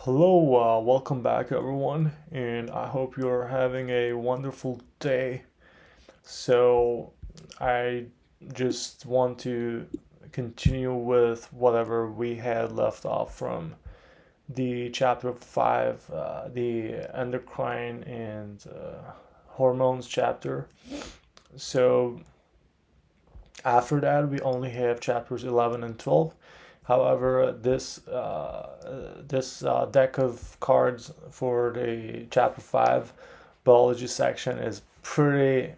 Hello, welcome back everyone, and I hope you're having a wonderful day. So, I just want to continue with whatever we had left off from the chapter 5, the endocrine and hormones chapter. So, after that, we only have chapters 11 and 12. However, this deck of cards for the chapter 5 biology section is pretty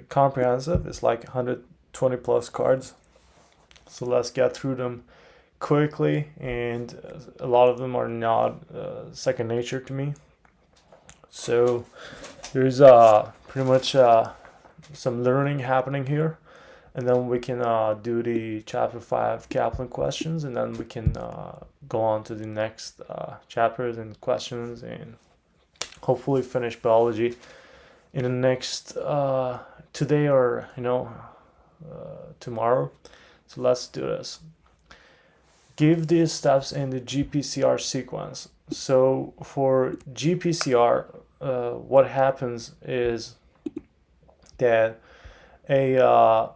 comprehensive. It's like 120 plus cards. So let's get through them quickly, and a lot of them are not second nature to me. So there's pretty much some learning happening here, and then we can do the chapter 5 Kaplan questions, and then we can go on to the next chapters and questions, and hopefully finish biology in the next today or tomorrow. So let's do this. Give these steps in the GPCR sequence. So for GPCR, what happens is that a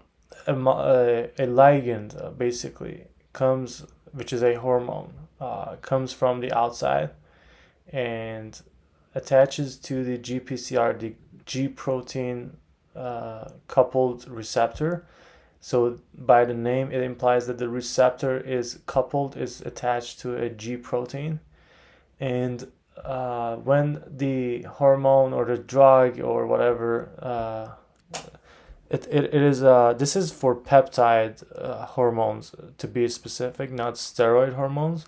a ligand basically comes, which is a hormone, comes from the outside and attaches to the GPCR, the G protein coupled receptor. So by the name, it implies that the receptor is coupled, is attached to a G protein, and when the hormone or the drug or whatever it is this is for peptide hormones, to be specific, not steroid hormones.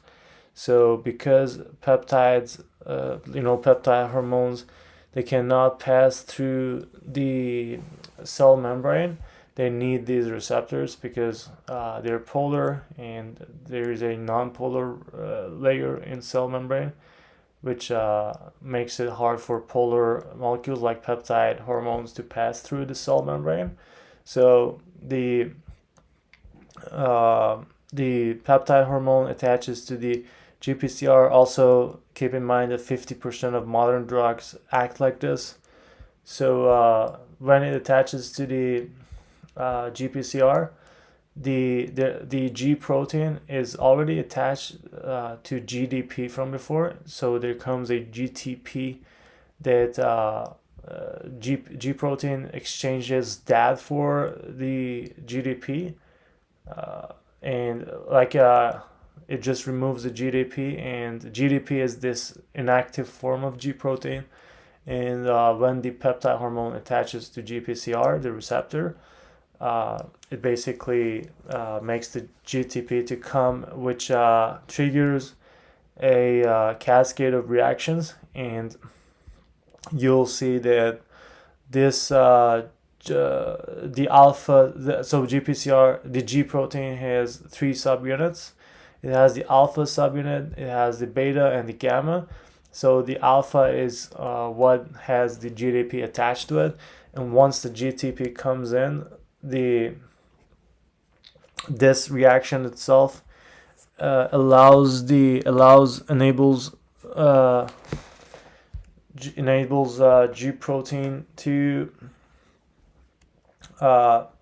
So because peptides, peptide hormones, they cannot pass through the cell membrane. They need these receptors because they're polar, and there is a non-polar layer in cell membrane, which makes it hard for polar molecules like peptide hormones to pass through the cell membrane. So the peptide hormone attaches to the GPCR. Also, keep in mind that 50% of modern drugs act like this. So when it attaches to the GPCR, the G protein is already attached to GDP from before, so there comes a GTP that G protein exchanges that for the GDP, and it just removes the GDP, and GDP is this inactive form of G protein. And when the peptide hormone attaches to GPCR, the receptor, it basically makes the GTP to come, which triggers a cascade of reactions, and you'll see that this the alpha, so GPCR, the G protein has three subunits. It has the alpha subunit, it has the beta and the gamma. So the alpha is what has the GDP attached to it, and once the GTP comes in, the this reaction itself uh, enables G protein to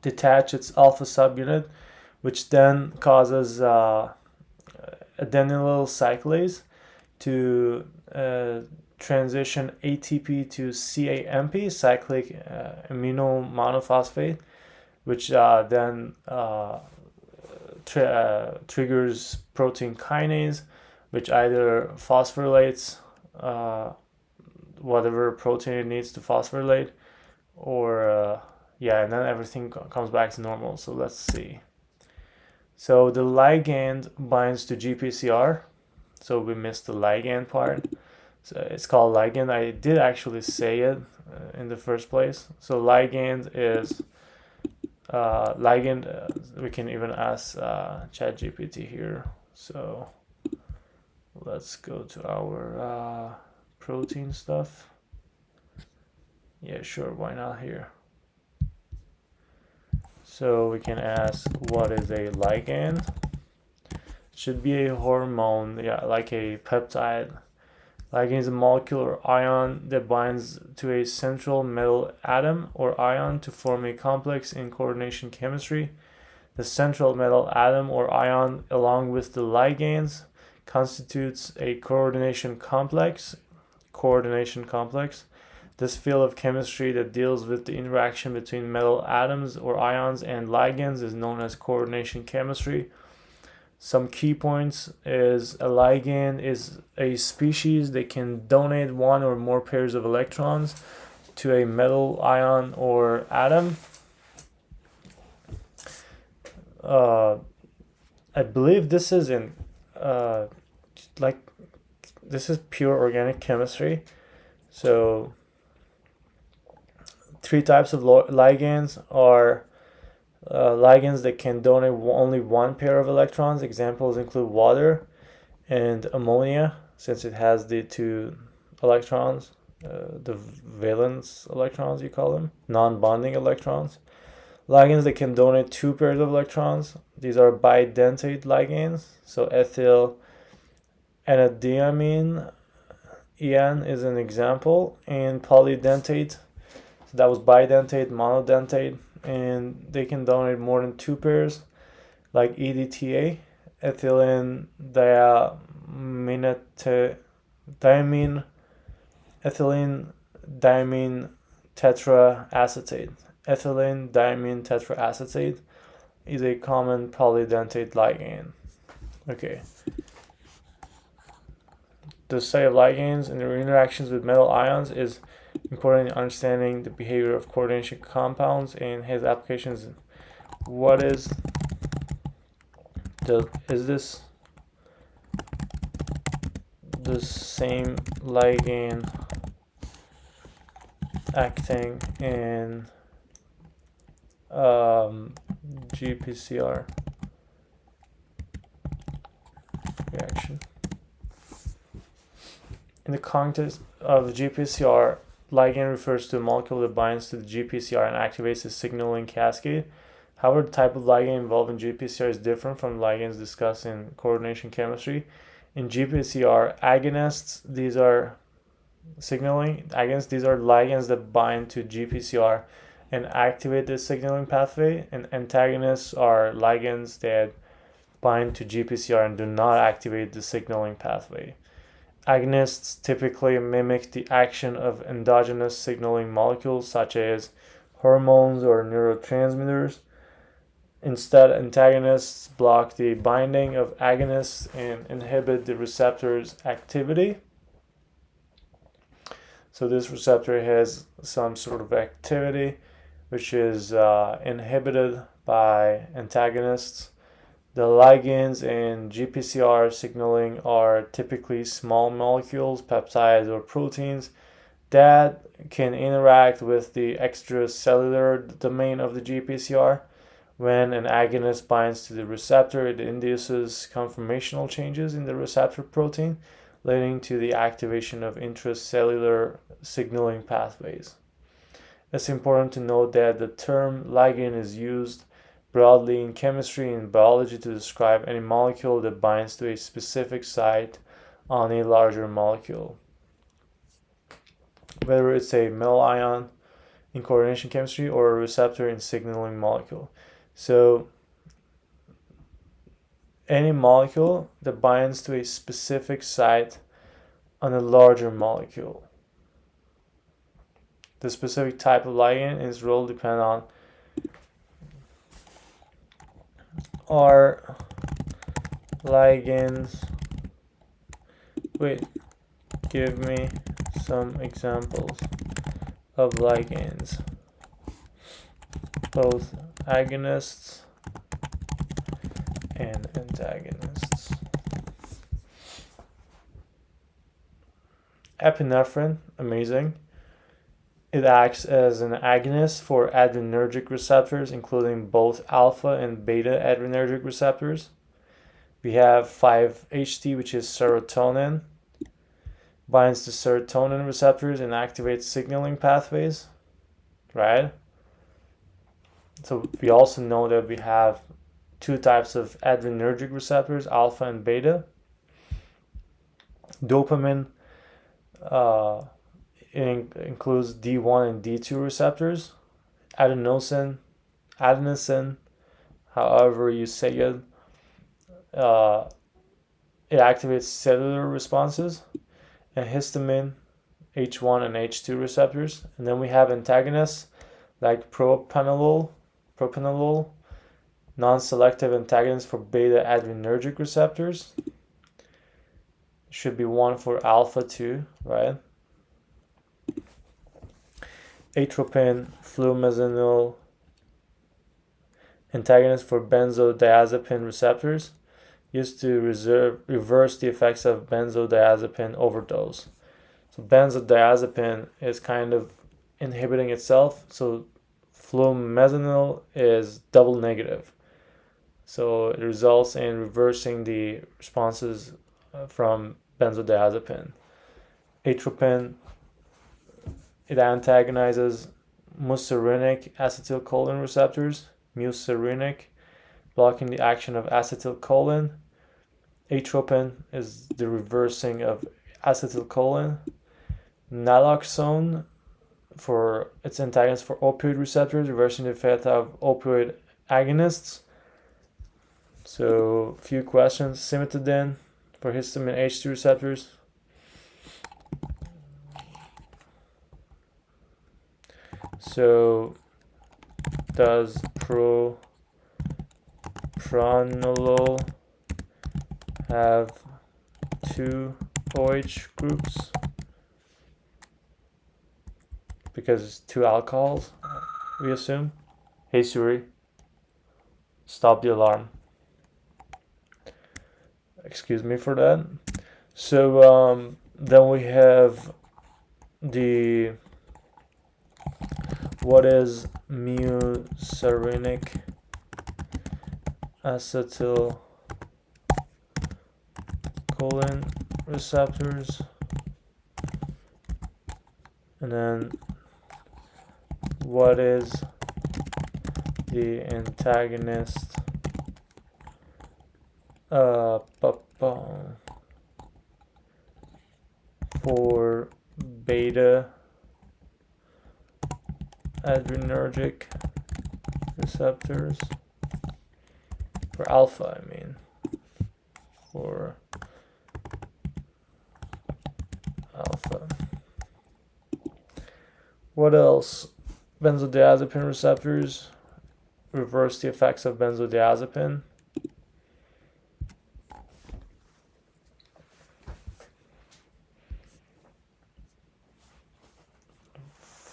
detach its alpha subunit, which then causes adenylyl cyclase to transition ATP to CAMP, cyclic amino monophosphate, which then triggers protein kinase, which either phosphorylates whatever protein it needs to phosphorylate, or and then everything comes back to normal. So let's see. So the ligand binds to GPCR. So we missed the ligand part. So it's called ligand. I did actually say it in the first place. So ligand is we can even ask ChatGPT here. So let's go to our protein stuff. Yeah, sure, why not here? So we can ask, what is a ligand? should be a hormone, yeah, like a peptide. Ligand is a molecule or ion that binds to a central metal atom or ion to form a complex in coordination chemistry. The central metal atom or ion, along with the ligands, constitutes a coordination complex. This field of chemistry that deals with the interaction between metal atoms or ions and ligands is known as coordination chemistry. Some key points is a ligand is a species that can donate one or more pairs of electrons to a metal ion or atom. I believe this is this is pure organic chemistry. So 3 types of ligands are ligands that can donate only one pair of electrons. Examples include water and ammonia, since it has the 2 electrons, the valence electrons, you call them, non-bonding electrons. Ligands that can donate 2 pairs of electrons. These are bidentate ligands. So ethyl enediamine EN is an example, and polydentate. So that was bidentate, monodentate, and they can donate more than 2 pairs, like EDTA, ethylene diamine tetraacetate. Ethylene diamine tetraacetate is a common polydentate ligand. Okay. The study of ligands and their interactions with metal ions is important in understanding the behavior of coordination compounds and has applications. Is this the same ligand acting in GPCR reaction? In the context of GPCR, ligand refers to a molecule that binds to the GPCR and activates the signaling cascade. However, the type of ligand involved in GPCR is different from ligands discussed in coordination chemistry. In GPCR, agonists, these are ligands that bind to GPCR and activate the signaling pathway, and antagonists are ligands that bind to GPCR and do not activate the signaling pathway. Agonists typically mimic the action of endogenous signaling molecules such as hormones or neurotransmitters. Instead, antagonists block the binding of agonists and inhibit the receptor's activity. So this receptor has some sort of activity which is inhibited by antagonists. The ligands in GPCR signaling are typically small molecules, peptides, or proteins that can interact with the extracellular domain of the GPCR. When an agonist binds to the receptor, it induces conformational changes in the receptor protein, leading to the activation of intracellular signaling pathways. It's important to note that the term ligand is used broadly in chemistry and biology to describe any molecule that binds to a specific site on a larger molecule. Whether it's a metal ion in coordination chemistry or a receptor in signaling molecule. So any molecule that binds to a specific site on a larger molecule. The specific type of ligand and its role depend on are ligands. Give me some examples of ligands. Both agonists and antagonists. Epinephrine, amazing. It acts as an agonist for adrenergic receptors, including both alpha and beta adrenergic receptors. We have 5-HT, which is serotonin. Binds to serotonin receptors and activates signaling pathways, right? So we also know that we have two types of adrenergic receptors, alpha and beta. Dopamine includes D1 and D2 receptors. Adenosine, however you say it, it activates cellular responses. And histamine, H1 and H2 receptors. And then we have antagonists like propranolol, non-selective antagonists for beta adrenergic receptors. Should be one for alpha 2, right? Atropine, flumazenil, antagonist for benzodiazepine receptors, used to reverse the effects of benzodiazepine overdose. So benzodiazepine is kind of inhibiting itself, so flumazenil is double negative. So it results in reversing the responses from benzodiazepine. Atropine, it antagonizes muscarinic acetylcholine receptors, blocking the action of acetylcholine. Atropine is the reversing of acetylcholine. Naloxone, for its antagonist for opioid receptors, reversing the effect of opioid agonists. So, few questions. Cimetidine for histamine H2 receptors. So, does propranolol have two OH groups? Because it's two alcohols, we assume. Hey Siri, stop the alarm. Excuse me for that. So then we have what is muscarinic acetylcholine receptors, and then what is the antagonist for beta adrenergic receptors, for alpha, for alpha. What else? Benzodiazepine receptors reverse the effects of benzodiazepine.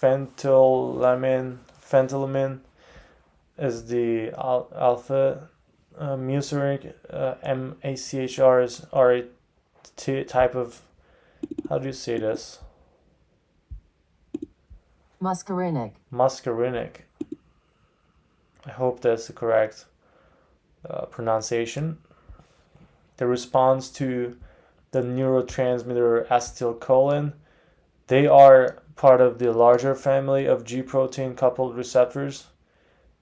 Phentylamine is the alpha. Muscarinic, MACHR is a type of, how do you say this? Muscarinic. I hope that's the correct pronunciation. The response to the neurotransmitter acetylcholine, they are part of the larger family of G protein coupled receptors.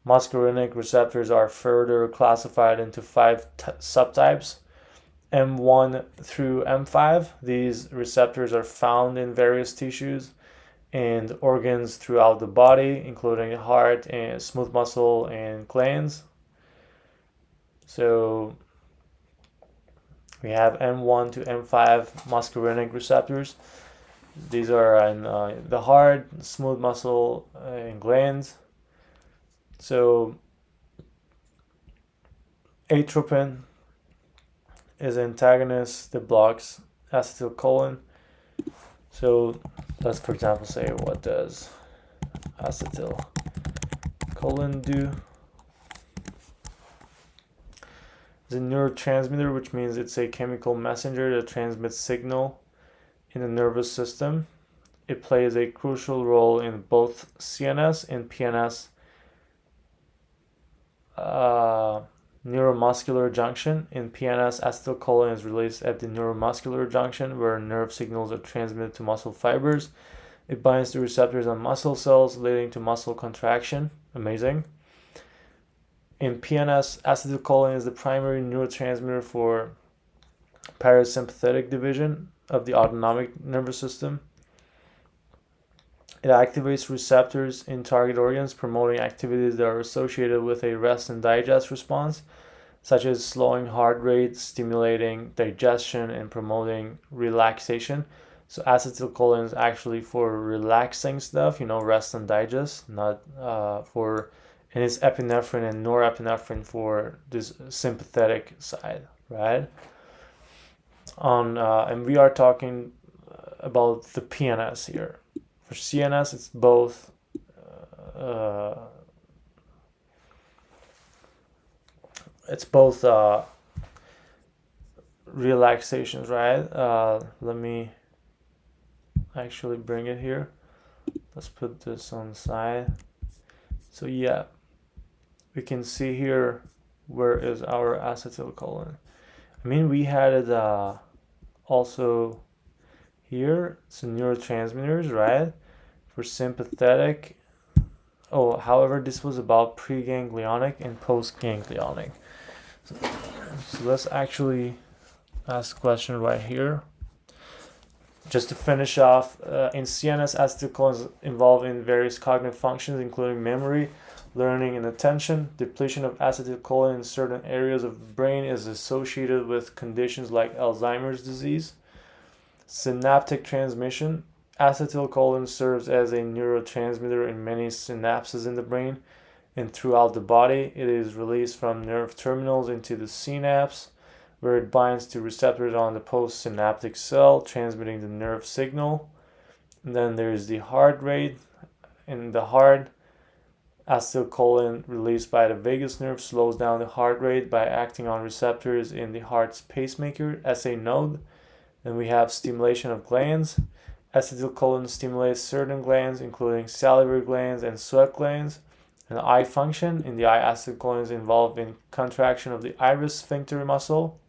Muscarinic receptors are further classified into 5 subtypes, M1 through M5. These receptors are found in various tissues and organs throughout the body, including heart and smooth muscle and glands. So we have M1 to M5 muscarinic receptors. These are in the heart, smooth muscle, and glands. So atropine is an antagonist that blocks acetylcholine. So let's, for example, say, what does acetylcholine do? It's a neurotransmitter, which means it's a chemical messenger that transmits signal in the nervous system. It plays a crucial role in both CNS and PNS neuromuscular junction. In PNS, acetylcholine is released at the neuromuscular junction, where nerve signals are transmitted to muscle fibers. It binds to receptors on muscle cells, leading to muscle contraction. Amazing. In PNS, acetylcholine is the primary neurotransmitter for parasympathetic division of the autonomic nervous system. It activates receptors in target organs, promoting activities that are associated with a rest and digest response, such as slowing heart rate, stimulating digestion, and promoting relaxation. So acetylcholine is actually for relaxing stuff, rest and digest, not for, and it's epinephrine and norepinephrine for this sympathetic side, right? And we are talking about the PNS here. For CNS, it's both relaxations, right? Let me actually bring it here. Let's put this on the side. So yeah, we can see here where is our acetylcholine. I mean, we had it also here. So neurotransmitters, right? For sympathetic. Oh, however, this was about preganglionic and postganglionic. So let's actually ask a question right here. Just to finish off, in CNS, acetylcholine is involved in various cognitive functions, including memory, learning, and attention. Depletion of acetylcholine in certain areas of the brain is associated with conditions like Alzheimer's disease. Synaptic transmission. Acetylcholine serves as a neurotransmitter in many synapses in the brain and throughout the body. It is released from nerve terminals into the synapse, where it binds to receptors on the postsynaptic cell, transmitting the nerve signal. And then there's the heart rate. In the heart, acetylcholine released by the vagus nerve slows down the heart rate by acting on receptors in the heart's pacemaker, SA node. Then we have stimulation of glands. Acetylcholine stimulates certain glands, including salivary glands and sweat glands. And eye function. In the eye, acetylcholine is involved in contraction of the iris sphincter muscle,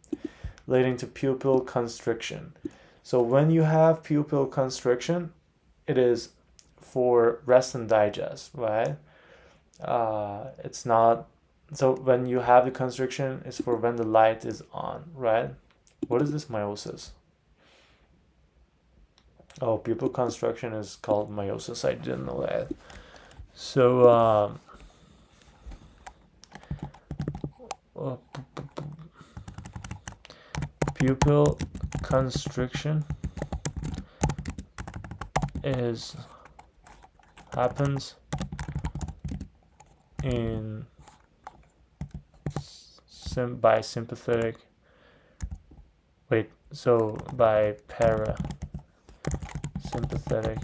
leading to pupil constriction. So when you have pupil constriction, it is for rest and digest, right? It's not. So when you have the constriction, it's for when the light is on, right? What is this meiosis? Oh, pupil constriction is called meiosis. I didn't know that. So pupil constriction happens in by sympathetic. Wait, so by parasympathetic.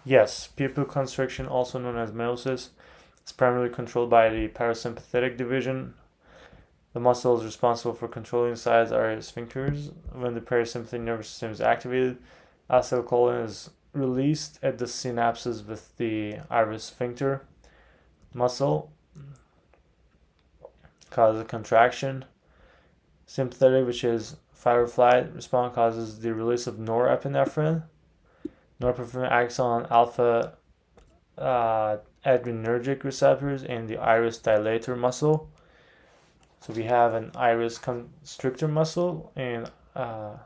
Yes, pupil constriction, also known as meiosis, is primarily controlled by the parasympathetic division. The muscles responsible for controlling the size are sphincters. When the parasympathetic nervous system is activated, acetylcholine is released at the synapses with the iris sphincter muscle, causes a contraction. Sympathetic, which is fight or flight response, causes the release of norepinephrine. Norepinephrine acts on alpha adrenergic receptors in the iris dilator muscle. So we have an iris constrictor muscle, and iris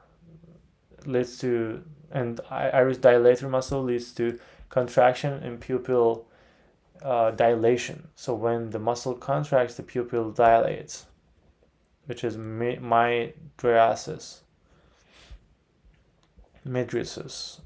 dilator muscle leads to contraction and pupil dilation. So when the muscle contracts, the pupil dilates, which is mydriasis. Mydriasis.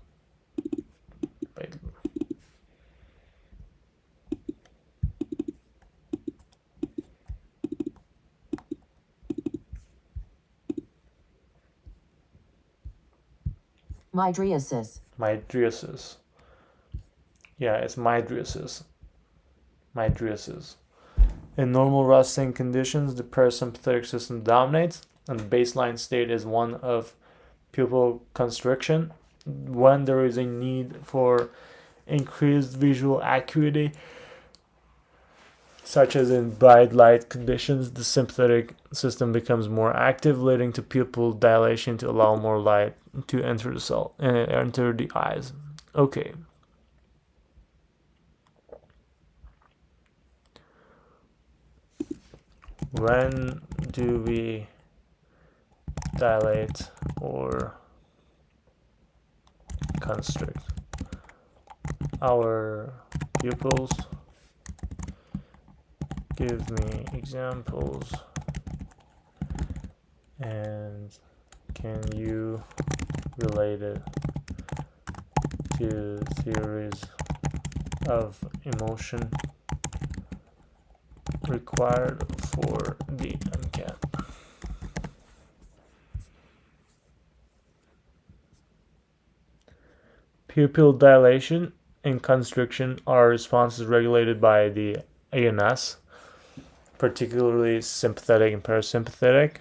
Yeah, it's mydriasis. In normal resting conditions, the parasympathetic system dominates, and the baseline state is one of pupil constriction. When there is a need for increased visual acuity, such as in bright light conditions, the sympathetic system becomes more active, leading to pupil dilation to allow more light to enter the eyes. Okay. When do we dilate or constrict our pupils? Give me examples, and can you relate it to theories of emotion required for the MCAT? Pupil dilation and constriction are responses regulated by the ANS, particularly sympathetic and parasympathetic.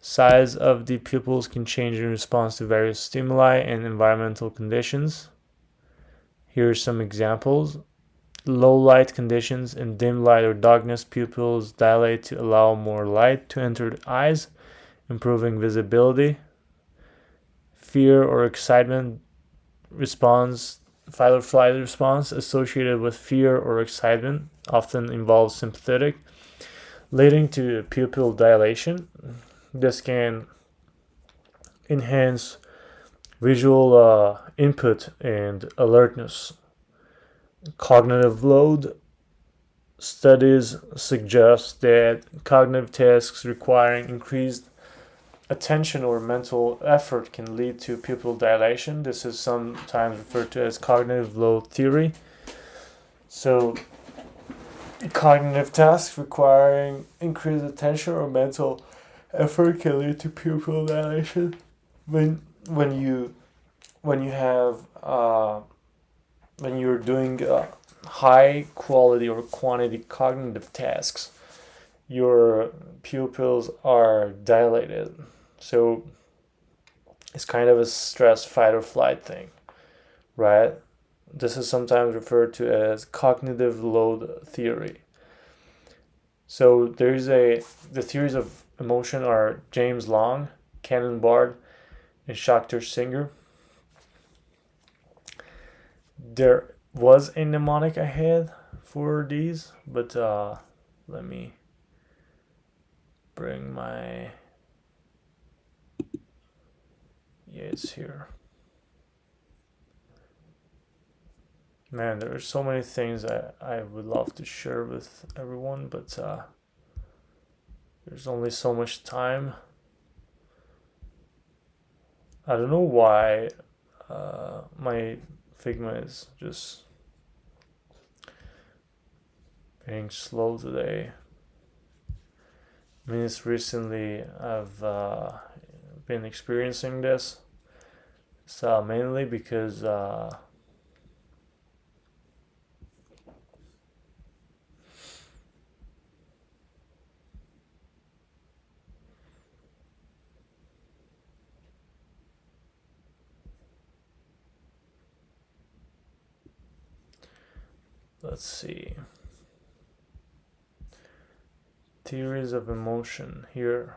Size of the pupils can change in response to various stimuli and environmental conditions. Here are some examples. Low light conditions in dim light or darkness, pupils dilate to allow more light to enter the eyes, improving visibility. Fear or excitement response, fight or flight response associated with fear or excitement often involves sympathetic, leading to pupil dilation. This can enhance visual input and alertness. Cognitive load studies suggest that cognitive tasks requiring increased attention or mental effort can lead to pupil dilation. This is sometimes referred to as cognitive load theory. So, cognitive tasks requiring increased attention or mental effort can lead to pupil dilation. When you have when you're doing high quality or quantity cognitive tasks, your pupils are dilated. So it's kind of a stress fight or flight thing, right? This is sometimes referred to as cognitive load theory. So the theories of emotion are James Long, Cannon Bard, and Schachter Singer. There was a mnemonic I had for these, but let me bring my it's here. Man, there are so many things I would love to share with everyone, but there's only so much time. I don't know why my Figma is just being slow today. I mean, it's recently I've been experiencing this. So mainly because let's see. Theories of emotion. Here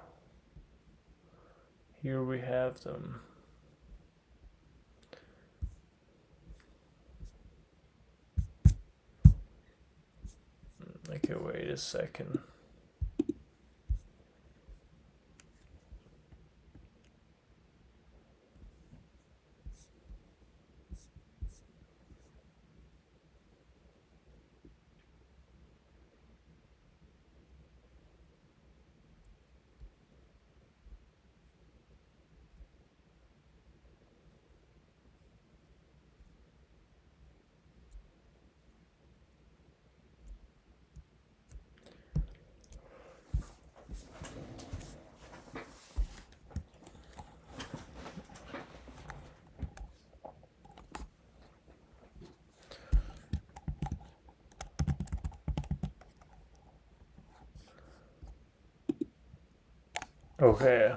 we have them. Okay, wait a second. Okay.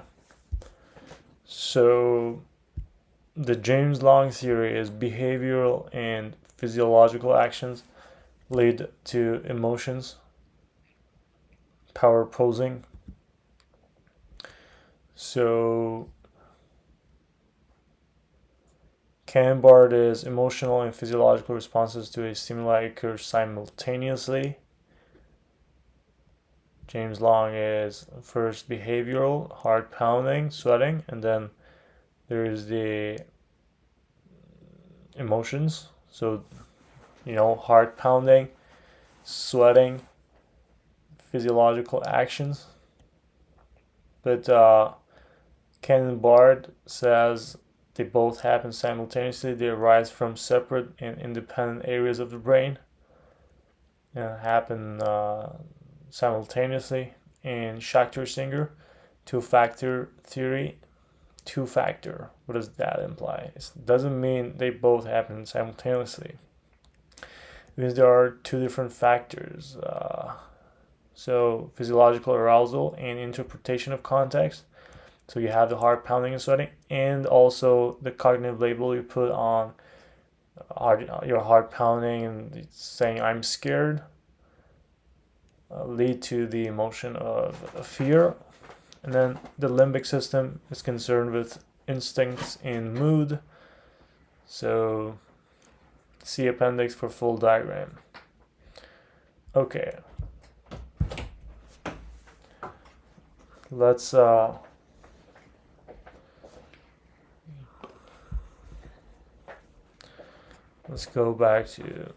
So the James Long theory is behavioral and physiological actions lead to emotions, power posing. So Canbard is emotional and physiological responses to a stimuli occur simultaneously. James Long is first behavioral, heart pounding, sweating, and then there is the emotions. So, heart pounding, sweating, physiological actions. But Canbard says they both happen simultaneously. They arise from separate and independent areas of the brain and happen simultaneously. And Schachter Singer, two-factor theory. Two-factor. What does that imply? It doesn't mean they both happen simultaneously. Because there are two different factors. So physiological arousal and interpretation of context. So you have the heart pounding and sweating, and also the cognitive label you put on your heart pounding and saying I'm scared lead to the emotion of fear. And then the limbic system is concerned with instincts and mood. So see appendix for full diagram. Okay, let's go back to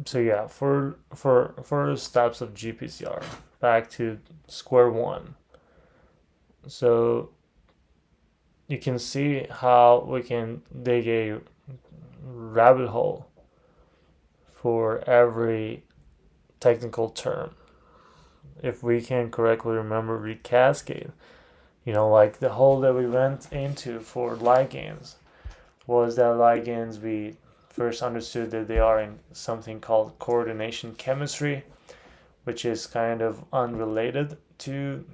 for steps of GPCR, back to square one. So you can see how we can dig a rabbit hole for every technical term if we can correctly remember the cascade. Like the hole that we went into for ligands was that ligands we first understood that they are in something called coordination chemistry, which is kind of unrelated to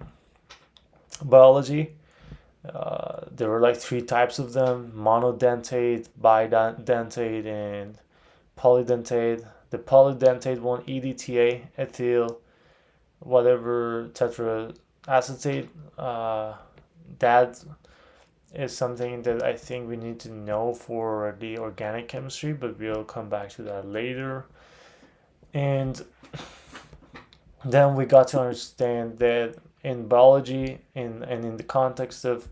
biology. There were like three types of them: monodentate, bidentate, and polydentate. The polydentate one, EDTA, ethyl, whatever tetraacetate, that is something that I think we need to know for the organic chemistry, but we'll come back to that later. And then we got to understand that in biology and in the context of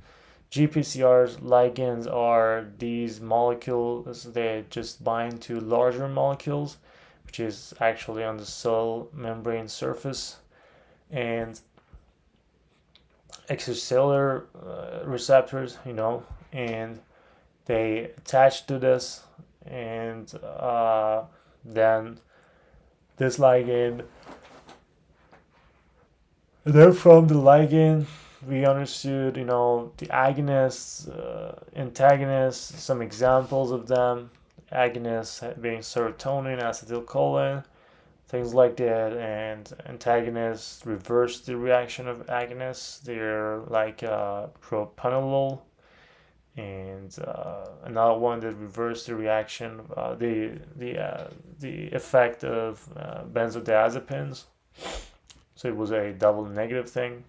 GPCRs, ligands are these molecules that just bind to larger molecules, which is actually on the cell membrane surface, and extracellular receptors, and they attach to this, and then this ligand. Then from the ligand, we understood, the agonists, antagonists, some examples of them. Agonists being serotonin, acetylcholine, things like that, and antagonists reverse the reaction of agonists. They're like propranolol, and another one that reversed the reaction, the effect of benzodiazepines. So it was a double negative thing.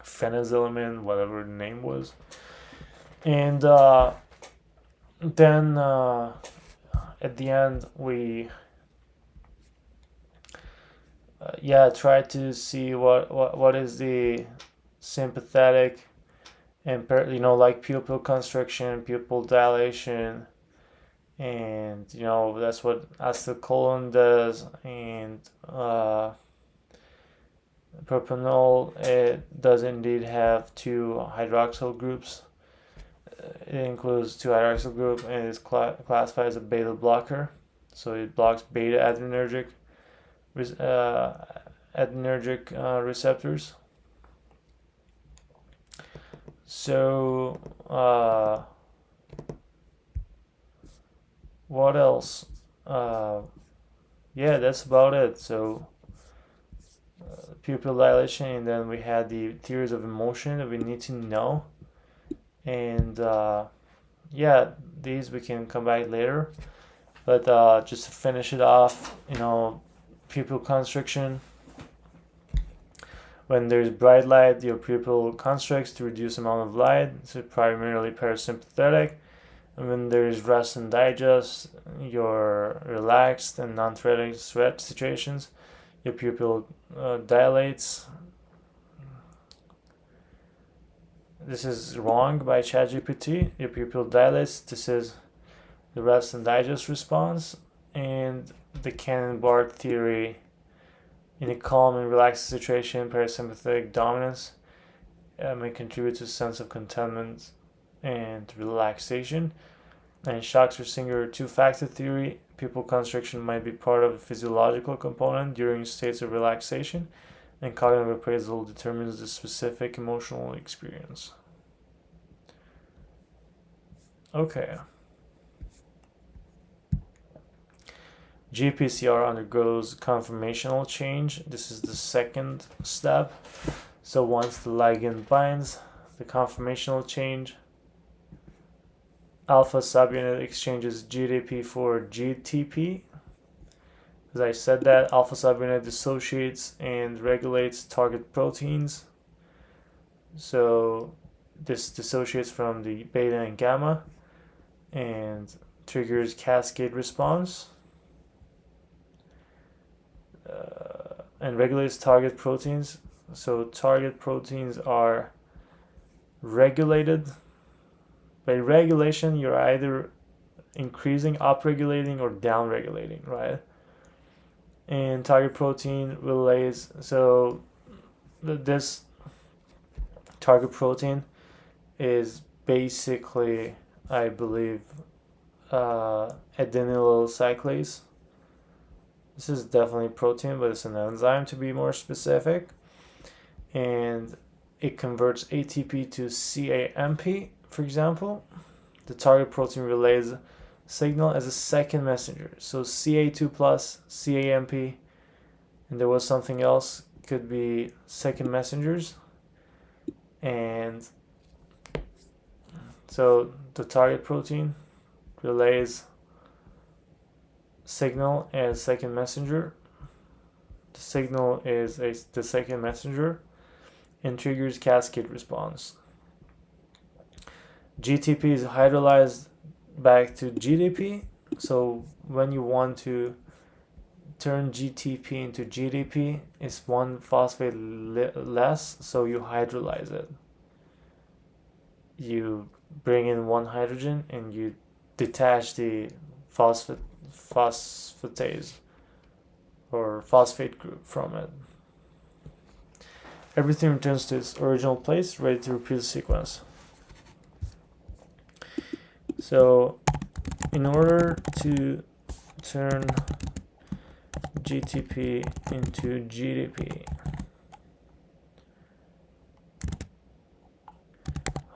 Phenylalanine, whatever the name was, and then at the end we try to see what is the sympathetic and like pupil constriction, pupil dilation, and that's what acetylcholine does, and propanol, it does indeed have two hydroxyl groups. It includes two hydroxyl group and is classified as a beta blocker. So it blocks beta adrenergic receptors. So what else? Yeah, that's about it. So pupil dilation, and then we had the theories of emotion that we need to know, and yeah, these we can come back later. But just to finish it off, pupil constriction. When there's bright light, your pupil constricts to reduce amount of light. So primarily parasympathetic. And when there's rest and digest, you're relaxed and non-threatening sweat situations, your pupil dilates. This is wrong by ChatGPT. Your pupil dilates. This is the rest and digest response. And the Cannon-Barth theory, in a calm and relaxed situation, parasympathetic dominance may contribute to a sense of contentment and relaxation. And Schachter-Singer two-factor theory, pupil constriction might be part of a physiological component during states of relaxation, and cognitive appraisal determines the specific emotional experience. Okay. GPCR undergoes conformational change. This is the second step. So once the ligand binds, the conformational change, alpha subunit exchanges GDP for GTP. As I said that, alpha subunit dissociates and regulates target proteins. So this dissociates from the beta and gamma and triggers cascade response. And regulates target proteins. So target proteins are regulated. By regulation, you're either increasing, upregulating, or downregulating, right? And target protein relays. So this target protein is basically, I believe, adenylyl cyclase. This is definitely protein, but it's an enzyme to be more specific. And it converts ATP to CAMP, for example. The target protein relays signal as a second messenger. So CA2 plus, CAMP, and there was something else, could be second messengers. And so the target protein relays signal as second messenger. The signal is the second messenger and triggers cascade response. GTP is hydrolyzed back to GDP. So when you want to turn GTP into GDP, it's one phosphate less, so you hydrolyze it. You bring in one hydrogen and you detach the phosphatase or phosphate group from it. Everything returns to its original place, ready to repeat the sequence. So in order to turn GTP into GDP,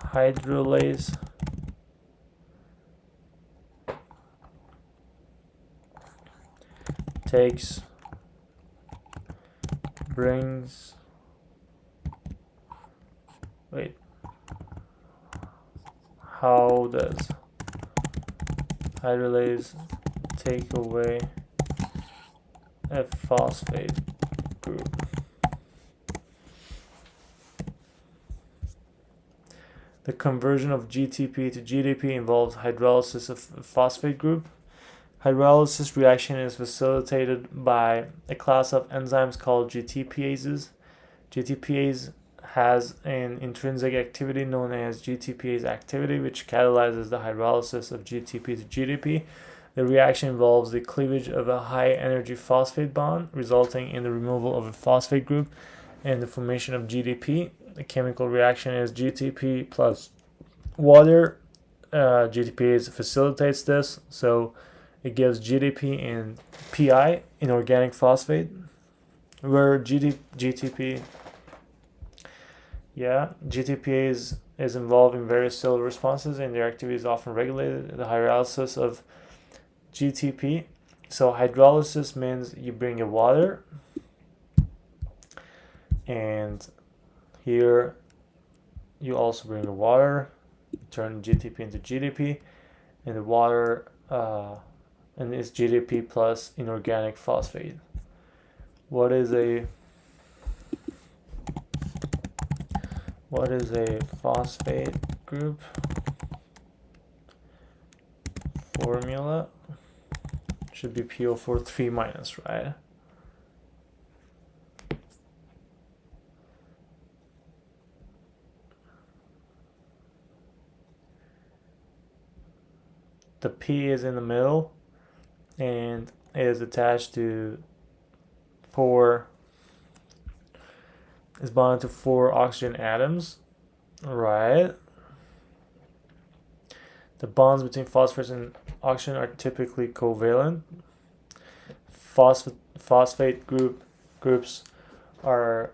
hydrolase brings, how does hydrolase take away a phosphate group? The conversion of GTP to GDP involves hydrolysis of a phosphate group. Hydrolysis reaction is facilitated by a class of enzymes called GTPases. GTPase has an intrinsic activity known as GTPase activity, which catalyzes the hydrolysis of GTP to GDP. The reaction involves the cleavage of a high-energy phosphate bond, resulting in the removal of a phosphate group and the formation of GDP. The chemical reaction is GTP plus water. GTPase facilitates this, so it gives GDP and PI, inorganic phosphate, where GTPase is involved in various cellular responses, and their activity is often regulated. The hydrolysis of GTP. So hydrolysis means you bring your water, and here you also bring the water, you turn GTP into GDP, and the water and it's GDP plus inorganic phosphate. What is a phosphate group? Formula should be PO4 3 minus, right? The P is in the middle and is attached to is bonded to 4 oxygen atoms, right? The bonds between phosphorus and oxygen are typically covalent. Phosphate groups are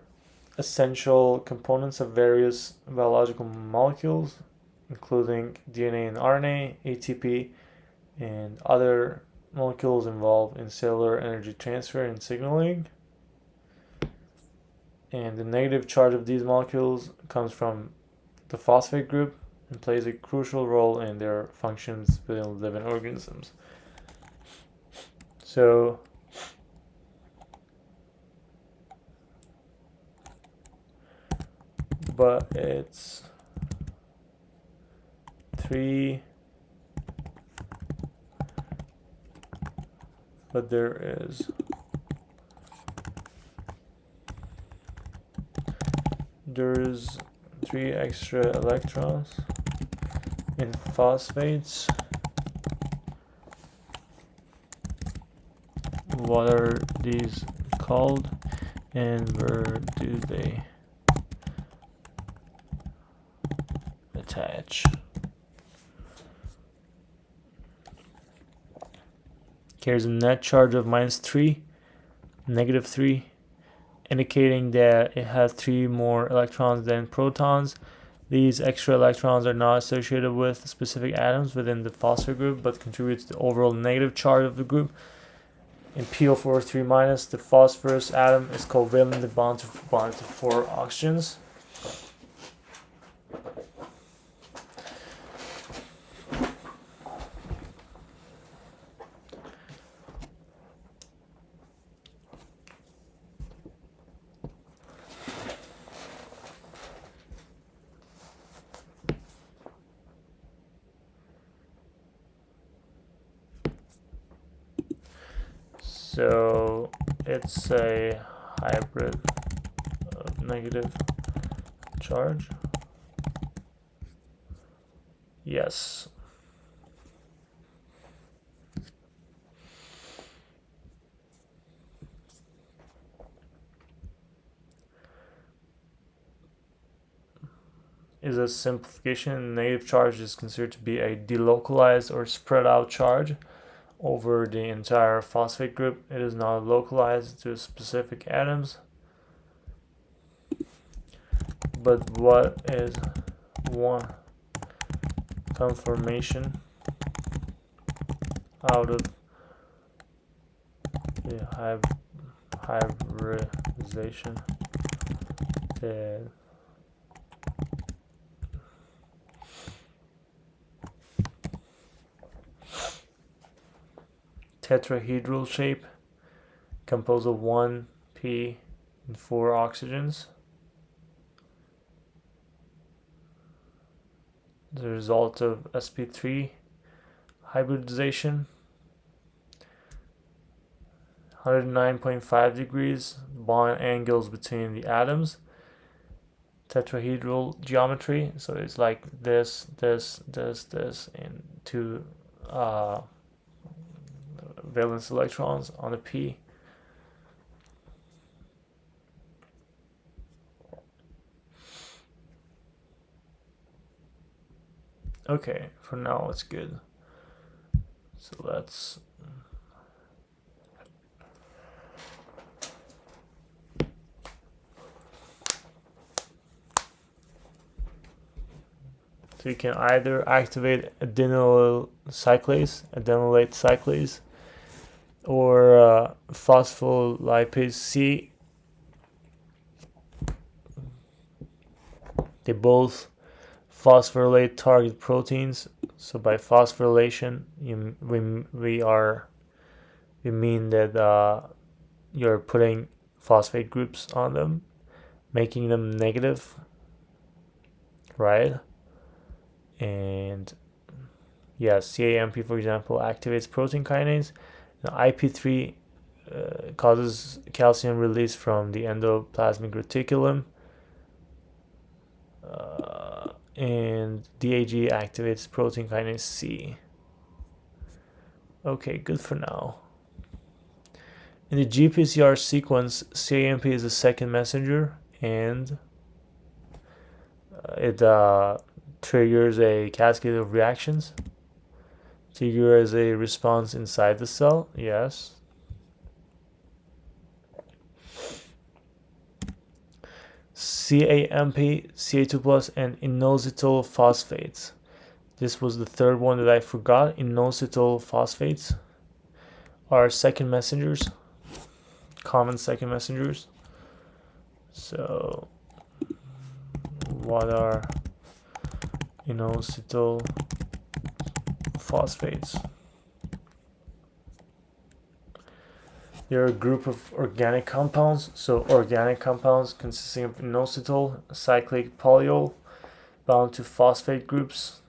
essential components of various biological molecules, including DNA and RNA, ATP, and other molecules involved in cellular energy transfer and signaling. And the negative charge of these molecules comes from the phosphate group and plays a crucial role in their functions within living organisms. So but it's 3, but there's 3 extra electrons in phosphates. What are these called, and where do they attach? Here's a net charge of -3, -3, indicating that it has 3 more electrons than protons. These extra electrons are not associated with specific atoms within the phosphate group, but contribute to the overall negative charge of the group. In PO4 3 minus, the phosphorus atom is covalently bonded to 4 oxygens. So it's a hybrid of negative charge. Yes. Is a simplification. Negative charge is considered to be a delocalized or spread out charge over the entire phosphate group. It is not localized to specific atoms. But what is one conformation out of the hybridization? The tetrahedral shape composed of 1 P and 4 oxygens. The result of sp3 hybridization. 109.5 degrees bond angles between the atoms. Tetrahedral geometry, so it's like this, and 2 valence electrons on the P. Okay, for now it's good. So let's So you can either activate adenylate cyclase, or phospholipase C. They both phosphorylate target proteins. So by phosphorylation, we mean that you're putting phosphate groups on them, making them negative, right? And yeah, CAMP, for example, activates protein kinase. Now, IP3 causes calcium release from the endoplasmic reticulum, and DAG activates protein kinase C. Okay, good for now. In the GPCR sequence, CAMP is the second messenger, and it triggers a cascade of reactions. Triggers a response inside the cell, yes. CAMP, Ca2+, and inositol phosphates. This was the third one that I forgot. Inositol phosphates are second messengers, common second messengers. So, what are inositol phosphates? They're a group of organic compounds. So organic compounds consisting of inositol, cyclic polyol, bound to phosphate groups.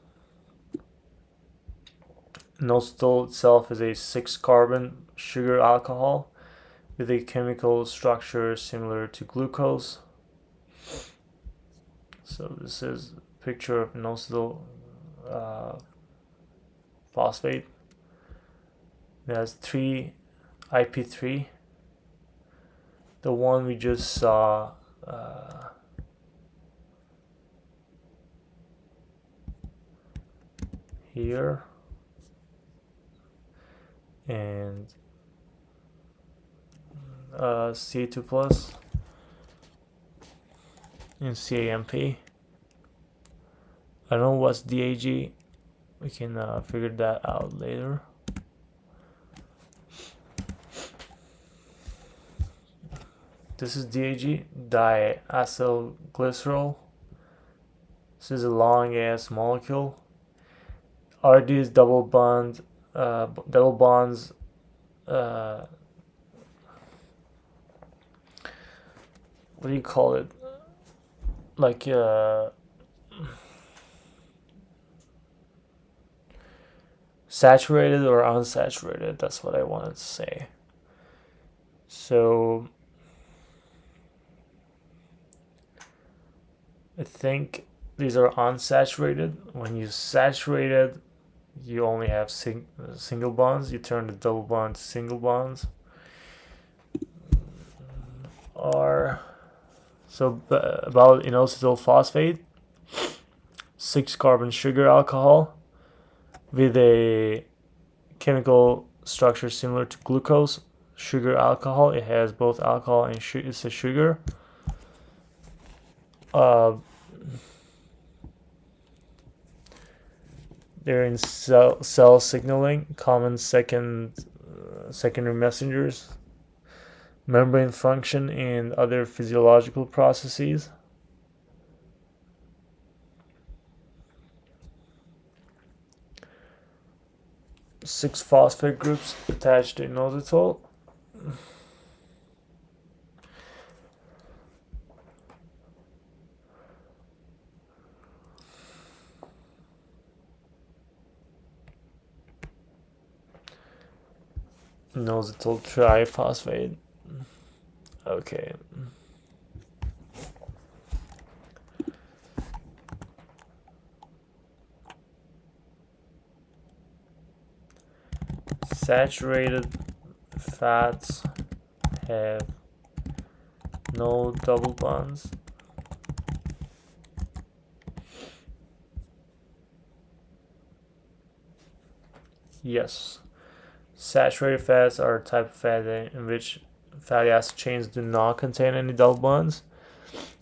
Inositol itself is a 6-carbon sugar alcohol with a chemical structure similar to glucose. So this is a picture of inositol phosphate. It has 3 IP3. The one we just saw here, and C2+ and CAMP. I don't know what's DAG. We can figure that out later. This is DAG, diacylglycerol. This is a long ass molecule. Are these double bonds? What do you call it? Like saturated or unsaturated? That's what I wanted to say. So I think these are unsaturated. When you saturate it, you only have single bonds. You turn the double bond to single bonds. Or so about inositol phosphate, 6-carbon sugar alcohol with a chemical structure similar to glucose. Sugar alcohol. It has both alcohol and it's a sugar. They're in cell signaling, common secondary messengers, membrane function, and other physiological processes. Six phosphate groups attached to inositol. Inositol triphosphate. Okay. Saturated fats have no double bonds. Yes. Saturated fats are a type of fat in which fatty acid chains do not contain any double bonds.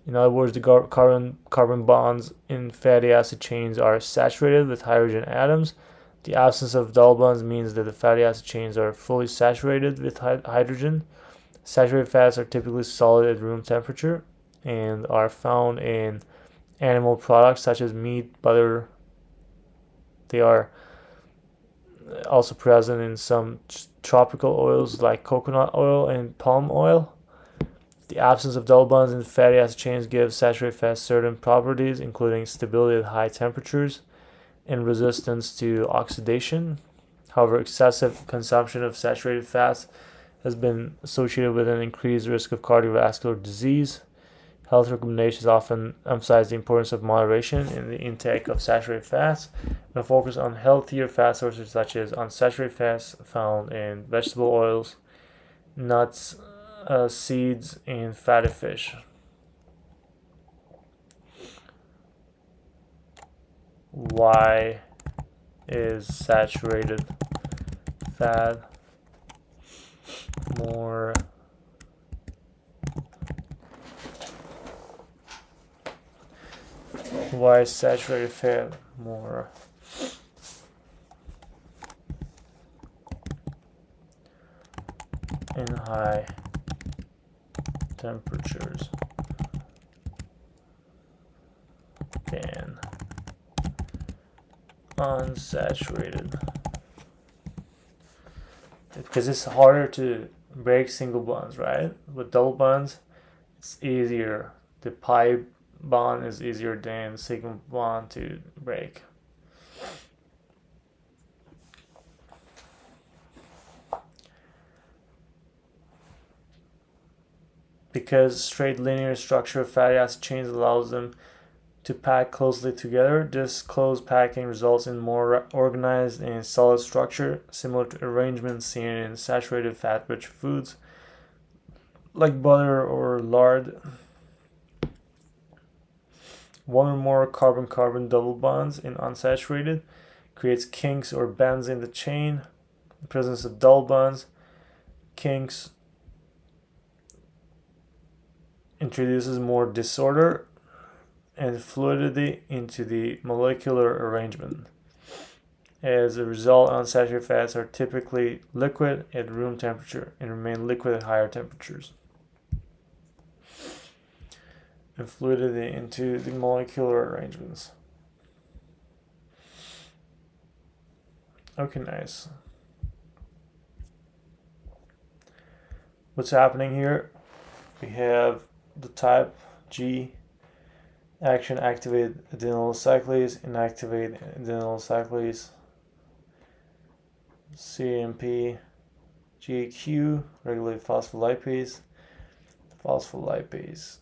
In other words, the carbon bonds in fatty acid chains are saturated with hydrogen atoms. The absence of double bonds means that the fatty acid chains are fully saturated with hydrogen. Saturated fats are typically solid at room temperature and are found in animal products such as meat, butter. They are also present in some tropical oils like coconut oil and palm oil. The absence of double bonds in fatty acid chains gives saturated fats certain properties, including stability at high temperatures and resistance to oxidation. However, excessive consumption of saturated fats has been associated with an increased risk of cardiovascular disease. Health recommendations often emphasize the importance of moderation in the intake of saturated fats and focus on healthier fat sources such as unsaturated fats found in vegetable oils, nuts, seeds, and fatty fish. Why is saturated fat more why is saturated fat more in high temperatures than unsaturated? Because it's harder to break single bonds, right? With double bonds, it's easier. The pi bond is easier than sigma bond to break. Because straight linear structure of fatty acid chains allows them to pack closely together. This close packing results in more organized and solid structure, similar to arrangements seen in saturated fat-rich foods like butter or lard. One or more carbon-carbon double bonds in unsaturated creates kinks or bends in the chain. The presence of double bonds, kinks, introduces more disorder and fluidity into the molecular arrangement. As a result, unsaturated fats are typically liquid at room temperature and remain liquid at higher temperatures. And fluidity into the molecular arrangements. Okay, nice. What's happening here? We have the type G action activate adenyl cyclase, inactivate adenyl cyclase, CMP, GAQ, regulate phospholipase, phospholipase.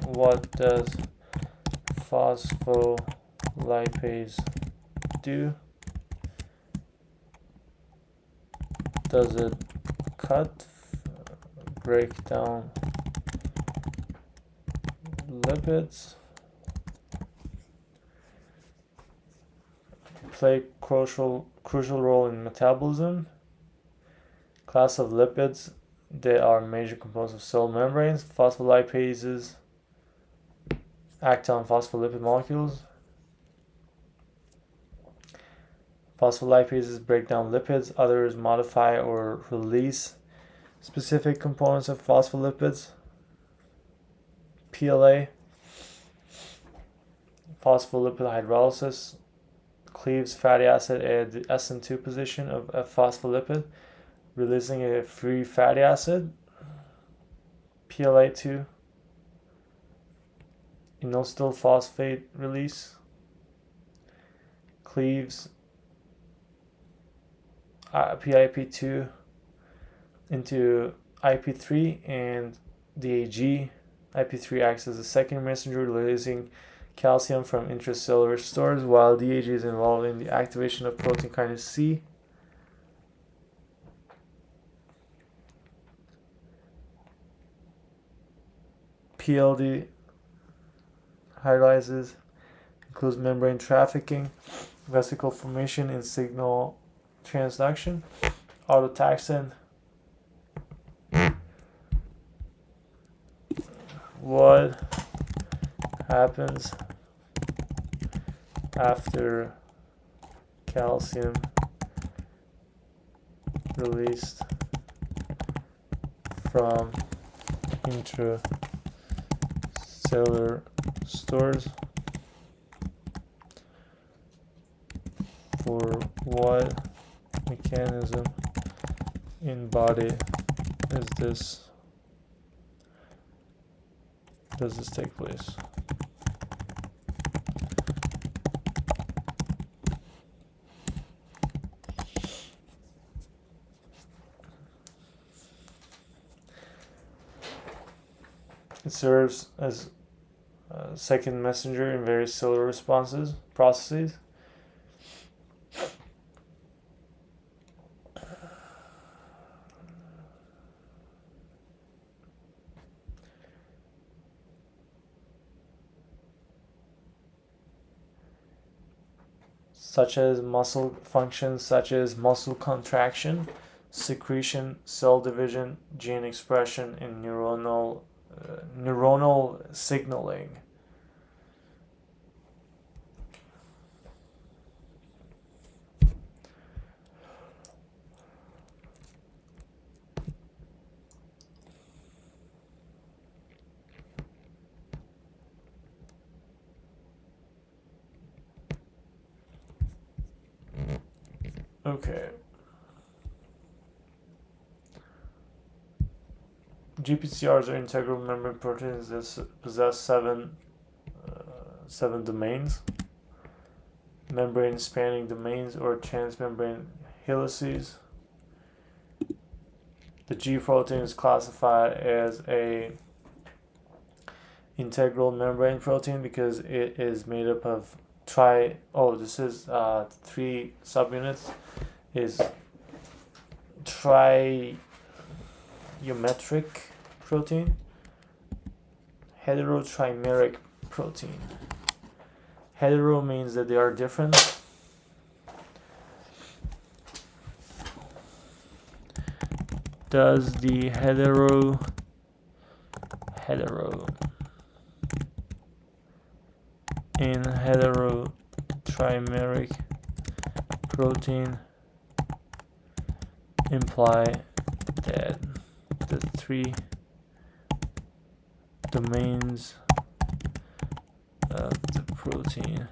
What does phospholipase do? Does it cut, break down lipids, play crucial role in metabolism, class of lipids that are major components of cell membranes? Phospholipases act on phospholipid molecules. Phospholipases break down lipids. Others modify or release specific components of phospholipids. PLA, phospholipid hydrolysis, cleaves fatty acid at the SN2 position of a phospholipid, releasing a free fatty acid. PLA2, inositol phosphate release, cleaves PIP2 into IP3 and DAG. IP3 acts as a second messenger, releasing calcium from intracellular stores, while DAG is involved in the activation of protein kinase C. PLD hydrolysis includes membrane trafficking, vesicle formation, and signal transduction. Autotaxin what happens after calcium released from intracellular stores? For what mechanism in body does this take place? It serves as a second messenger in various cellular processes. Such as muscle functions such as muscle contraction, secretion, cell division, gene expression, and neuronal signaling. Okay. GPCRs are integral membrane proteins that possess seven domains, membrane spanning domains or transmembrane helices. The G protein is classified as a integral membrane protein because it is made up of three subunits is trigeometric protein, heterotrimeric protein. Hetero means that they are different. Does the hetero in heterotrimeric protein imply that the three domains of the protein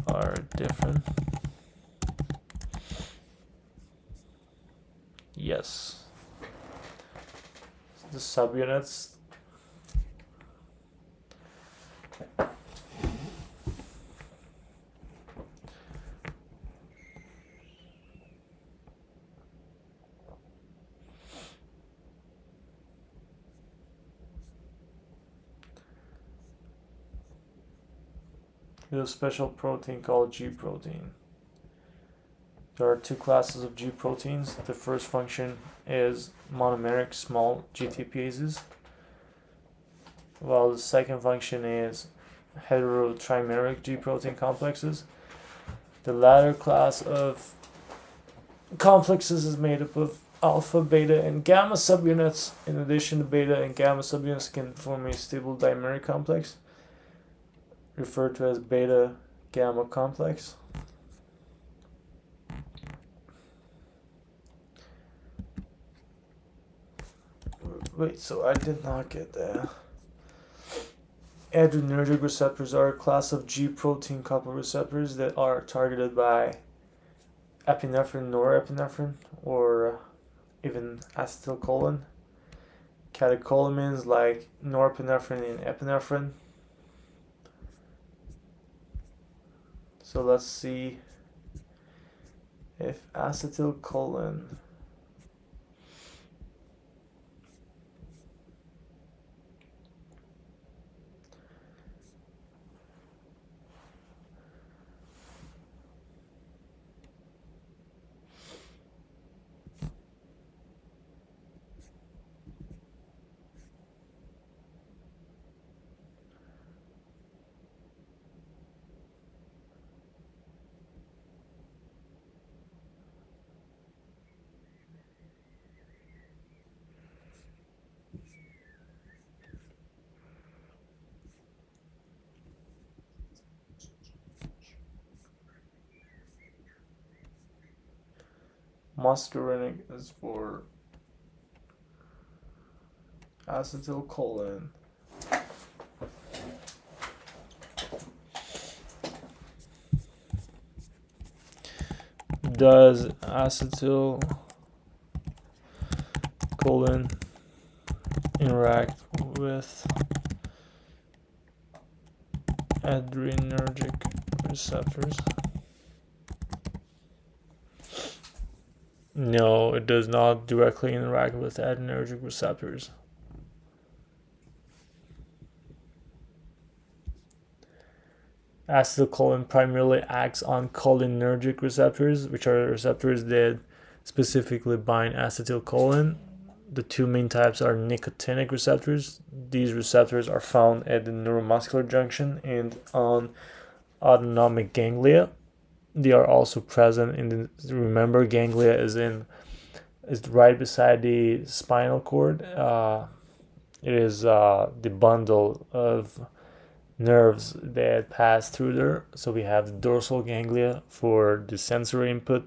are different? Yes. The subunits is a special protein called G protein. There are two classes of G proteins. The first function is monomeric small GTPases, while the second function is heterotrimeric G protein complexes. The latter class of complexes is made up of alpha, beta, and gamma subunits. In addition, the beta and gamma subunits can form a stable dimeric complex, referred to as beta-gamma complex. Wait, so I did not get that. Adrenergic receptors are a class of G protein coupled receptors that are targeted by epinephrine, norepinephrine, or even acetylcholine. Catecholamines like norepinephrine and epinephrine. So let's see if acetylcholine Muscarinic is for acetylcholine. Does acetylcholine interact with adrenergic receptors? No, it does not directly interact with adrenergic receptors. Acetylcholine primarily acts on cholinergic receptors, which are receptors that specifically bind acetylcholine. The two main types are nicotinic receptors. These receptors are found at the neuromuscular junction and on autonomic ganglia. They are also present in the, remember, ganglia is right beside the spinal cord. It is the bundle of nerves that pass through there. So we have the dorsal ganglia for the sensory input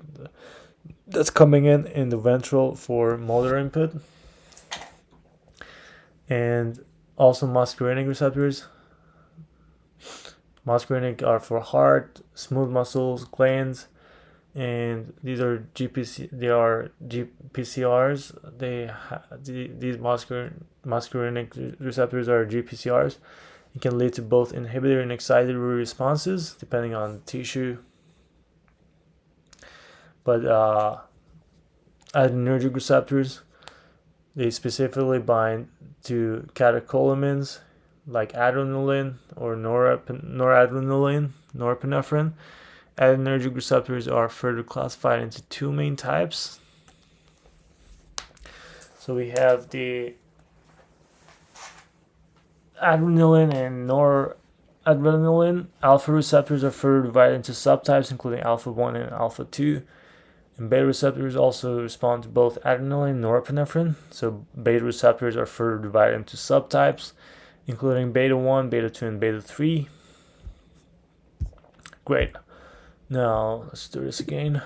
that's coming in the ventral for motor input, and also muscarinic receptors. Muscarinic are for heart, smooth muscles, glands, and these are GPCRs. These muscarinic receptors are GPCRs. It can lead to both inhibitory and excitatory responses depending on the tissue. But adrenergic receptors, they specifically bind to catecholamines like adrenaline or noradrenaline, norepinephrine. Adrenergic receptors are further classified into two main types. So we have the adrenaline and noradrenaline. Alpha receptors are further divided into subtypes, including alpha 1 and alpha 2. And beta receptors also respond to both adrenaline and norepinephrine. So beta receptors are further divided into subtypes, including beta 1, beta 2, and beta 3. Great. Now let's do this again.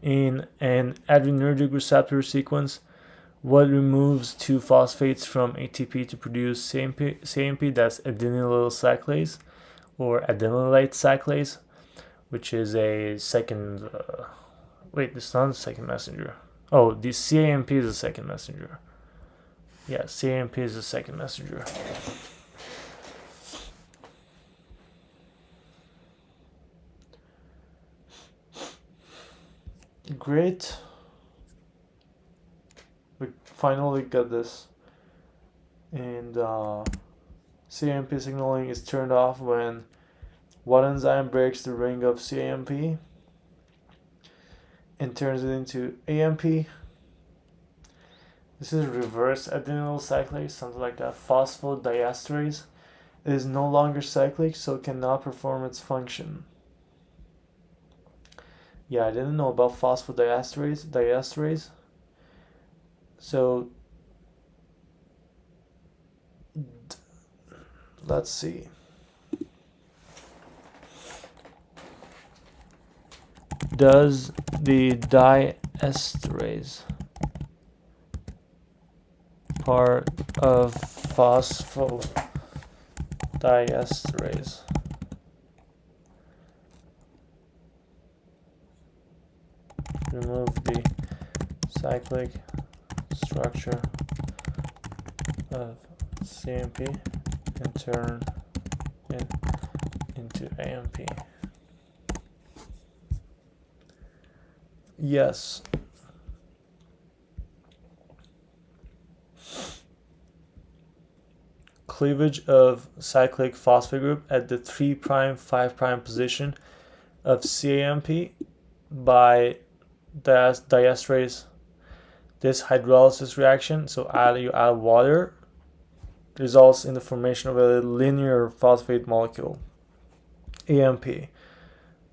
In an adrenergic receptor sequence, what removes 2-phosphates from ATP to produce CAMP, that's adenylyl cyclase or adenylate cyclase, which is a second. Wait, this is not the second messenger. Oh, the CAMP is the second messenger. Yeah, CAMP is the second messenger. Great. We finally got this. And CAMP signaling is turned off when what enzyme breaks the ring of CAMP and turns it into AMP. This is reverse adenylyl cyclase, something like that. Phosphodiesterase. It is no longer cyclic, so it cannot perform its function. Yeah, I didn't know about phosphodiesterase. So let's see. Does the diesterase part of phosphodiesterase remove the cyclic structure of CAMP and turn it into AMP? Yes. Cleavage of cyclic phosphate group at the 3', 5' position of CAMP by diesterase. This hydrolysis reaction, so you add water, results in the formation of a linear phosphate molecule, AMP.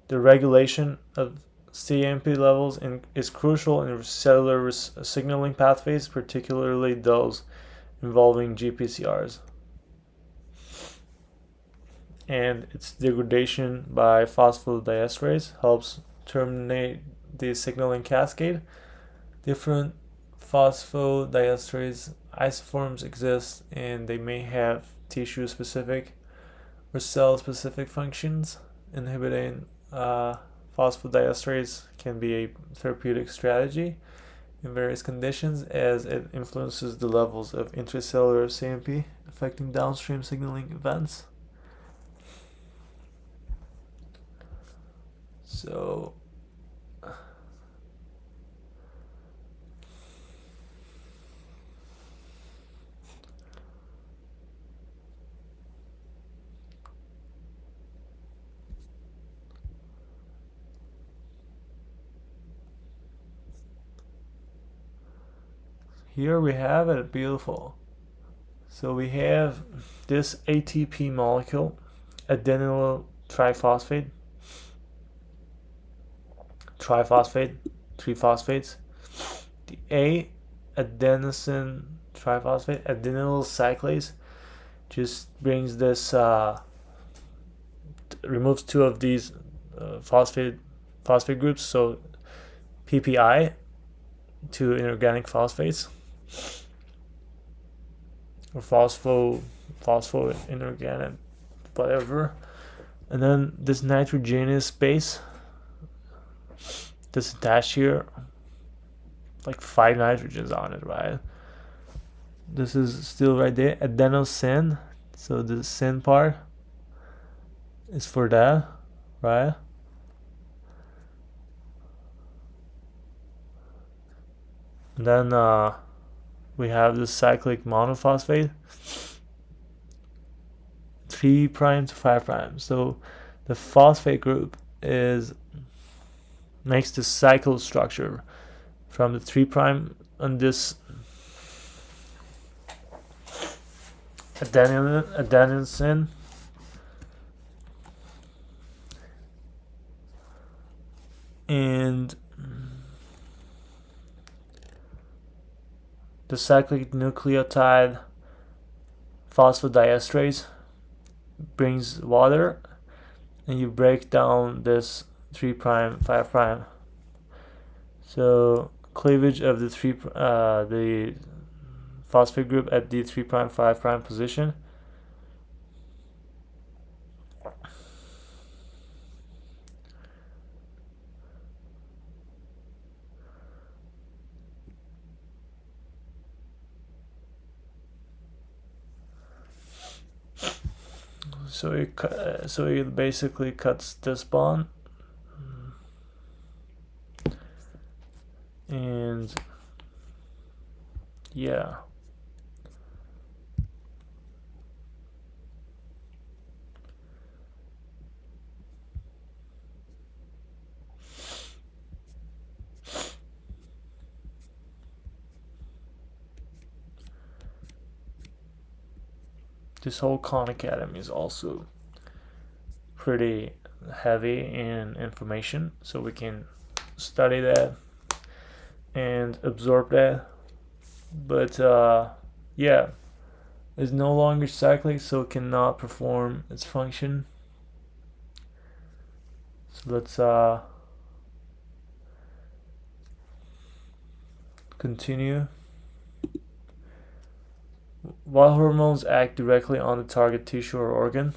The regulation of CAMP levels is crucial in cellular signaling pathways, particularly those involving GPCRs. And its degradation by phosphodiesterase helps terminate the signaling cascade. Different phosphodiesterase isoforms exist, and they may have tissue-specific or cell-specific functions. Inhibiting phosphodiesterase can be a therapeutic strategy in various conditions, as it influences the levels of intracellular CMP, affecting downstream signaling events. So here we have it, beautiful. So we have this ATP molecule, adenylyl triphosphate, three phosphates. The A, adenosine triphosphate, adenylyl cyclase, just brings this, removes two of these phosphate groups, so PPI, two inorganic phosphates, or phospho inorganic, whatever. And then this nitrogenous base, this attached here, like 5 nitrogens on it, right? This is still right there, adenosine. So the sin part is for that, right? And then we have the cyclic monophosphate, 3' to 5'. So the phosphate group makes the cycle structure from the 3' on this adenosine, and the cyclic nucleotide phosphodiesterase brings water, and you break down this 3', 5'. So cleavage of the phosphate group at the 3', 5' position. So it basically cuts this bond, and yeah. This whole Khan Academy is also pretty heavy in information, so we can study that and absorb that. But yeah, it's no longer cyclic, so it cannot perform its function. So let's continue. What hormones act directly on the target tissue or organ?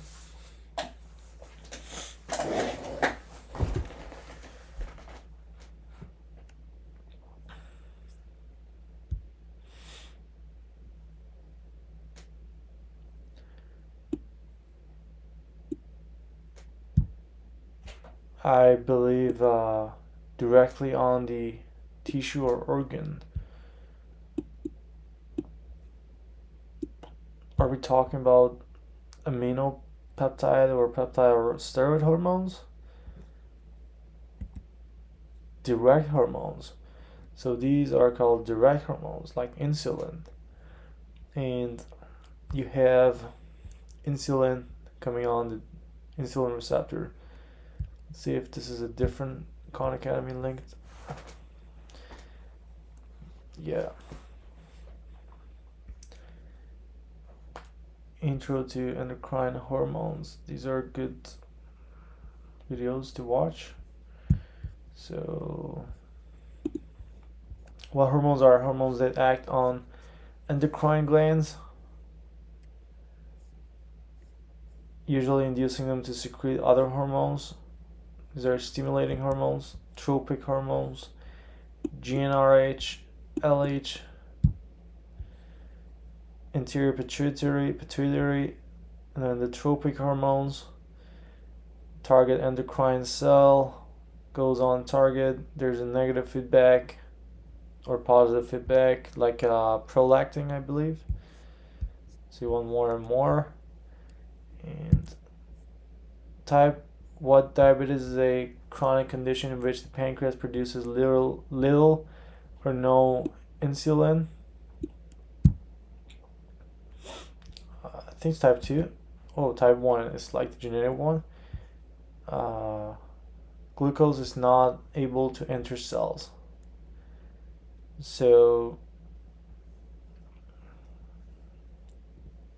I believe directly on the tissue or organ. Are we talking about amino peptide or peptide or steroid hormones? Direct hormones. So these are called direct hormones, like insulin. And you have insulin coming on the insulin receptor. Let's see if this is a different Khan Academy linked. Yeah. Intro to endocrine hormones. These are good videos to watch. So What hormones are hormones that act on endocrine glands, usually inducing them to secrete other hormones. These are stimulating hormones, tropic hormones, GnRH, LH, anterior pituitary, and then the tropic hormones target endocrine cell, goes on target. There's a negative feedback or positive feedback, like prolactin, I believe. So you want more and more. And type what diabetes is a chronic condition in which the pancreas produces little or no insulin. I think it's type 2. Oh, type 1 is like the genetic one. Glucose is not able to enter cells. So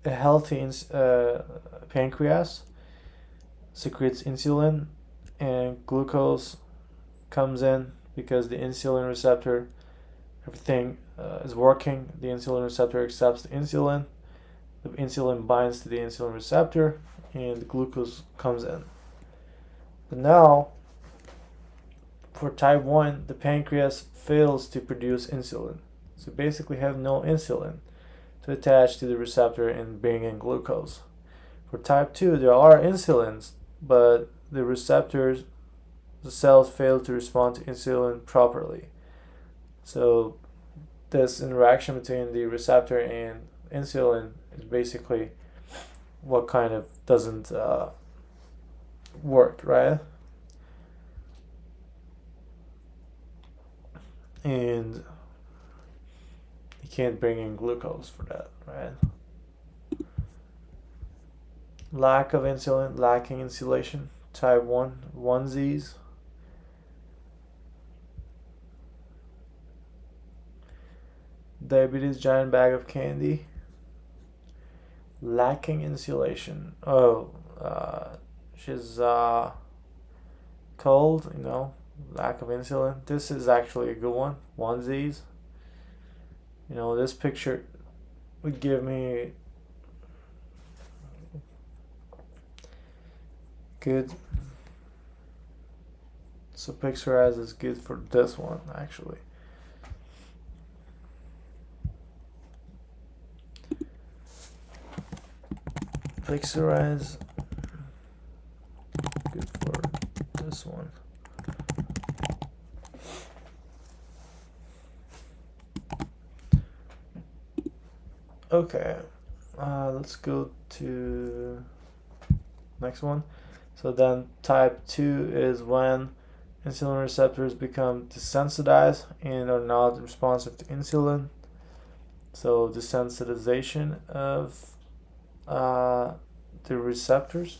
a healthy pancreas secretes insulin, and glucose comes in because the insulin receptor, everything is working. The insulin receptor accepts the insulin. The insulin binds to the insulin receptor, and the glucose comes in. But now, for type 1, the pancreas fails to produce insulin. So basically have no insulin to attach to the receptor and bring in glucose. For type 2, there are insulins, but the receptors, the cells fail to respond to insulin properly. So this interaction between the receptor and insulin is basically what kind of doesn't work, right? And you can't bring in glucose for that, right? Lack of insulin, lacking insulation, type 1, onesies. Diabetes, giant bag of candy. Lacking insulation. Oh, she's cold, lack of insulin. This is actually a good one. Onesies. This picture would give me good. So picturize is good for this one, actually. Picturize good for this one. Okay, let's go to next one. So then type 2 is when insulin receptors become desensitized and are not responsive to insulin. So desensitization of the receptors.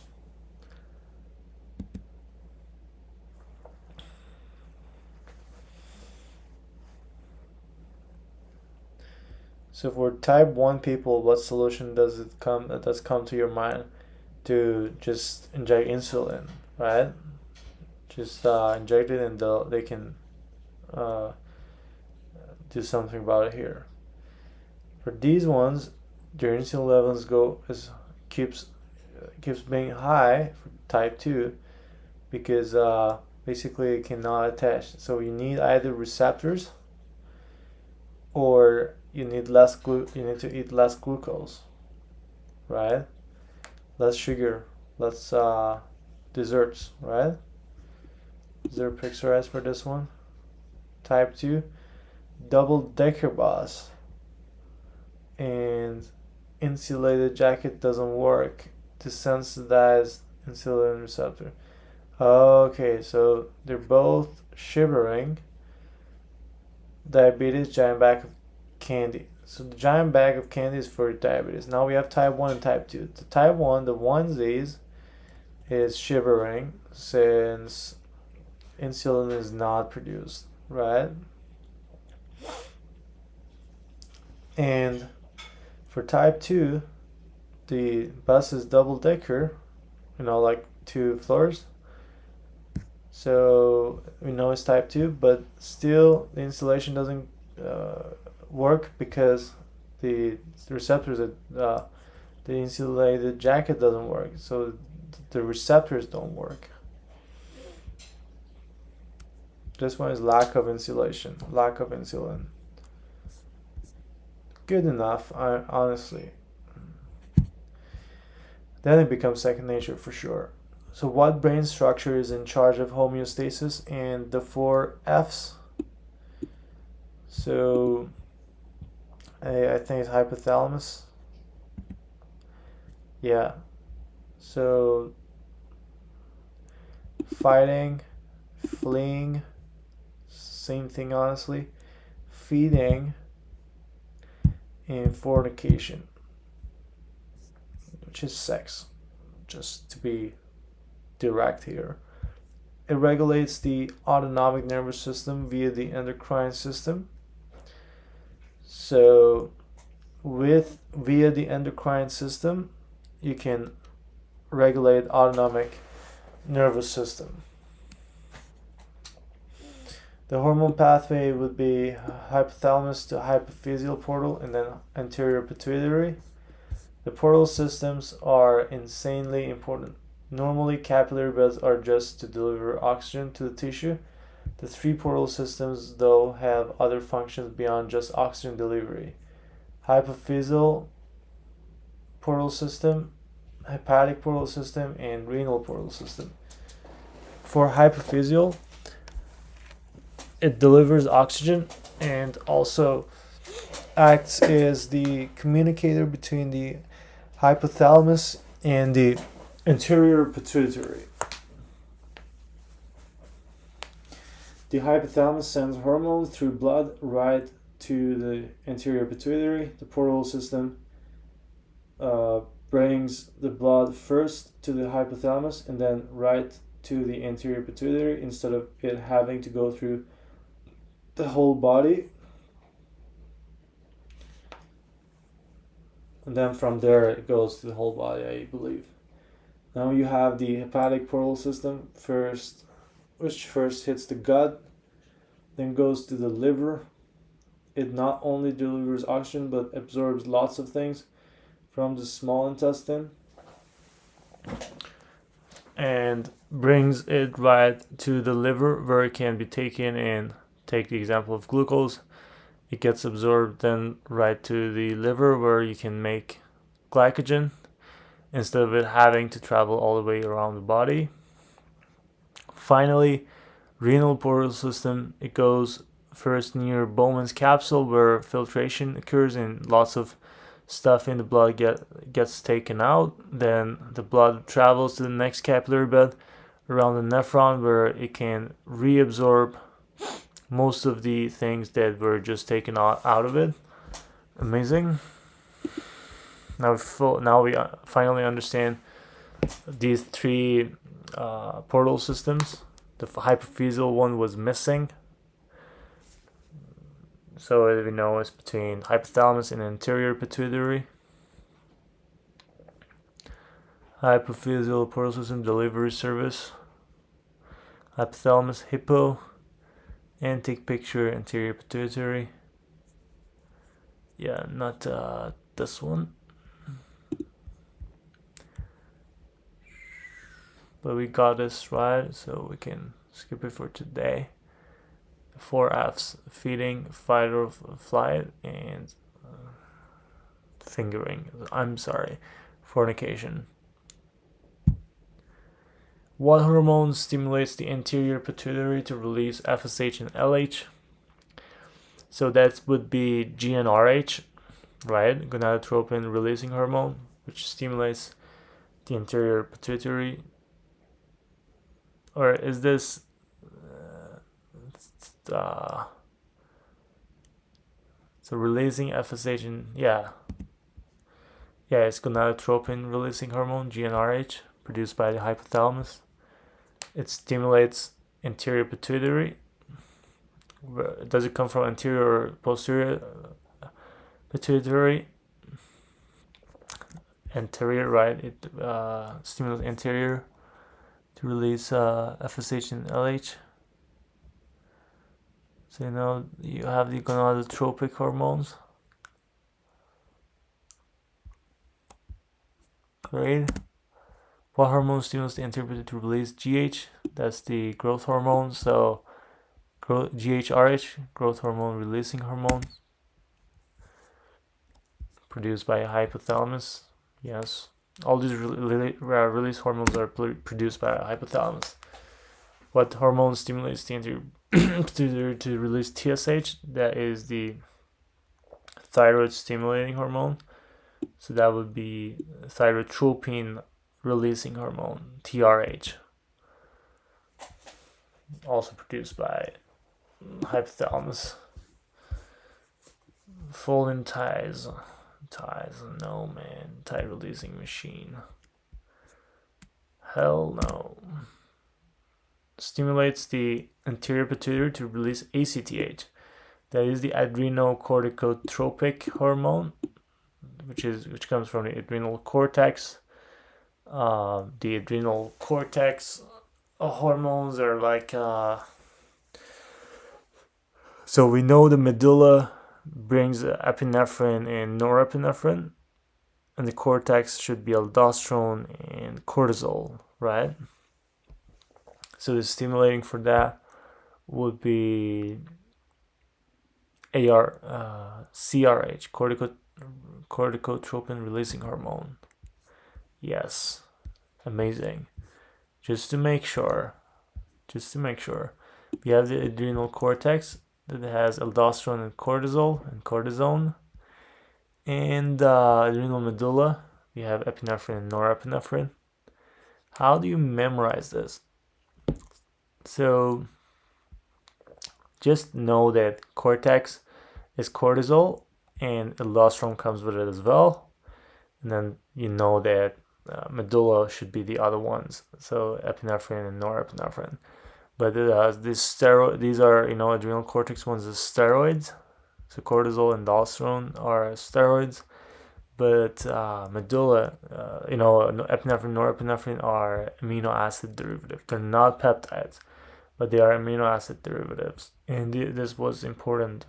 So for type 1 people, what solution does come to your mind? To just inject insulin, right? Just inject it, and they can do something about it here. For these ones, their insulin levels keeps being high for type 2 because basically it cannot attach. So you need either receptors or you need to eat less glucose, right? Less sugar, less desserts, right? Is there a picturized for this one? Type 2, double-decker bus and insulated jacket doesn't work. Desensitized insulin receptor. Okay, so they're both shivering. Diabetes, giant bag of candy. So the giant bag of candy is for diabetes. Now we have type 1 and type 2. The type 1, the onesies, is shivering since insulin is not produced, right? And for type 2, the bus is double decker, like 2 floors. So we know it's type 2, but still the insulation doesn't work because the receptors that the insulated jacket doesn't work, so the receptors don't work. This one is lack of insulation, lack of insulin. Good enough, honestly. Then it becomes second nature for sure. So what brain structure is in charge of homeostasis and the four F's? So I think it's hypothalamus. Yeah. So fighting, fleeing, same thing honestly. Feeding, and fornication, which is sex, just to be direct here. It regulates the autonomic nervous system via the endocrine system. So via the endocrine system, you can regulate autonomic nervous system. The hormone pathway would be hypothalamus to hypophyseal portal and then anterior pituitary. The portal systems are insanely important. Normally, capillary beds are just to deliver oxygen to the tissue. The three portal systems, though, have other functions beyond just oxygen delivery. Hypophyseal portal system, hepatic portal system, and renal portal system. For hypophyseal, it delivers oxygen and also acts as the communicator between the hypothalamus and the anterior pituitary. The hypothalamus sends hormones through blood right to the anterior pituitary. The portal system brings the blood first to the hypothalamus and then right to the anterior pituitary instead of it having to go through the whole body. And then from there it goes to the whole body, I believe. Now you have the hepatic portal system first, which first hits the gut, then goes to the liver. It not only delivers oxygen but absorbs lots of things from the small intestine and brings it right to the liver where it can be taken and take the example of glucose. It gets absorbed then right to the liver where you can make glycogen instead of it having to travel all the way around the body. Finally, renal portal system, it goes first near Bowman's capsule where filtration occurs and lots of stuff in the blood gets taken out. Then the blood travels to the next capillary bed around the nephron where it can reabsorb most of the things that were just taken out of it. Amazing. Now we finally understand these three portal systems. The hypophyseal one was missing. So we know it's between hypothalamus and anterior pituitary. Hypophyseal portal system delivery service. Hypothalamus, hippo. And take picture anterior pituitary. Yeah, not this one. But we got this right, so we can skip it for today. The 4 F's: feeding, fight or flight, and fornication. What hormone stimulates the anterior pituitary to release FSH and LH? So that would be GnRH, right? Gonadotropin releasing hormone, which stimulates the anterior pituitary. Or is this so releasing FSH and it's gonadotropin releasing hormone, GnRH, produced by the hypothalamus. It stimulates anterior pituitary. Does it come from anterior or posterior pituitary? Anterior, right? It stimulates anterior to release FSH and LH. So you have the gonadotropic hormones. Great. What hormone stimulates the anterior pituitary to release GH? That's the growth hormone. So GHRH, growth hormone releasing hormone, produced by hypothalamus. Yes, all these release hormones are produced by hypothalamus. What hormone stimulates the anterior pituitary to release TSH? That is the thyroid stimulating hormone. So that would be thyrotropin releasing hormone, TRH, also produced by hypothalamus. Folding ties, no man, tie releasing machine. Hell no. Stimulates the anterior pituitary to release ACTH. That is the adrenocorticotropic hormone, which comes from the adrenal cortex. The adrenal cortex hormones are like so we know the medulla brings epinephrine and norepinephrine, and the cortex should be aldosterone and cortisol, right? So the stimulating for that would be CRH, corticotropin releasing hormone. Yes, amazing. Just to make sure, we have the adrenal cortex that has aldosterone and cortisone, and adrenal medulla, we have epinephrine and norepinephrine. How do you memorize this? So just know that cortex is cortisol and aldosterone comes with it as well, and then you know that medulla should be the other ones, so epinephrine and norepinephrine. But these are adrenal cortex ones is steroids. So cortisol and aldosterone are steroids, but medulla, epinephrine, norepinephrine are amino acid derivatives. They're not peptides, but they are amino acid derivatives. And this was important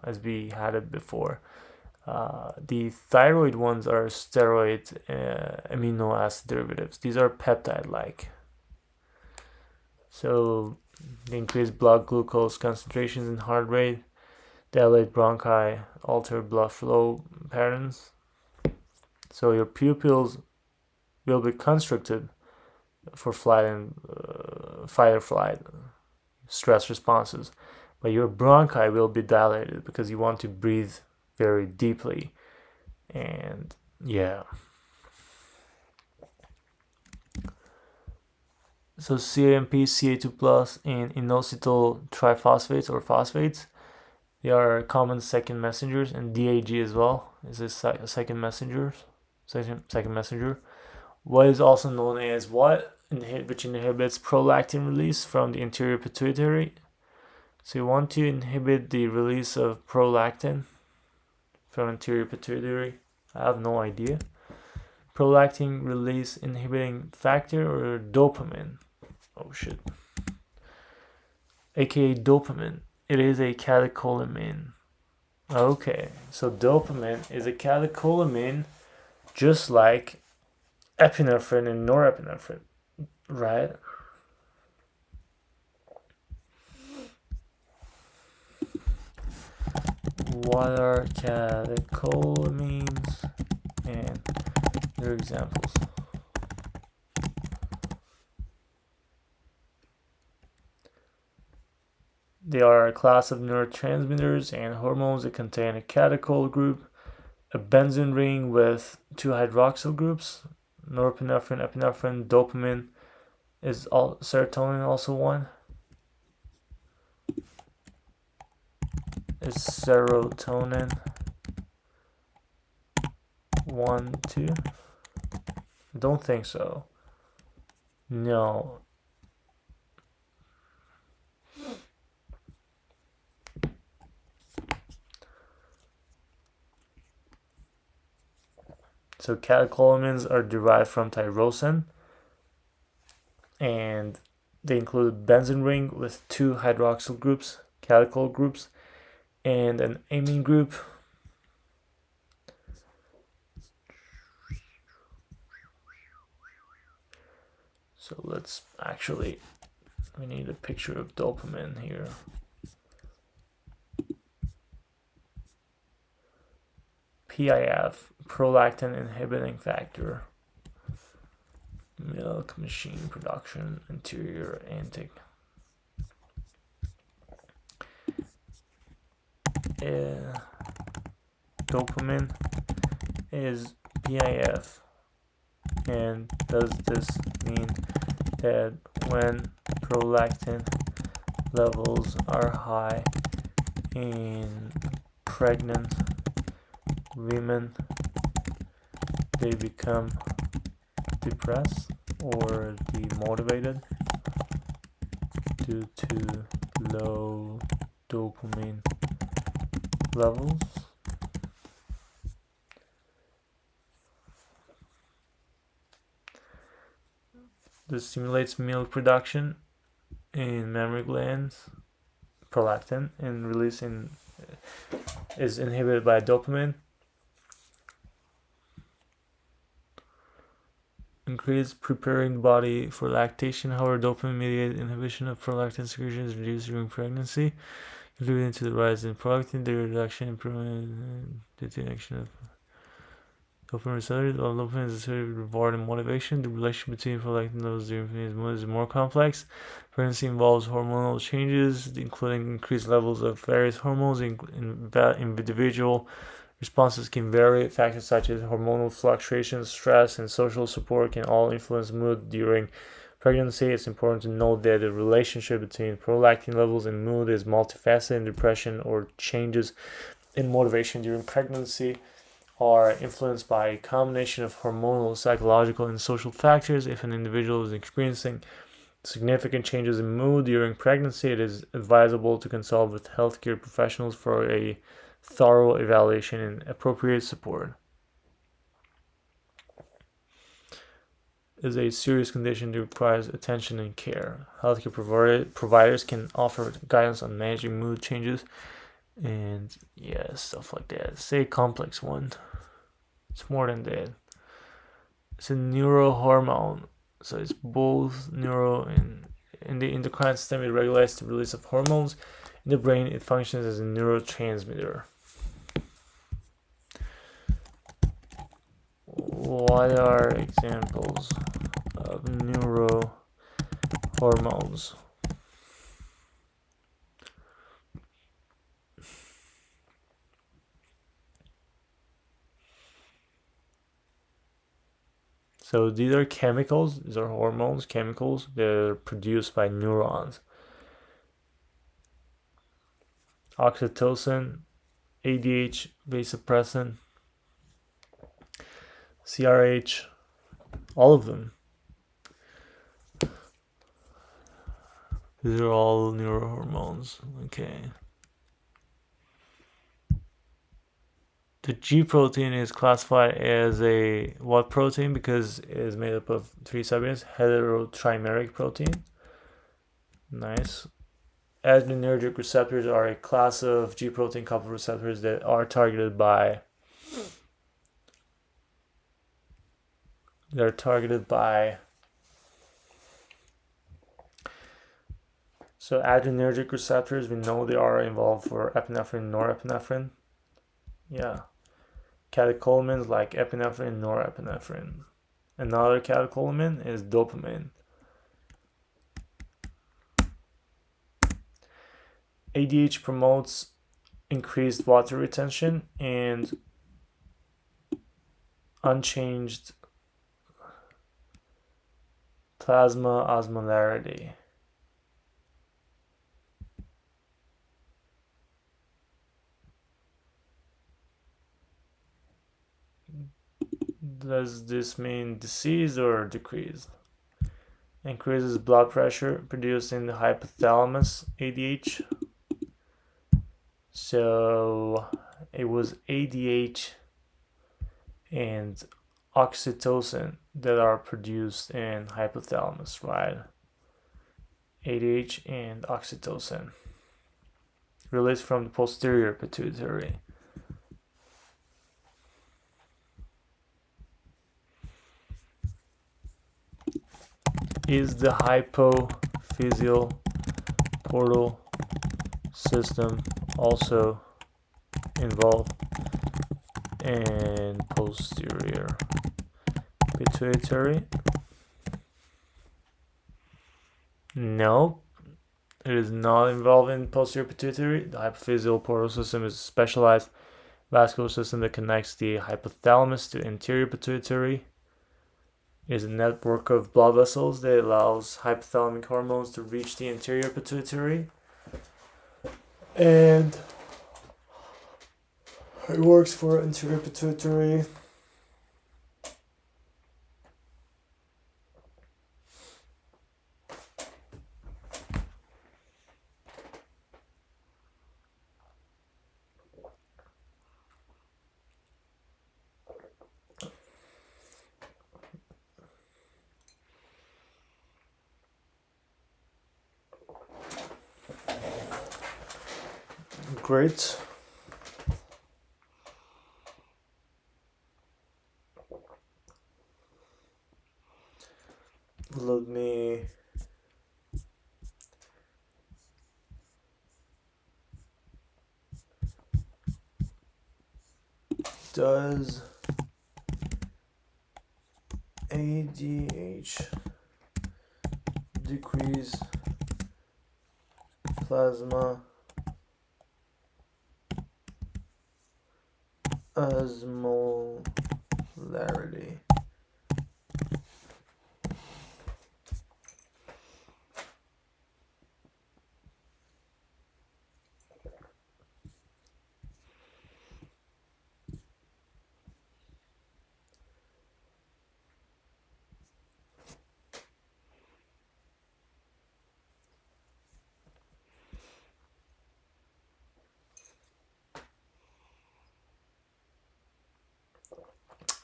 as we had it before. The thyroid ones are steroid amino acid derivatives. These are peptide-like. So they increase blood glucose concentrations and heart rate, dilate bronchi, alter blood flow patterns. So your pupils will be constricted for fight or flight stress responses, but your bronchi will be dilated because you want to breathe very deeply. And yeah, so CAMP, Ca2+, and inositol triphosphates or phosphates, they are common second messengers, and DAG as well is a second messenger. What is also known as which inhibits prolactin release from the anterior pituitary. So you want to inhibit the release of prolactin from anterior pituitary. I have no idea. Prolactin release inhibiting factor or dopamine. Oh shit. AKA dopamine. It is a catecholamine. Okay, so dopamine is a catecholamine just like epinephrine and norepinephrine, right? What are catecholamines and their examples? They are a class of neurotransmitters and hormones that contain a catechol group, a benzene ring with two hydroxyl groups, norepinephrine, epinephrine, dopamine, is serotonin also one? Is serotonin 1, 2? I don't think so. No. So catecholamines are derived from tyrosine, and they include benzene ring with two hydroxyl groups, catechol groups and an amine group. So let's actually, we need a picture of dopamine here. PIF, prolactin inhibiting factor. Milk machine production, anterior antic. Dopamine is PIF, and does this mean that when prolactin levels are high in pregnant women, they become depressed or demotivated due to low dopamine levels? This stimulates milk production in mammary glands, prolactin, and releasing is inhibited by dopamine. Increase preparing the body for lactation. However, dopamine-mediated inhibition of prolactin secretion is reduced during pregnancy, contributing to the rise in prolactin, the reduction, improvement, detection of dopamine receptors. While dopamine is associated with reward and motivation, the relationship between prolactin levels during pregnancy is more complex. Pregnancy involves hormonal changes, including increased levels of various hormones. Individual responses can vary. Factors such as hormonal fluctuations, stress, and social support can all influence mood during pregnancy. It's important to note that the relationship between prolactin levels and mood is multifaceted, and depression or changes in motivation during pregnancy are influenced by a combination of hormonal, psychological, and social factors. If an individual is experiencing significant changes in mood during pregnancy, it is advisable to consult with healthcare professionals for a thorough evaluation and appropriate support. It is a serious condition that requires attention and care. Healthcare providers can offer guidance on managing mood changes and stuff like that. It's a complex one. It's more than that. It's a neurohormone, so it's both neuro and in the endocrine system. It regulates the release of hormones. In the brain, it functions as a neurotransmitter. What are examples of neurohormones? So these are chemicals, these are hormones, chemicals that are produced by neurons. Oxytocin, ADH, vasopressin, CRH, all of them. These are all neurohormones. Okay. The G protein is classified as a what protein because it is made up of 3 subunits. Heterotrimeric protein. Nice. Adrenergic receptors are a class of G protein coupled receptors that are targeted by so adrenergic receptors, we know they are involved for epinephrine, norepinephrine. Yeah. Catecholamines like epinephrine and norepinephrine. Another catecholamine is dopamine. ADH promotes increased water retention and unchanged plasma osmolarity. Does this mean decreased or decreased? Increases blood pressure produced in the hypothalamus, ADH. So it was ADH and oxytocin that are produced in hypothalamus, right? ADH and oxytocin. released from the posterior pituitary? Is the hypophyseal portal system also involved in posterior pituitary? No, it is not involved in posterior pituitary. The hypophyseal portal system is a specialized vascular system that connects the hypothalamus to anterior pituitary. It is a network of blood vessels that allows hypothalamic hormones to reach the anterior pituitary. And it works for anterior pituitary. Great. Let me does ADH decrease plasma osmolarity?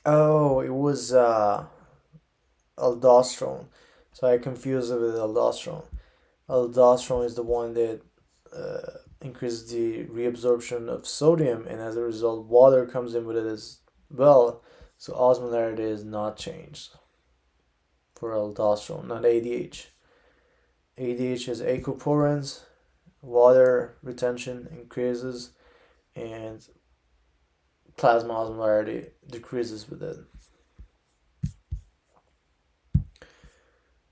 Oh, it was aldosterone. So I confused it with aldosterone. Aldosterone is the one that increases the reabsorption of sodium, and as a result, water comes in with it as well. So osmolarity is not changed for aldosterone, not ADH. ADH is aquaporins, water retention increases, and plasma osmolarity decreases with it.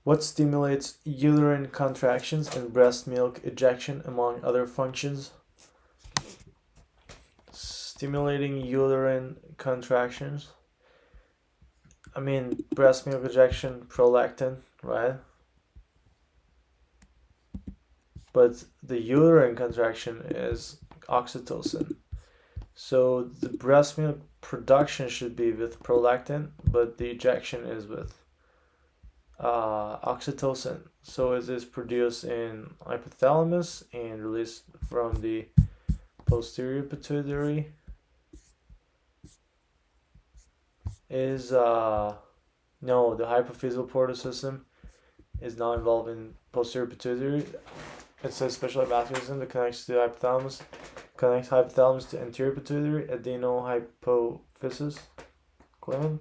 What stimulates uterine contractions and breast milk ejection among other functions? Stimulating uterine contractions. I mean, breast milk ejection, prolactin, right? But the uterine contraction is oxytocin. So the breast milk production should be with prolactin, but the ejection is with oxytocin. So it is produced in hypothalamus and released from the posterior pituitary. Is no, the hypophyseal portal system is not involved in posterior pituitary. It's a special vascular system that connects to the hypothalamus, connects hypothalamus to anterior pituitary, adenohypophysis gland.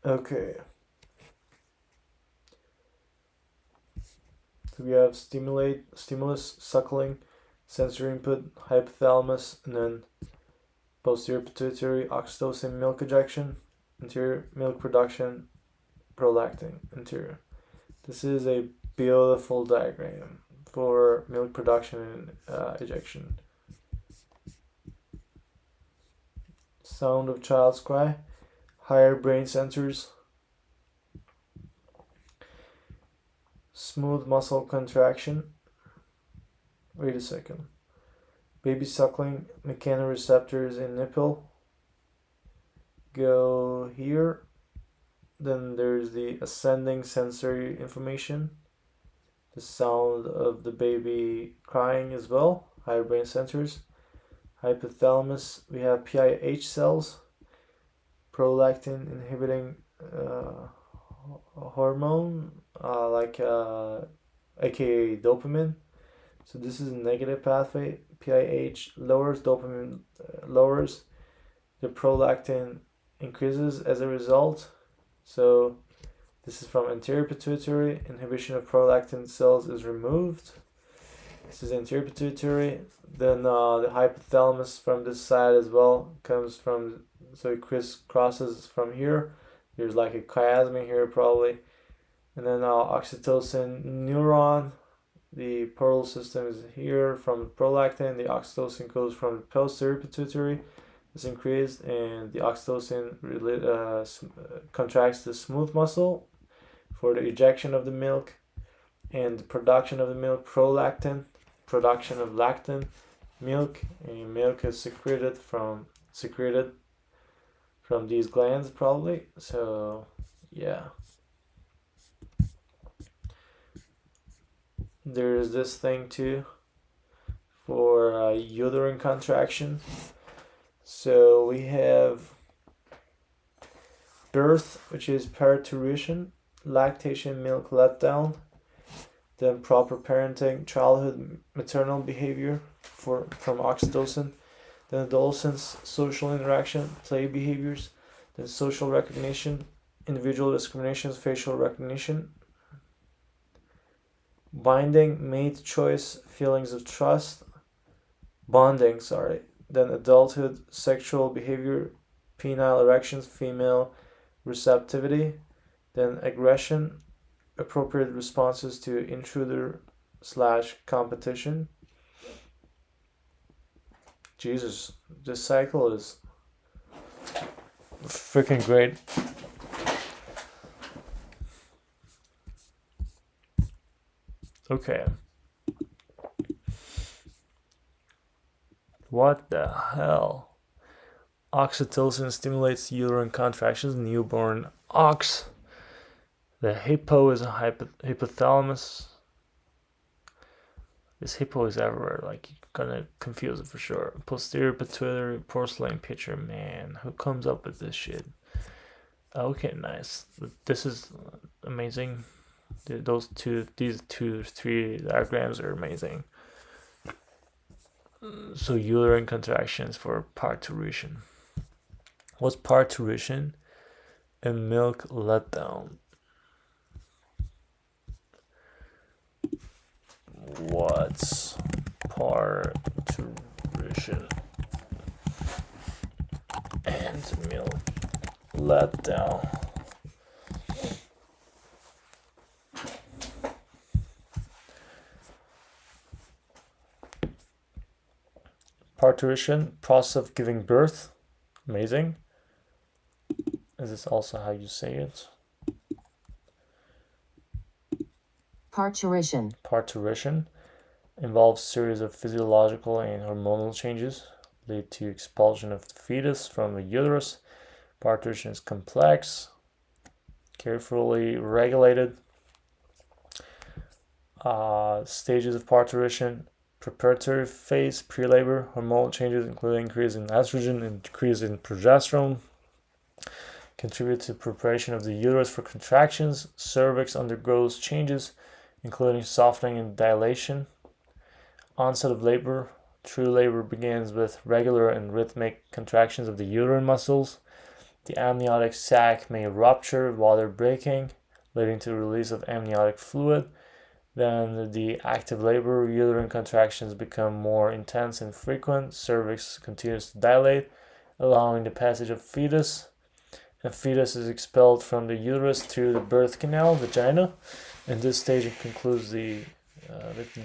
Okay. So we have stimulus, suckling, sensory input, hypothalamus, and then posterior pituitary, oxytocin, milk ejection, anterior milk production, prolactin, anterior. This is a beautiful diagram for milk production and ejection. Sound of child's cry, higher brain centers, smooth muscle contraction. Wait a second. Baby suckling mechanoreceptors in nipple go here. Then there's the ascending sensory information, the sound of the baby crying as well, higher brain centers. Hypothalamus, we have PIH cells, prolactin inhibiting hormone, aka dopamine. So this is a negative pathway. PIH lowers dopamine, lowers the prolactin increases as a result. So this is from anterior pituitary. Inhibition of prolactin cells is removed. This is anterior pituitary. Then the hypothalamus from this side as well comes from, so it crisscrosses from here. There's like a chiasm here probably. And then oxytocin neuron. The portal system is here from prolactin. The oxytocin goes from the posterior pituitary. It's increased, and the oxytocin contracts the smooth muscle for the ejection of the milk and the production of the milk. Prolactin, production of lactin, milk, and milk is secreted from these glands probably. So yeah, there's this thing too for uterine contraction. So we have birth, which is parturition, lactation, milk letdown, then proper parenting, childhood maternal behavior from oxytocin, then adolescence, social interaction, play behaviors, then social recognition, individual discriminations, facial recognition, binding, mate choice, feelings of trust, bonding, then adulthood, sexual behavior, penile erections, female receptivity, then aggression, appropriate responses to intruder/competition. Jesus, this cycle is freaking great. Okay. What the hell? Oxytocin stimulates uterine contractions, newborn ox. The hippo is a hypothalamus. This hippo is everywhere, like you're gonna confuse it for sure. Posterior pituitary porcelain picture, man. Who comes up with this shit? Okay, nice. This is amazing. These three diagrams are amazing. So uterine contractions for parturition. What's parturition? And milk letdown. What's parturition and milk letdown? Parturition, process of giving birth. Amazing. Is this also how you say it? Parturition. Parturition involves series of physiological and hormonal changes lead to expulsion of the fetus from the uterus. Parturition is complex, carefully regulated. Stages of parturition: preparatory phase, pre-labor, hormonal changes including increase in estrogen and decrease in progesterone contribute to preparation of the uterus for contractions. Cervix undergoes changes including softening and dilation. Onset of labor: true labor begins with regular and rhythmic contractions of the uterine muscles. The amniotic sac may rupture while they're breaking, leading to release of amniotic fluid. Then the active labor, uterine contractions become more intense and frequent. Cervix continues to dilate, allowing the passage of fetus. A fetus is expelled from the uterus through the birth canal, vagina. In this stage, it concludes the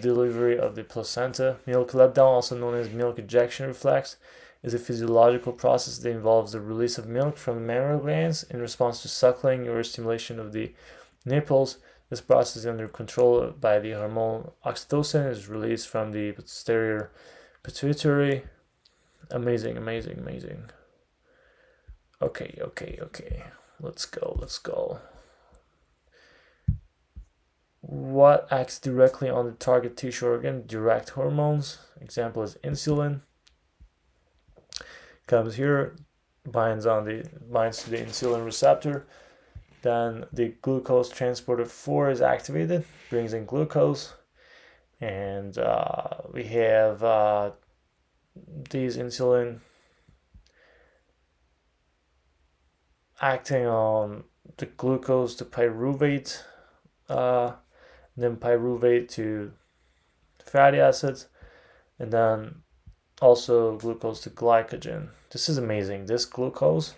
delivery of the placenta. Milk letdown, also known as milk ejection reflex, is a physiological process that involves the release of milk from the mammary glands in response to suckling or stimulation of the nipples. This process is under control by the hormone oxytocin, is released from the posterior Pituitary. Amazing. Okay. Let's go. What acts directly on the target tissue organ? Direct hormones. Example is insulin. Comes here, binds to the insulin receptor. Then the glucose transporter 4 is activated, brings in glucose, and we have these insulin acting on the glucose to pyruvate, then pyruvate to fatty acids, and then also glucose to glycogen. This is amazing. This glucose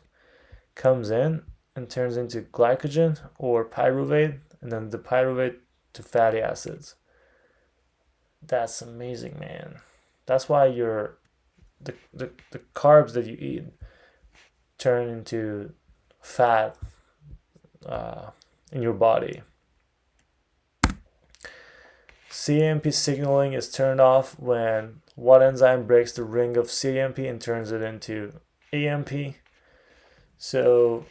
comes in and turns into glycogen or pyruvate, and then the pyruvate to fatty acids. That's amazing, man. That's why the carbs that you eat turn into fat in your body. CAMP signaling is turned off when what enzyme breaks the ring of CAMP and turns it into AMP. So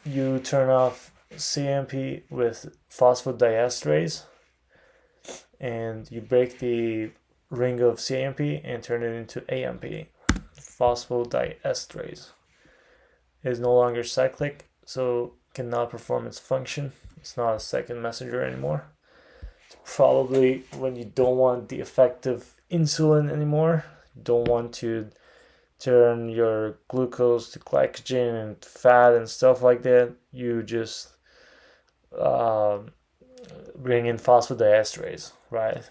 you turn off CAMP with phosphodiesterase, and you break the ring of CAMP and turn it into AMP. Phosphodiesterase is no longer cyclic, so cannot perform its function. It's not a second messenger anymore. It's probably when you don't want the effective insulin anymore, you don't want to turn your glucose to glycogen and fat and stuff like that, you just bring in phosphodiesterase, right,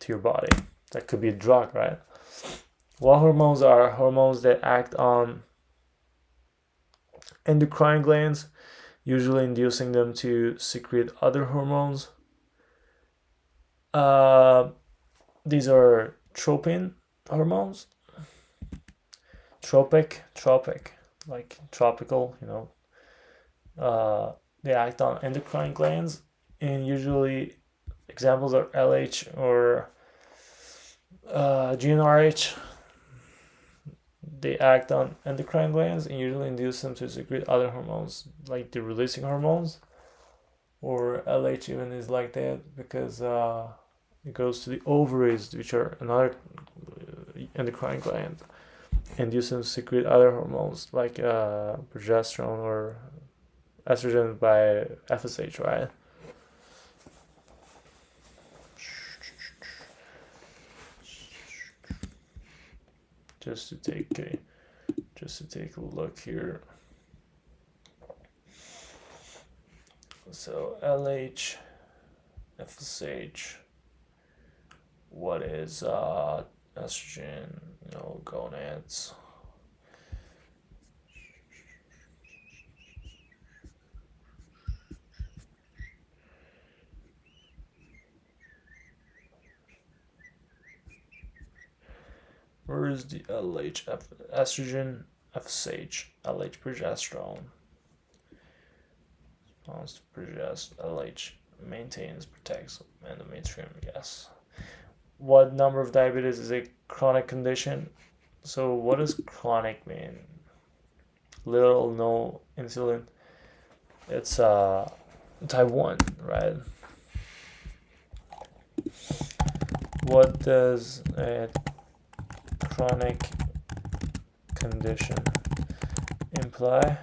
to your body. That could be a drug, right? What hormones are hormones that act on endocrine glands, usually inducing them to secrete other hormones? These are tropin hormones. Tropic, like tropical, they act on endocrine glands, and usually examples are LH or GnRH. They act on endocrine glands and usually induce them to secrete other hormones, like the releasing hormones, or LH even is like that because it goes to the ovaries, which are another endocrine gland, and use them to secrete other hormones like progesterone or estrogen by FSH, right? Just to take a look here. So LH, FSH. What is estrogen? Gonads. Where is the LH? Estrogen, FSH, LH progesterone. Responds to LH maintains, protects endometrium. Yes. What number of diabetes is a chronic condition? So what does chronic mean? Little or no insulin. It's type 1, right? What does a chronic condition imply?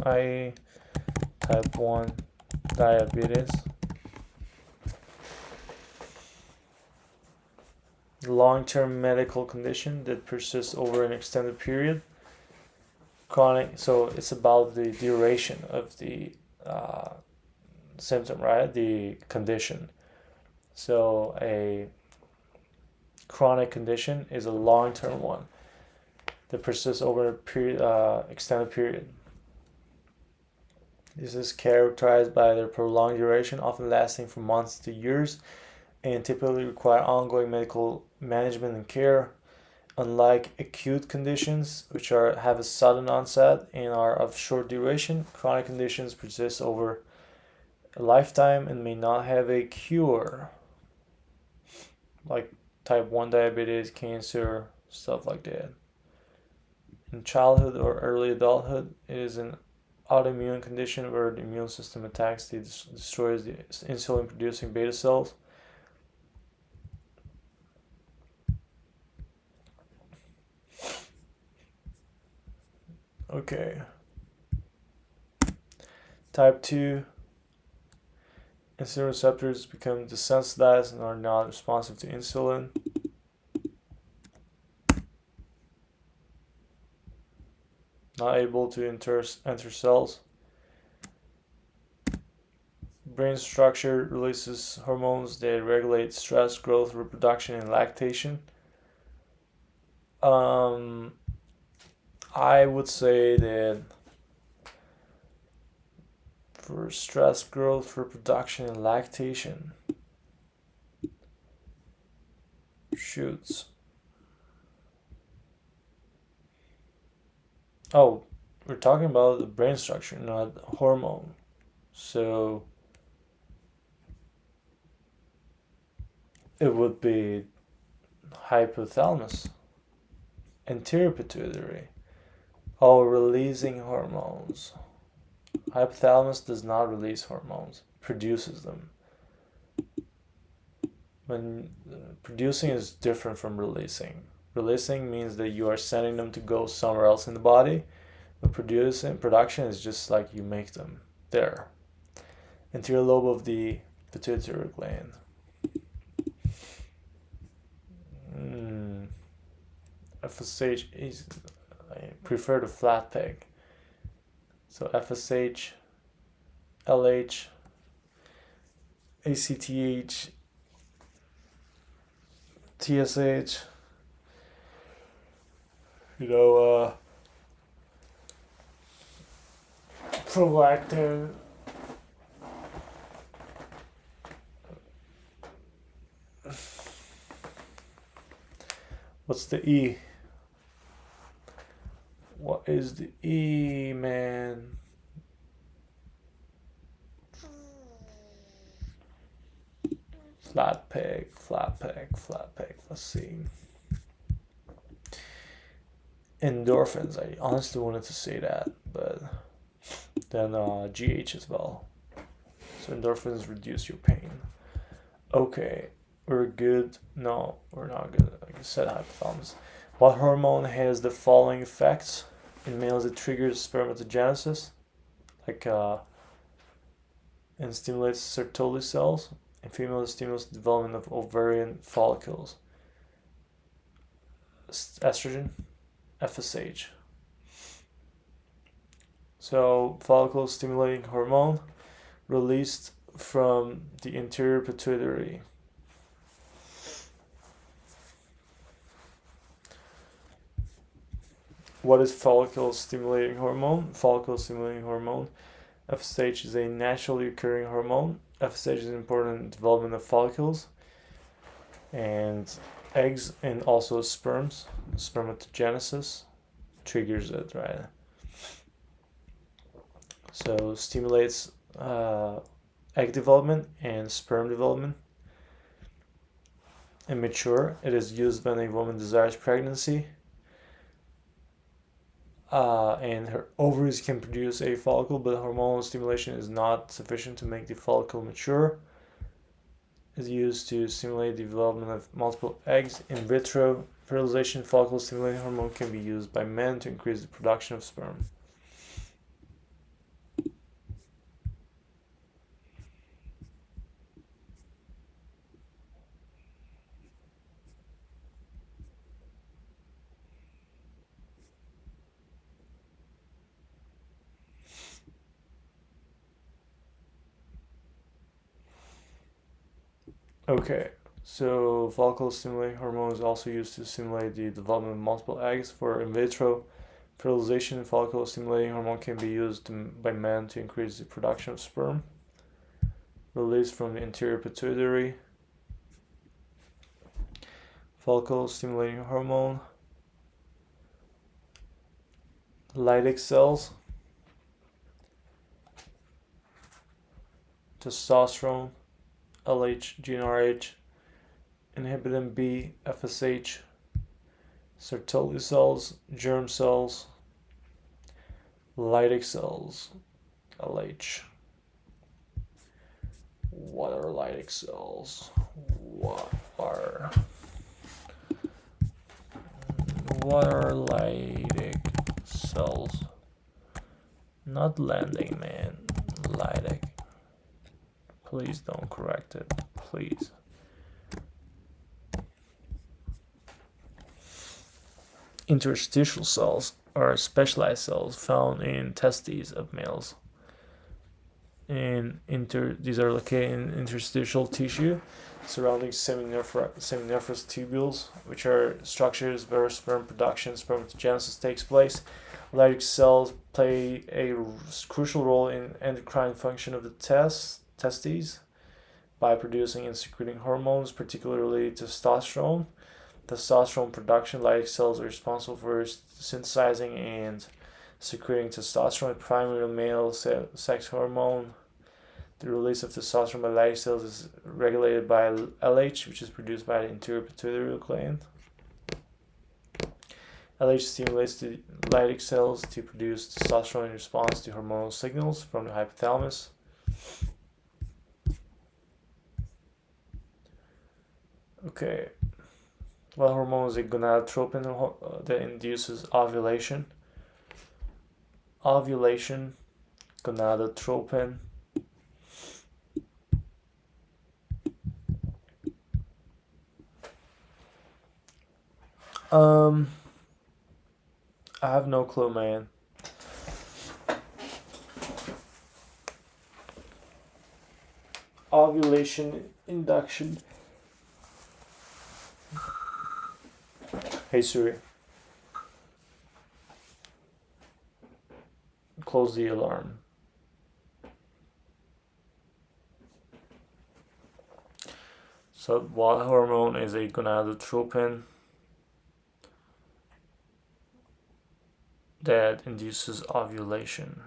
I type 1 diabetes. Long-term medical condition that persists over an extended period. Chronic, so it's about the duration of the symptom, right? The condition. So a chronic condition is a long-term one that persists over a period, extended period. This is characterized by their prolonged duration, often lasting from months to years, and typically require ongoing medical management and care. Unlike acute conditions, which have a sudden onset and are of short duration, chronic conditions persist over a lifetime and may not have a cure, like type 1 diabetes, cancer, stuff like that. In childhood or early adulthood, it is an autoimmune condition where the immune system attacks destroys the insulin producing beta cells. Okay. Type 2, insulin receptors become desensitized and are not responsive to insulin. Not able to enter cells. Brain structure releases hormones that regulate stress, growth, reproduction, and lactation. I would say that for stress, growth, reproduction, and lactation, shoots. Oh, we're talking about the brain structure, not hormone. So it would be hypothalamus, anterior pituitary. Oh, releasing hormones. Hypothalamus does not release hormones, produces them. When producing is different from releasing. Releasing means that you are sending them to go somewhere else in the body. But production is just like you make them there. Anterior lobe of the pituitary gland. FSH is, I prefer the flat peg. So FSH, LH, ACTH, TSH, prolactin, what's the E? What is the E, man? Flat peg. Let's see. Endorphins. I honestly wanted to say that, but then GH as well. So endorphins reduce your pain. Okay, we're good. No, we're not good. Like I said, hypothalamus. What hormone has the following effects? In males, it triggers spermatogenesis, and stimulates Sertoli cells. In females, it stimulates the development of ovarian follicles. Estrogen, FSH. So, follicle stimulating hormone released from the anterior pituitary. What is follicle stimulating hormone? Follicle stimulating hormone, FSH, is a naturally occurring hormone. FSH is important in the development of follicles and eggs and also sperms. Spermatogenesis triggers it, right? So stimulates egg development and sperm development. Immature, it is used when a woman desires pregnancy. And her ovaries can produce a follicle, but hormonal stimulation is not sufficient to make the follicle mature. Is used to stimulate the development of multiple eggs. In vitro fertilization, follicle stimulating hormone can be used by men to increase the production of sperm. Okay, so follicle stimulating hormone is also used to stimulate the development of multiple eggs. For in vitro fertilization, follicle stimulating hormone can be used by men to increase the production of sperm. Released from the anterior pituitary. Follicle stimulating hormone. Leydig cells. testosterone, LH, GnRH, inhibin B, FSH, Sertoli cells, germ cells, Leydig cells, LH. What are Leydig cells? What are Leydig cells? Not landing, man. Leydig. Please don't correct it. Please. Interstitial cells are specialized cells found in testes of males. These are located in interstitial tissue surrounding seminiferous tubules, which are structures where sperm production, spermatogenesis takes place. Leydig cells play a crucial role in endocrine function of the testes by producing and secreting hormones, particularly testosterone. Testosterone production, Leydig cells are responsible for synthesizing and secreting testosterone, primary male sex hormone. The release of testosterone by Leydig cells is regulated by LH, which is produced by the anterior pituitary gland. LH stimulates the Leydig cells to produce testosterone in response to hormonal signals from the hypothalamus. Okay, what hormone is a gonadotropin that induces ovulation? Ovulation, gonadotropin. I have no clue, man. Ovulation induction. Hey Siri, close the alarm. So what hormone is a gonadotropin that induces ovulation?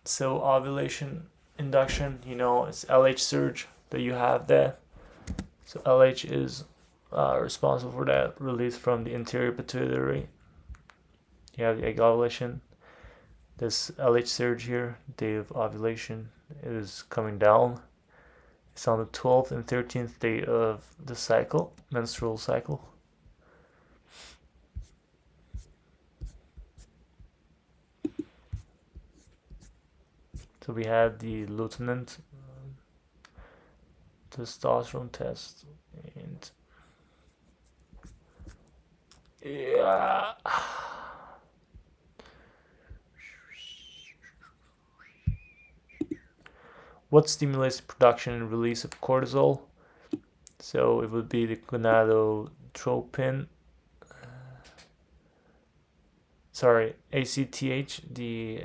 So ovulation induction, it's LH surge that you have there. So LH is responsible for that release from the anterior pituitary. You have the egg ovulation. This LH surge here, day of ovulation, is coming down. It's on the 12th and 13th day of the cycle, menstrual cycle. So we had the lieutenant testosterone test, and yeah. What stimulates the production and release of cortisol? So it would be the gonadotropin. ACTH, the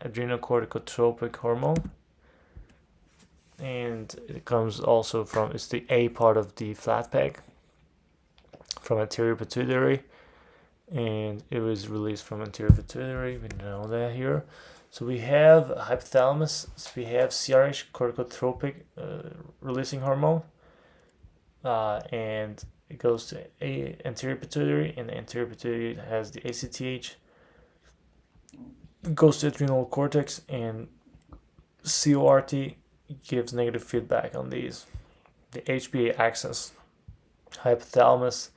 adrenocorticotropic hormone. And it comes also from, it's the A part of the flat peg from anterior pituitary. And it was released from anterior pituitary, we know that here. So we have hypothalamus, so we have CRH, corticotropic releasing hormone. And it goes to anterior pituitary, and the anterior pituitary has the ACTH. It goes to adrenal cortex, and CORT gives negative feedback on these. The HPA axis, hypothalamus,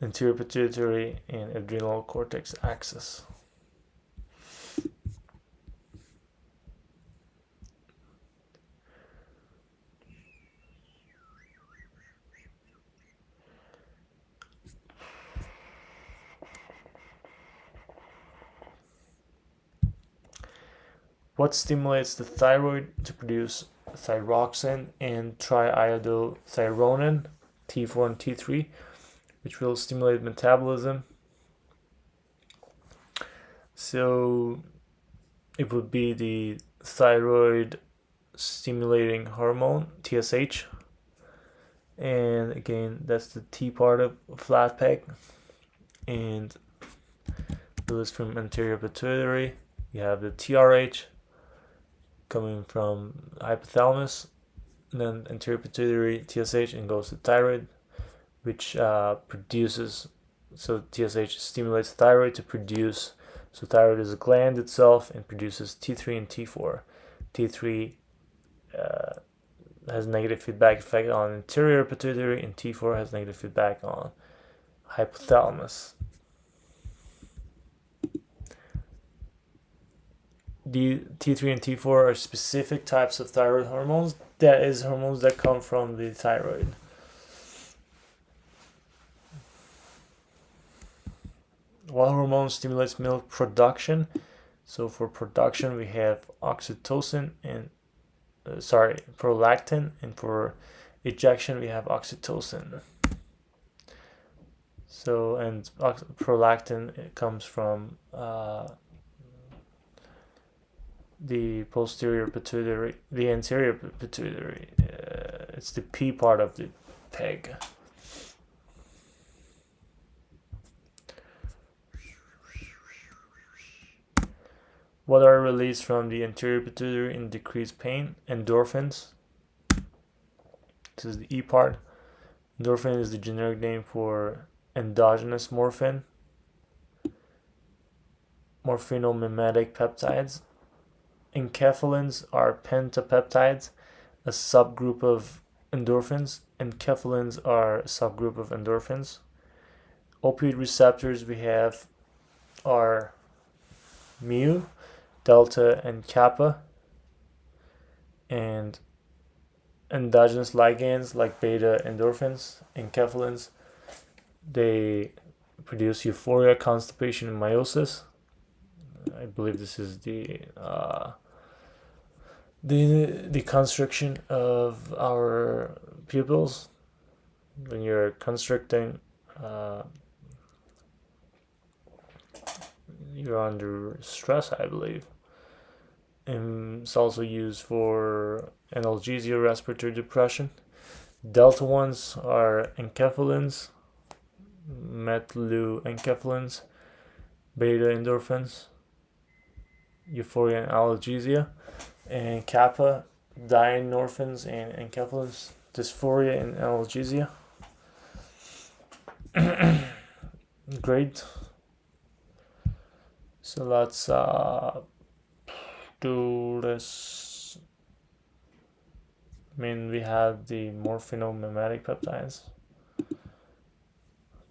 anterior pituitary, and adrenal cortex axis. What stimulates the thyroid to produce thyroxine and triiodothyronine, T4 and T3, which will stimulate metabolism? So it would be the thyroid stimulating hormone, TSH. And again, that's the T part of flat peg. And it was from anterior pituitary. You have the TRH coming from hypothalamus, and then anterior pituitary TSH, and goes to thyroid, which produces. So TSH stimulates thyroid to produce. So thyroid is a gland itself and produces T3 and T4. T3 has negative feedback effect on anterior pituitary, and T4 has negative feedback on hypothalamus. The T3 and T4 are specific types of thyroid hormones. That is, hormones that come from the thyroid. What hormone stimulates milk production? So for production, we have oxytocin and prolactin, and for ejection, we have oxytocin. So, and prolactin, it comes from the posterior pituitary, the anterior pituitary. It's the P part of the peg. What are released from the anterior pituitary in decreased pain? Endorphins. This is the E part. Endorphin is the generic name for endogenous morphine. Morphinomimetic peptides. Enkephalins are pentapeptides, a subgroup of endorphins. Enkephalins are a subgroup of endorphins. Opioid receptors we have are mu, delta, and kappa. And endogenous ligands like beta endorphins, enkephalins, they produce euphoria, constipation, and meiosis. I believe this is the constriction of our pupils. When you're constricting, you're under stress, I believe. And it's also used for analgesia, respiratory depression. Delta ones are enkephalins, metylenkephalins, beta endorphins, euphoria and analgesia, and kappa, dynorphins and enkephalins, dysphoria and analgesia. Great. So let's do this. I mean, we have the morphinomimetic peptides,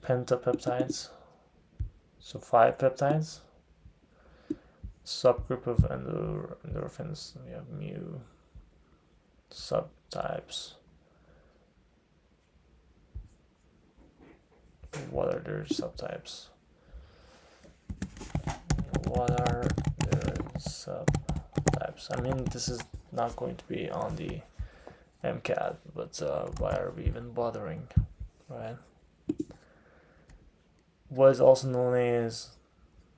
pentapeptides, so 5 peptides. Subgroup of endorphins, we have mu. Subtypes. What are their subtypes? What are their subtypes? I mean, this is not going to be on the MCAT, but why are we even bothering, right? What is also known as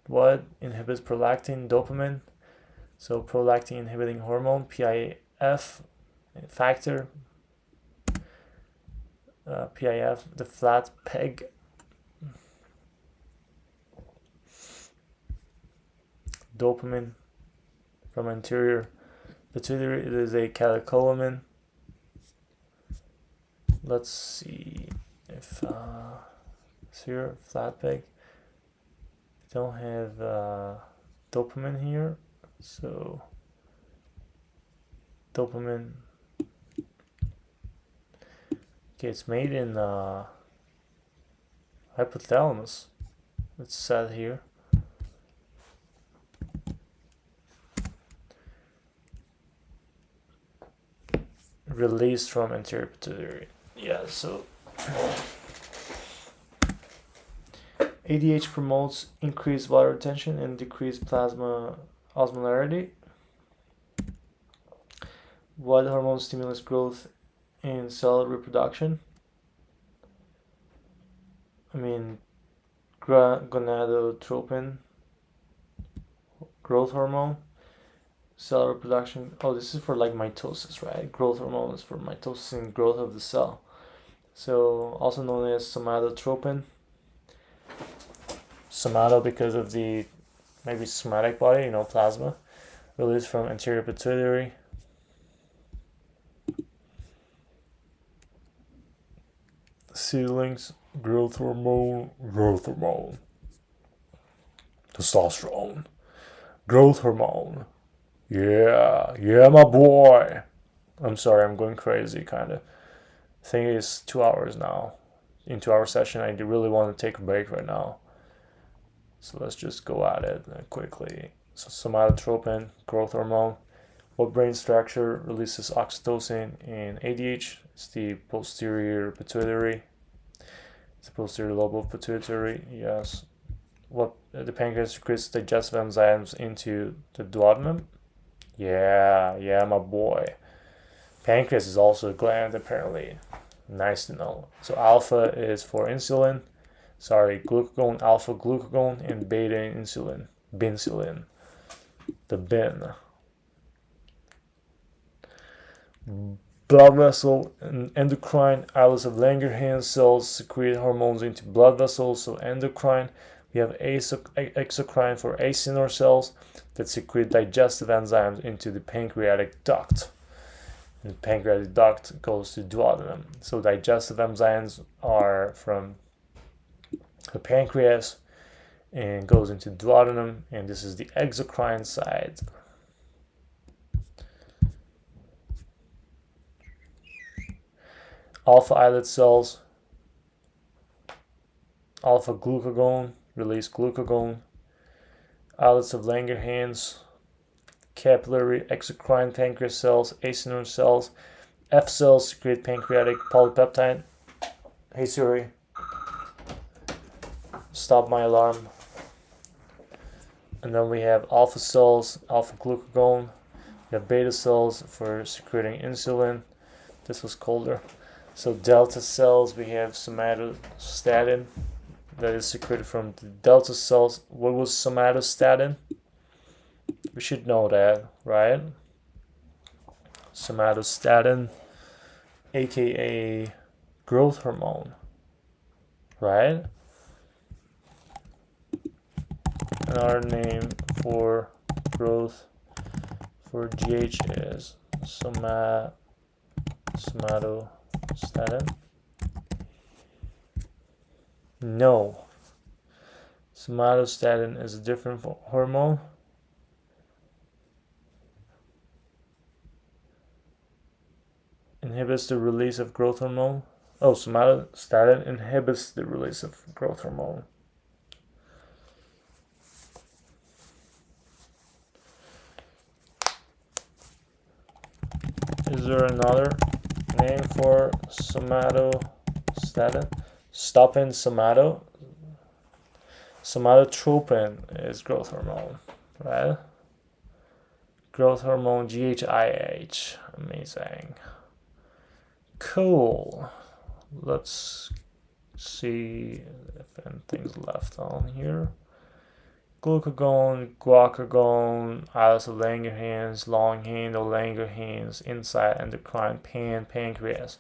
what inhibits prolactin? Dopamine. So prolactin inhibiting hormone, PIF factor. PIF, the flat peg. Dopamine from anterior pituitary. It is a catecholamine. Let's see if it's here, flat peg. Don't have dopamine here, so dopamine. Okay, it's made in hypothalamus. It's said here. Released from anterior pituitary. Yeah, so ADH promotes increased water retention and decreased plasma osmolarity. What hormone stimulates growth in cell reproduction? I mean, gonadotropin, growth hormone. cell reproduction. Oh, this is for like mitosis, right? Growth hormone is for mitosis and growth of the cell. So also known as somatotropin. Somato because of the maybe somatic body, plasma, released from anterior pituitary. Seedlings, growth hormone, testosterone, growth hormone. Yeah, my boy. I'm sorry, I'm going crazy, kind of. I think it's 2 hours now. In 2 hour session, I really want to take a break right now. So let's just go at it quickly. So somatotropin, growth hormone. What brain structure releases oxytocin in ADH? It's the posterior pituitary. It's the posterior lobe of pituitary. Yes. What the pancreas secretes digestive enzymes into the duodenum? Yeah, my boy. Pancreas is also a gland, apparently. Nice to know. So alpha is for insulin. Sorry, glucagon, alpha glucagon, and beta insulin. Binsulin. The bin. Blood vessel and endocrine. Islets of Langerhans cells secrete hormones into blood vessels. So endocrine. We have exocrine for acinar cells that secrete digestive enzymes into the pancreatic duct. And the pancreatic duct goes to duodenum. So digestive enzymes are from the pancreas and goes into duodenum, and this is the exocrine side. Alpha islet cells, alpha glucagon, release glucagon. Islets of Langerhans, capillary exocrine pancreas cells, acinar cells. F cells secrete pancreatic polypeptide. Hey Siri, stop my alarm. And then we have alpha cells, alpha glucagon. We have beta cells for secreting insulin. This was colder. So delta cells, we have somatostatin that is secreted from the delta cells. What was somatostatin? We should know that, right? Somatostatin, aka growth hormone, right? Another name for growth for GH is somatostatin. No. Somatostatin is a different hormone. Inhibits the release of growth hormone. Oh, somatostatin inhibits the release of growth hormone. Is there another name for somatostatin? Stopin somato. Somatotropin is growth hormone, right? Growth hormone GHIH. Amazing. Cool. Let's see if anything's left on here. Glucagon, guacagon, islets of Langerhans, long-handled Langerhans, inside endocrine pancreas.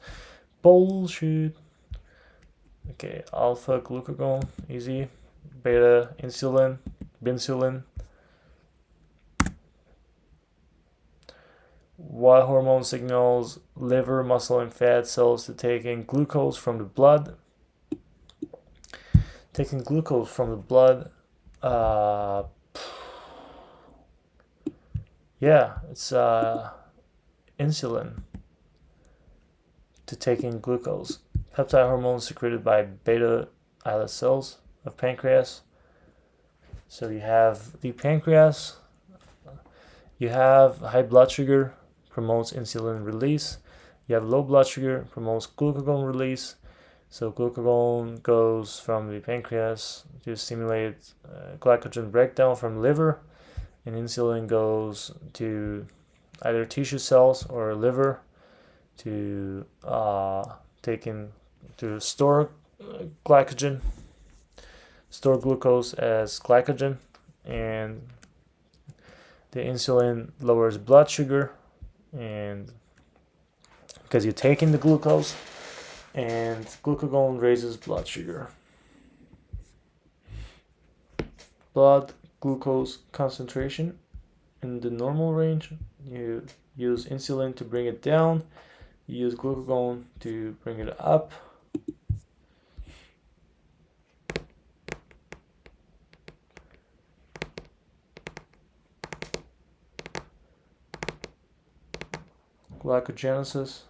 Bullshit. Okay, alpha glucagon, easy. Beta insulin, binsulin. What hormone signals liver, muscle, and fat cells to take in glucose from the blood? Taking glucose from the blood, yeah, it's insulin to take in glucose. Peptide hormones secreted by beta islet cells of pancreas. So you have the pancreas, you have high blood sugar, promotes insulin release. You have low blood sugar, promotes glucagon release. So glucagon goes from the pancreas to stimulate glycogen breakdown from liver, and insulin goes to either tissue cells or liver to to store glycogen, store glucose as glycogen, and The insulin lowers blood sugar, and because you're taking the glucose, and glucagon raises blood sugar. Blood glucose concentration in the normal range. You use insulin to bring it down. You use glucagon to bring it up. Glycogenesis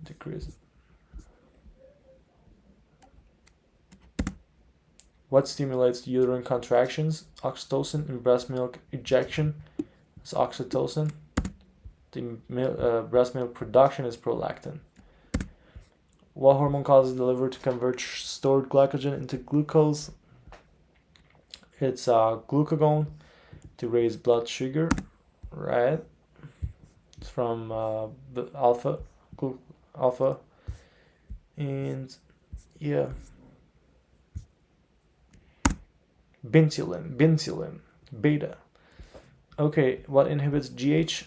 decreases. What stimulates uterine contractions? Oxytocin in breast milk ejection is oxytocin. The breast milk production is prolactin. What hormone causes the liver to convert stored glycogen into glucose? It's glucagon to raise blood sugar, right? It's from the alpha, and yeah, binsulin, beta. Okay, what inhibits GH?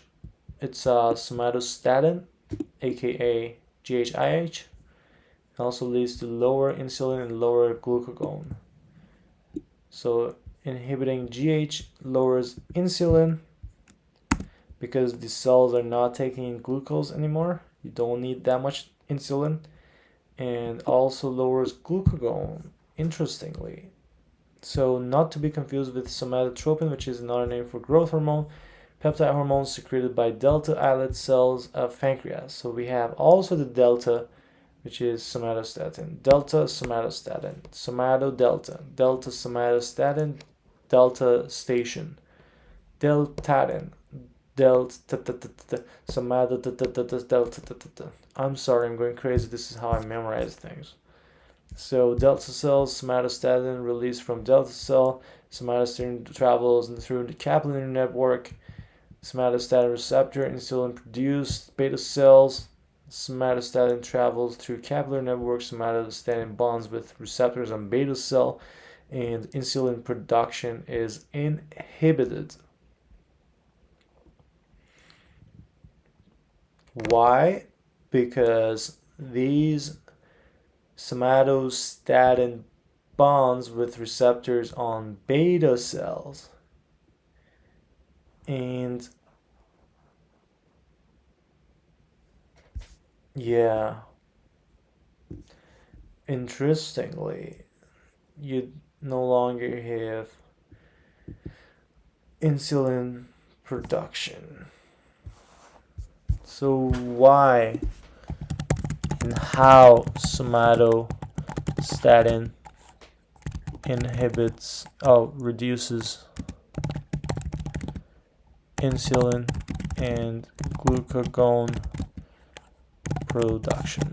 It's somatostatin, aka GHIH. It also leads to lower insulin and lower glucagon. So inhibiting GH lowers insulin because the cells are not taking in glucose anymore. You don't need that much insulin. And also lowers glucagon, interestingly. So not to be confused with somatotropin, which is another name for growth hormone, peptide hormones secreted by delta islet cells of pancreas. So we have also the delta, which is somatostatin, delta somatostatin, somatodelta, delta somatostatin, delta station, deltatin, delta somato. I'm sorry, I'm going crazy. This is how I memorize things. So delta cells, somatostatin released from delta cell, somatostatin travels through the capillary network, somatostatin receptor, insulin produced, beta cells, somatostatin travels through capillary network, somatostatin bonds with receptors on beta cell, and insulin production is inhibited. Why? Because these somatostatin bonds with receptors on beta cells, and yeah, interestingly, you no longer have insulin production. So why and how somatostatin reduces insulin and glucagon production?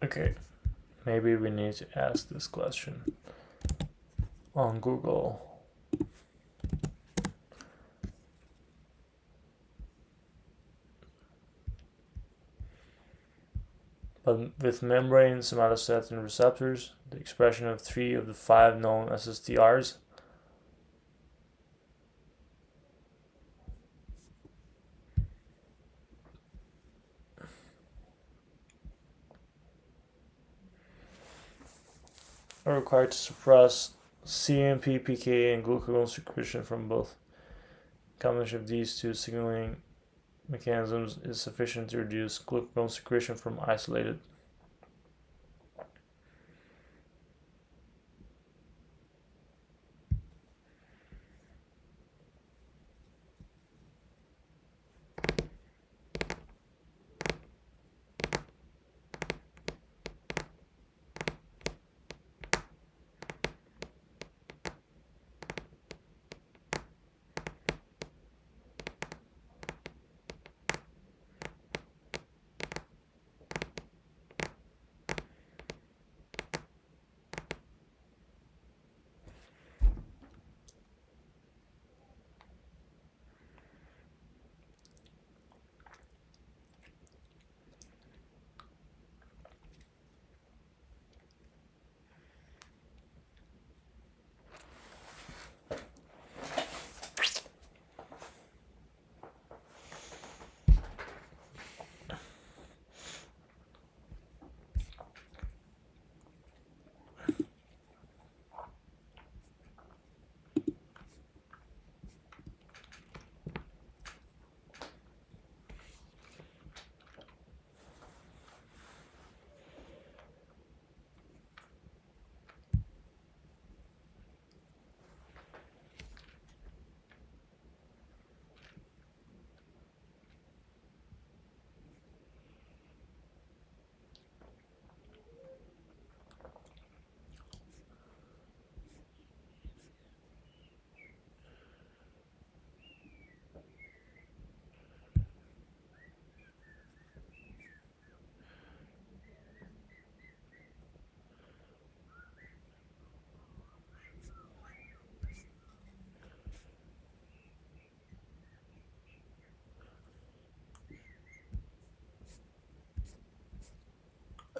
Okay, maybe we need to ask this question on Google. But with membrane somatostatin receptors, the expression of 3 of the 5 known SSTRs are required to suppress CMP, PK, and glucagon secretion from both. Combination of these two signaling mechanisms is sufficient to reduce glucagon secretion from isolated.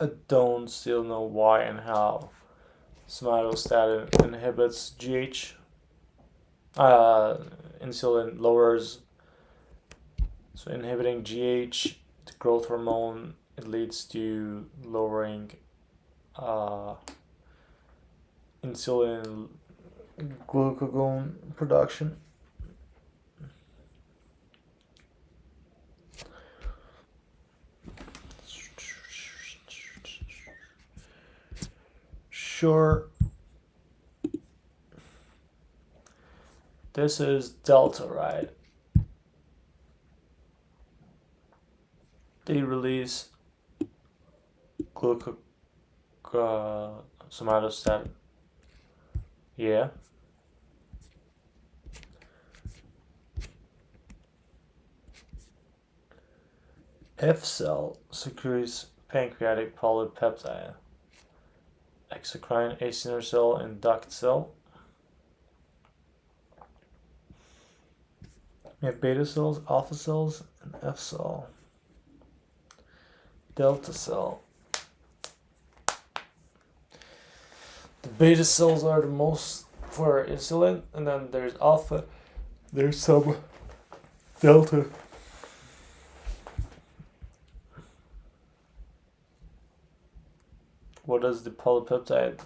I don't still know why and how somatostatin inhibits GH. Insulin lowers, so inhibiting GH, the growth hormone, it leads to lowering insulin glucagon production. Sure. This is delta, right? They release somatostatin. Yeah. F cell secretes pancreatic polypeptide. Exocrine acinar cell and duct cell. We have beta cells, alpha cells, and F cell. Delta cell. The beta cells are the most for insulin, and then there's alpha, there's some delta. What is the polypeptide?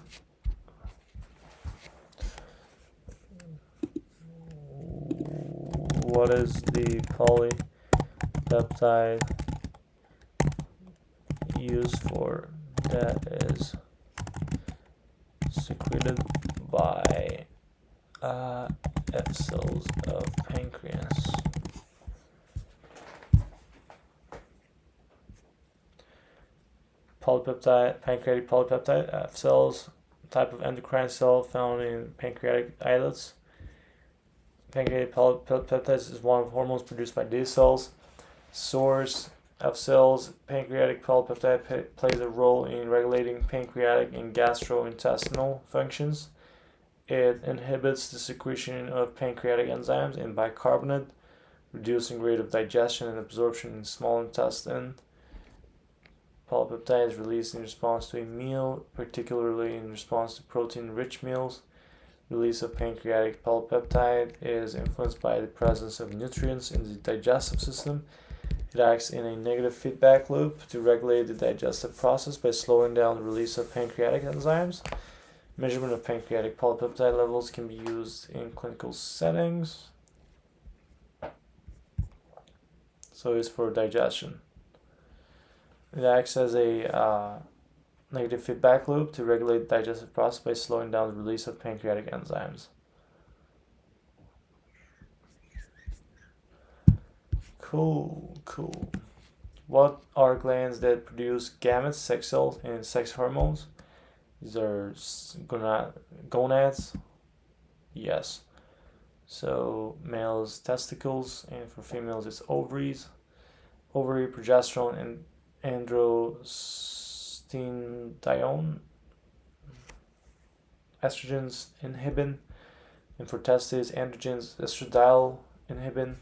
What is the polypeptide used for that is secreted by F cells of pancreas? Polypeptide, pancreatic polypeptide, F cells, type of endocrine cell found in pancreatic islets. Pancreatic polypeptides is one of hormones produced by these cells. Source F cells. Pancreatic polypeptide plays a role in regulating pancreatic and gastrointestinal functions. It inhibits the secretion of pancreatic enzymes and bicarbonate, reducing rate of digestion and absorption in small intestine. Polypeptide is released in response to a meal, particularly in response to protein-rich meals. Release of pancreatic polypeptide is influenced by the presence of nutrients in the digestive system. It acts in a negative feedback loop to regulate the digestive process by slowing down the release of pancreatic enzymes. Measurement of pancreatic polypeptide levels can be used in clinical settings. so it's for digestion. It acts as a negative feedback loop to regulate the digestive process by slowing down the release of pancreatic enzymes. Cool. What are glands that produce gametes, sex cells, and sex hormones? These are gonads. Yes. So males testicles, and for females it's ovaries. Ovary, progesterone, and androstenedione. Estrogens, inhibin. And for testes, androgens, estradiol, inhibin.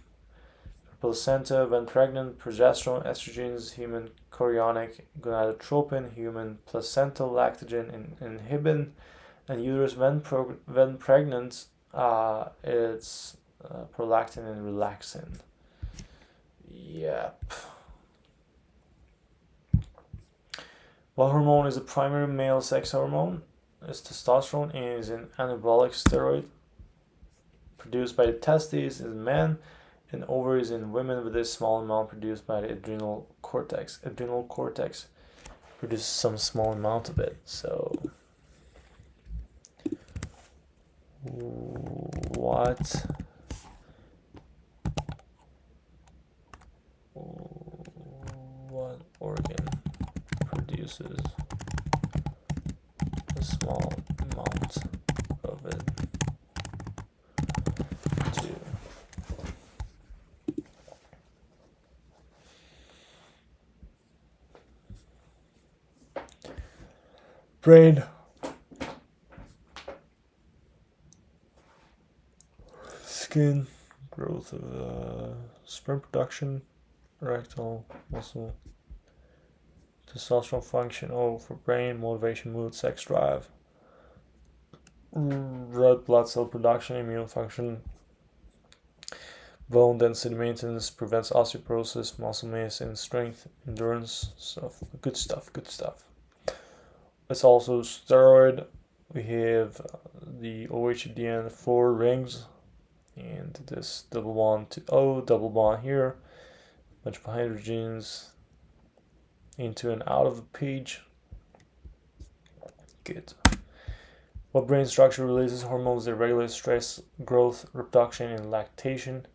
Placenta, when pregnant, progesterone, estrogens, human chorionic gonadotropin, human placental lactogen, and inhibin, and uterus when pregnant, it's prolactin and relaxin. Yep. What hormone is a primary male sex hormone? It's testosterone and is an anabolic steroid produced by the testes in men and ovaries in women, with a small amount produced by the adrenal cortex. Adrenal cortex produces some small amount of it. So, what organ produces a small amount of it? Brain. Skin. Growth of sperm production. Erectile muscle. Testosterone function. For brain. Motivation, mood, sex drive. Red blood cell production. Immune function. Bone density maintenance. Prevents osteoporosis, muscle mass, and strength, endurance. Stuff. Good stuff. It's also steroid. We have the OH at the end, 4 rings, and this double bond to O, double bond here, bunch of hydrogens into and out of the page. Good. What brain structure releases hormones that regulate stress, growth, reproduction, and lactation?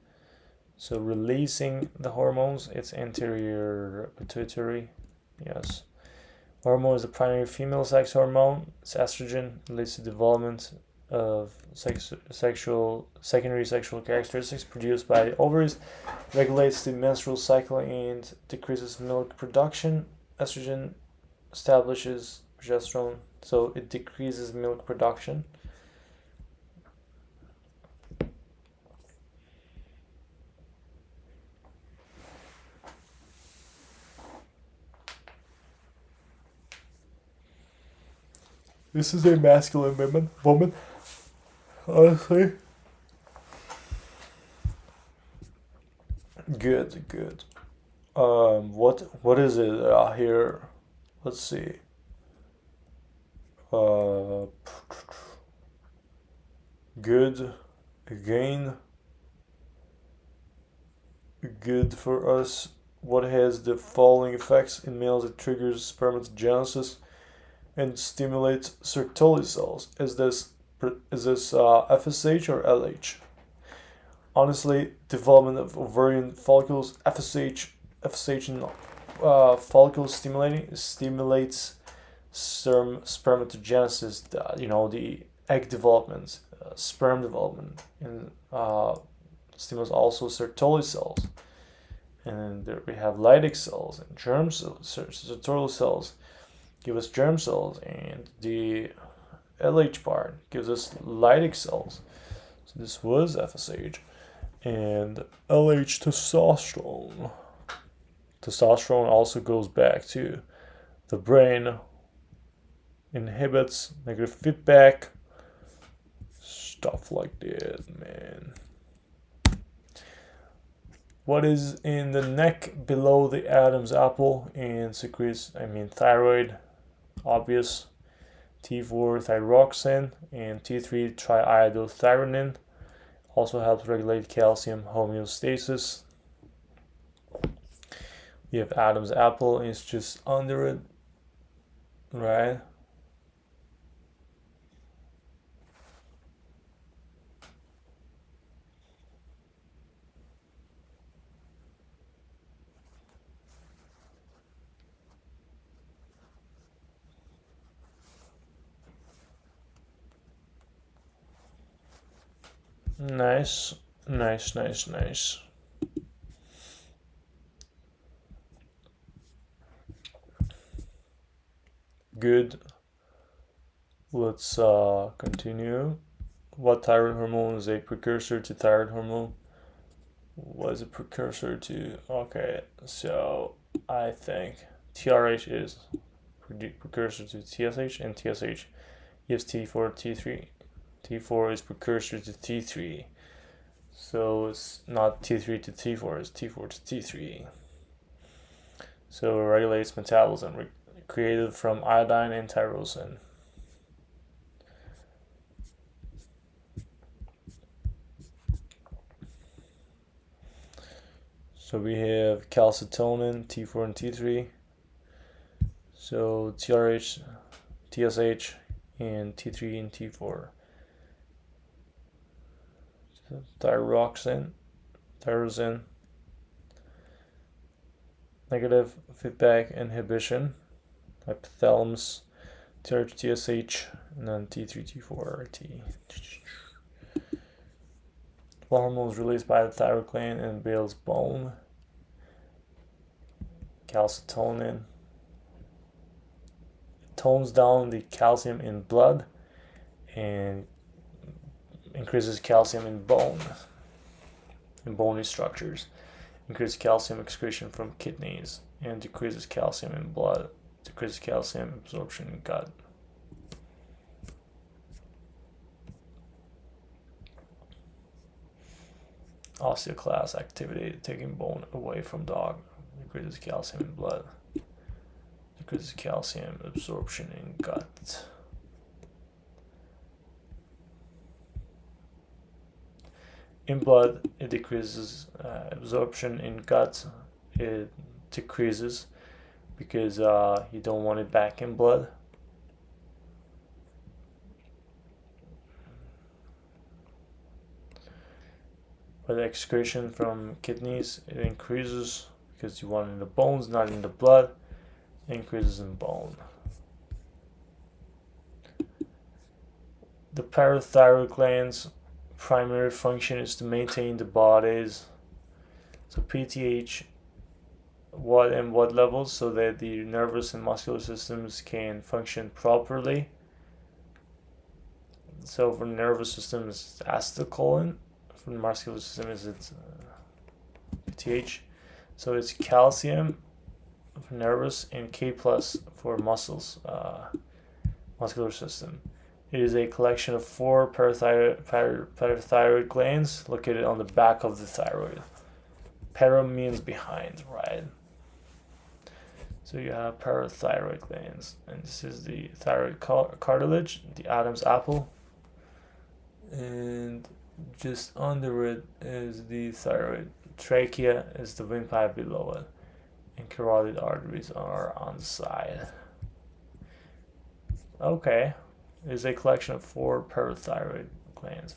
So releasing the hormones, it's anterior pituitary. Yes. Hormone is the primary female sex hormone. It's estrogen. It leads to development of secondary sexual characteristics produced by the ovaries. Regulates the menstrual cycle and decreases milk production. Estrogen establishes progesterone, so it decreases milk production. This is a masculine woman, honestly. Good. What is it here? Let's see. Good. Again. Good for us. What has the following effects in males? It triggers spermatogenesis and stimulates Sertoli cells. Is this FSH or LH? Honestly, development of ovarian follicles, FSH in follicles stimulates spermatogenesis. The egg development, sperm development, and stimulates also Sertoli cells. And there we have Leydig cells and germ cells, Sertoli cells give us germ cells, and the LH part gives us Leydig cells. So this was FSH. And LH testosterone. Testosterone also goes back to the brain, inhibits negative feedback, stuff like that, man. What is in the neck below the Adam's apple and secretes, thyroid, obvious, T4 thyroxine, and T3 triiodothyronine. Also helps regulate calcium homeostasis. You have Adam's apple, and it's just under it, right? Nice, nice, nice, nice. Good. Let's continue. What thyroid hormone is a precursor to thyroid hormone? What is a precursor to? Okay, so I think TRH is precursor to TSH, and TSH gives T4, T3. T4 is precursor to T3. So it's not T3 to T4, it's T4 to T3. So it regulates metabolism, created from iodine and tyrosine. So we have calcitonin, T4 and T3. So TRH, TSH, and T3 and T4. So thyroxine, tyrosine, negative feedback inhibition, hypothalamus, TRH, TSH, and then T3, T4, T. What hormone is released by the thyroid gland and builds bone? Calcitonin. It tones down the calcium in blood and increases calcium in bony structures. Increases calcium excretion from kidneys and decreases calcium in blood. Decreases calcium absorption in gut. Osteoclast activity, taking bone away from dog. Decreases calcium in blood. Decreases calcium absorption in gut. In blood, it decreases absorption. In gut, it decreases because you don't want it back in blood. But the excretion from kidneys, it increases because you want it in the bones, not in the blood. It increases in bone. The parathyroid gland's primary function is to maintain the body's PTH what levels so that the nervous and muscular systems can function properly. So for the nervous system it's acetylcholine, for the muscular system is PTH. So it's calcium for nervous and K plus for muscular system. It is a collection of 4 parathyroid glands located on the back of the thyroid. Para means behind, right? So you have parathyroid glands, and this is the thyroid cartilage, the Adam's apple, and just under it is the thyroid. Trachea is the windpipe below it, and carotid arteries are on the side. Okay, it is a collection of 4 parathyroid glands,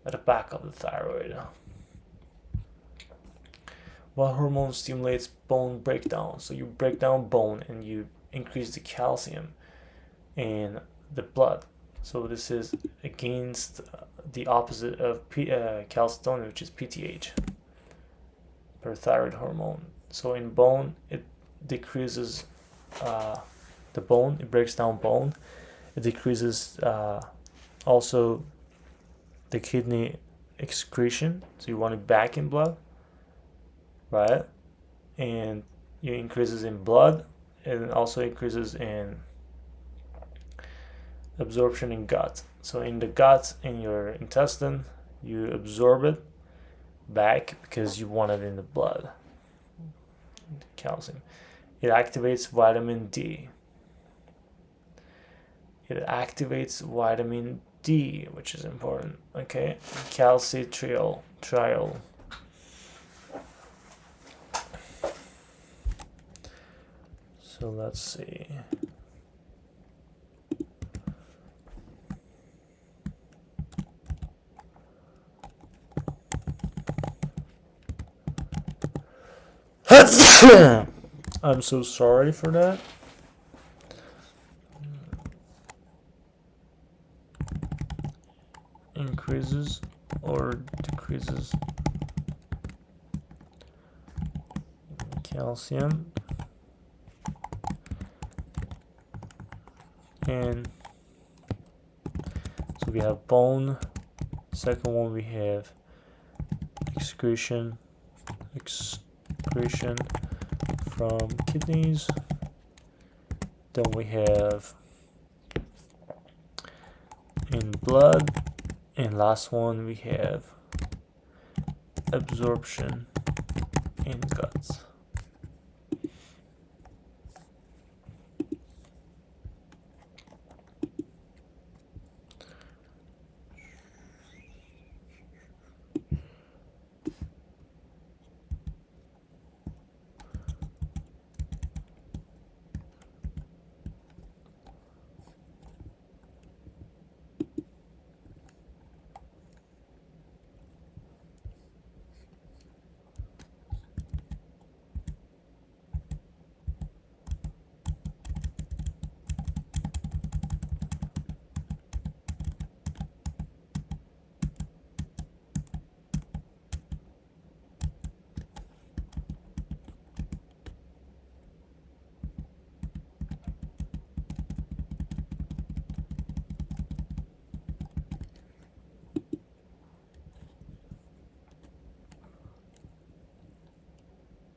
at the back of the thyroid. What hormone stimulates bone breakdown? So you break down bone and you increase the calcium in the blood. So this is against the opposite of calcitonin, which is PTH, parathyroid hormone. So in bone, it decreases the bone. It breaks down bone. It decreases also the kidney excretion. So you want it back in blood, right? And it increases in blood, and it also increases in absorption in gut. So in the gut, in your intestine, you absorb it back because you want it in the blood. Calcium. It activates vitamin D. It activates vitamin D, which is important. Okay, calcitriol. So let's see. I'm so sorry for that. Increases or decreases calcium, and so we have bone. Second one we have excretion from kidneys. Then we have in blood, and last one we have absorption in guts.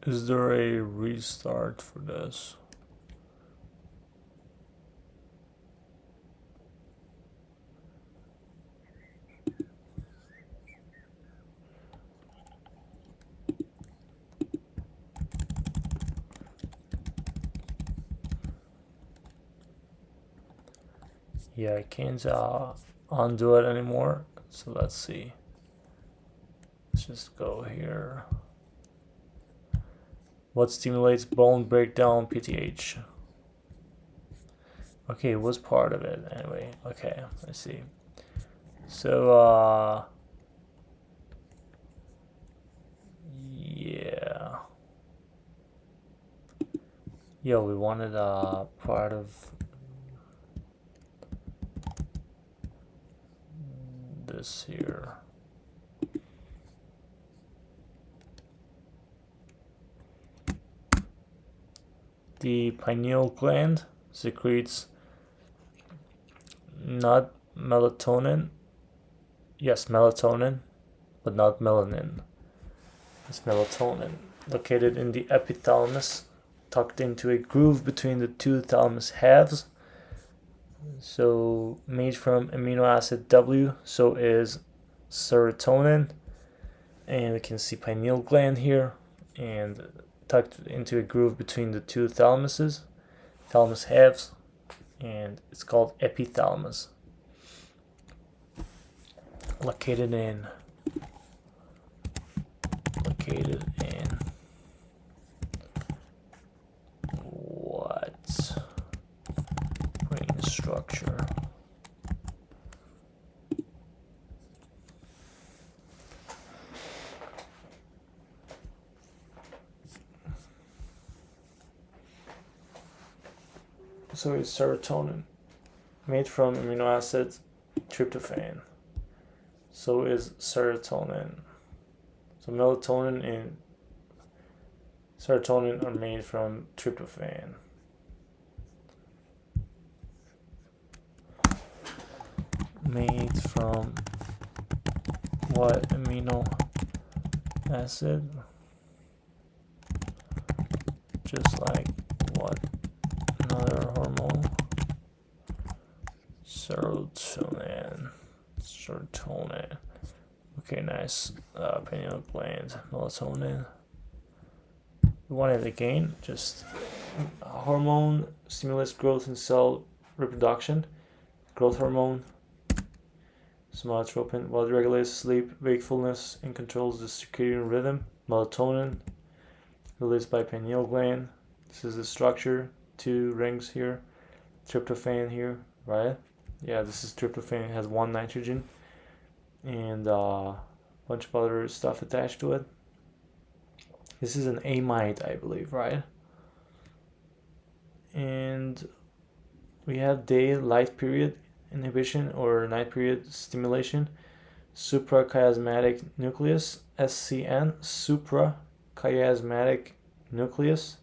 Is there a restart for this? Yeah, I can't undo it anymore. So let's see. Let's just go here. What stimulates bone breakdown? PTH. Okay, it was part of it anyway. Okay, I see. So yeah. Yeah, we wanted part of this here. The pineal gland secretes not melatonin. Yes, melatonin, but not melanin. It's melatonin, located in the epithalamus, tucked into a groove between the two thalamus halves. So made from amino acid W, so is serotonin. And we can see pineal gland here, and tucked into a groove between the two thalamus halves, and it's called epithalamus. Located in what brain structure? So it's serotonin, made from amino acid tryptophan. So is serotonin. So melatonin and serotonin are made from tryptophan. Made from what amino acid? Just like what another hormone? Serotonin. Okay, nice. Pineal gland, melatonin. We wanted again, just hormone stimulates growth and cell reproduction. Growth hormone, somatotropin, what regulates sleep, wakefulness, and controls the circadian rhythm. Melatonin, released by pineal gland. This is the structure. two rings here, tryptophan here, right? Yeah, this is tryptophan. It has one nitrogen and a bunch of other stuff attached to it. This is an amide, I believe, right? And we have day light period inhibition or night period stimulation. Suprachiasmatic nucleus, SCN, suprachiasmatic nucleus.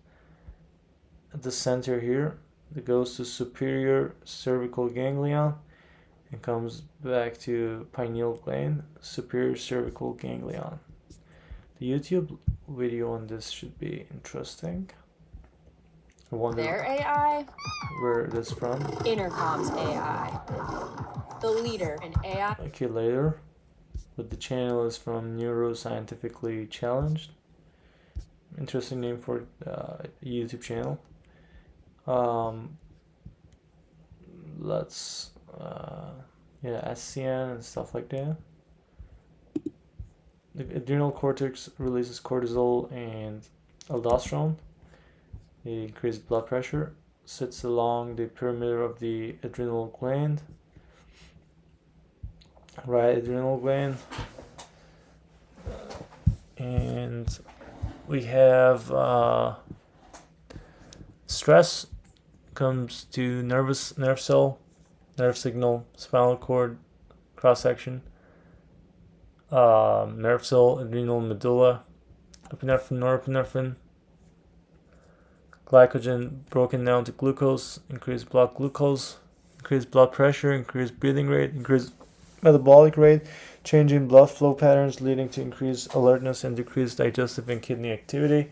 At the center here, it goes to superior cervical ganglion and comes back to pineal gland, superior cervical ganglion. The YouTube video on this should be interesting. I wonder Their AI? where that's from. Intercom's AI. The leader in AI. Okay, later. But the channel is from Neuroscientifically Challenged. Interesting name for a YouTube channel. Let's SCN and stuff like that. The adrenal cortex releases cortisol and aldosterone. It increases blood pressure. Sits along the perimeter of the adrenal gland. Right adrenal gland. And we have stress comes to nerve cell, nerve signal, spinal cord, cross section, nerve cell, adrenal medulla, epinephrine, norepinephrine, glycogen broken down to glucose, increased blood glucose, increased blood pressure, increased breathing rate, increased metabolic rate, changing blood flow patterns leading to increased alertness and decreased digestive and kidney activity.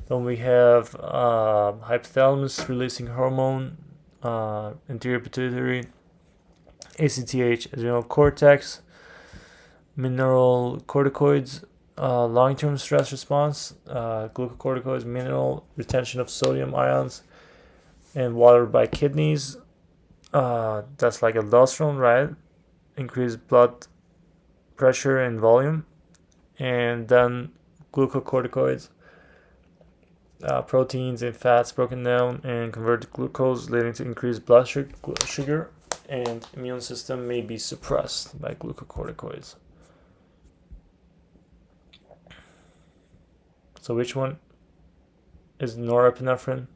Then we have hypothalamus releasing hormone, anterior pituitary, ACTH, adrenal cortex, mineral corticoids, long-term stress response, glucocorticoids, mineral retention of sodium ions, and water by kidneys. That's like aldosterone, right? Increased blood pressure and volume, and then glucocorticoids, proteins and fats broken down and converted to glucose, leading to increased blood sugar, and immune system may be suppressed by glucocorticoids. So which one is norepinephrine?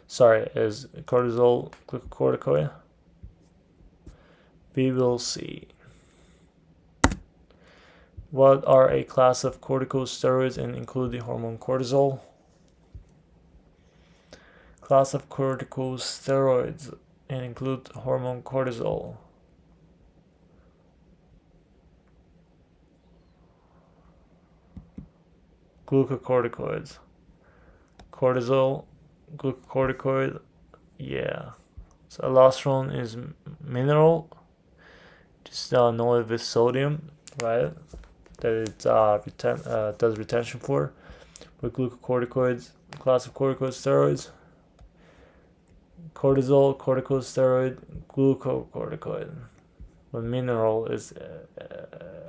Sorry, is cortisol glucocorticoid? We will see. What are a class of corticosteroids and include the hormone cortisol? Class of corticosteroids and include hormone cortisol. Glucocorticoids. Cortisol, glucocorticoid, yeah. So aldosterone is mineral, just know it with sodium, right? That it does retention for. With glucocorticoids, class of corticosteroids. Cortisol, corticosteroid, glucocorticoid. But mineral is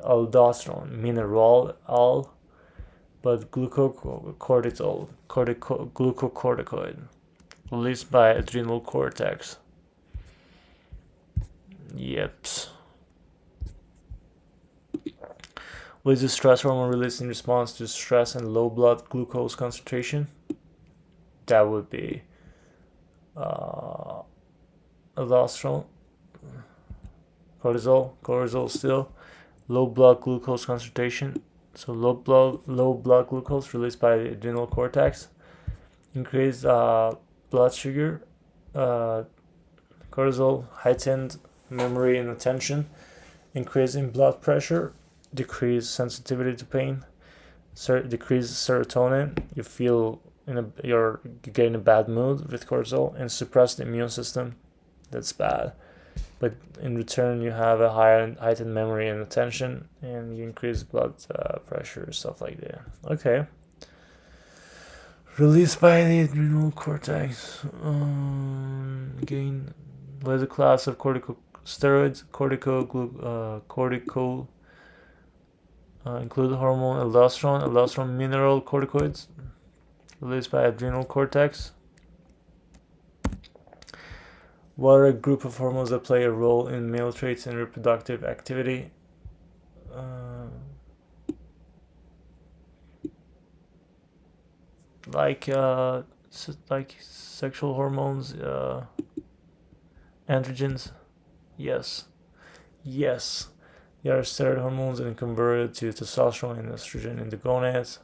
aldosterone, mineral, al, but glucocorticoid, glucocorticoid, released by adrenal cortex. Yep. What is the stress hormone released in response to stress and low blood glucose concentration? That would be aldosterone, cortisol still, low blood glucose concentration. So low blood glucose released by the adrenal cortex, increased blood sugar, cortisol, heightened memory and attention, increase in blood pressure, decreased sensitivity to pain, decreased serotonin. You feel you're getting a bad mood with cortisol, and suppress the immune system. That's bad. But in return, you have a heightened memory and attention, and you increase blood pressure, stuff like that. Okay. Released by the adrenal cortex. Again, what is a class of corticosteroids? Cortico include hormone aldosterone, mineral corticoids, released by adrenal cortex. What are a group of hormones that play a role in male traits and reproductive activity? Like sexual hormones, androgens. Yes, yes. They are steroid hormones and converted to testosterone and estrogen in the gonads.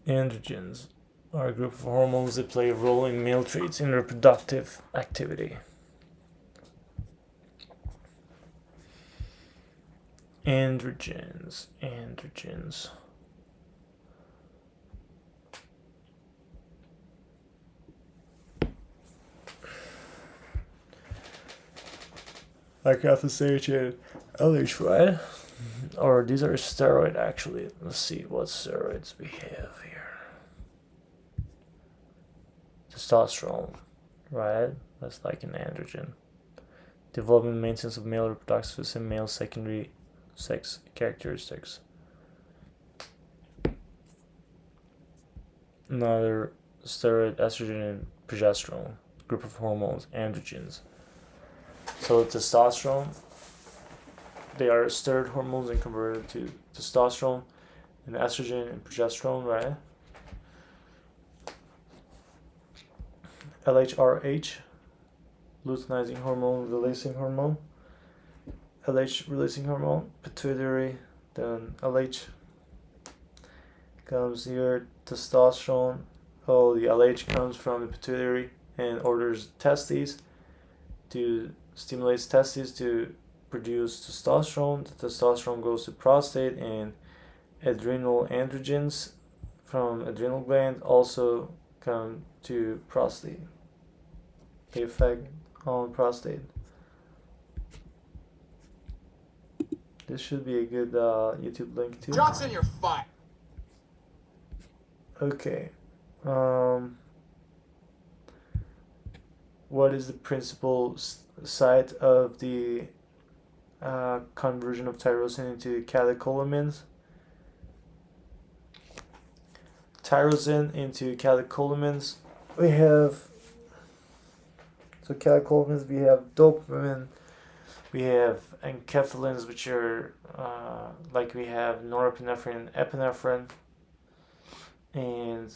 Androgens are a group of hormones that play a role in male traits and reproductive activity. Androgens. Like FSH and LH, right? Or these are steroid actually. Let's see what steroids we have here. Testosterone, right? That's like an androgen. Development and maintenance of male reproductive and male secondary sex characteristics. Another steroid, estrogen, and progesterone. Group of hormones, androgens. So testosterone, they are steroid hormones and converted to testosterone and estrogen and progesterone, right? LHRH, luteinizing hormone, releasing hormone. LH releasing hormone, pituitary, then LH comes here, testosterone. Oh, the LH comes from the pituitary and orders testes to stimulates testes to produce testosterone. The testosterone goes to prostate, and adrenal androgens from adrenal gland also come to prostate. The effect on prostate. This should be a good YouTube link too. Johnson, you're fine. Okay. What is the principal site of the conversion of tyrosine into catecholamines? Tyrosine into catecholamines. We have catecholamines. We have dopamine. We have enkephalins, which are like we have norepinephrine and epinephrine. And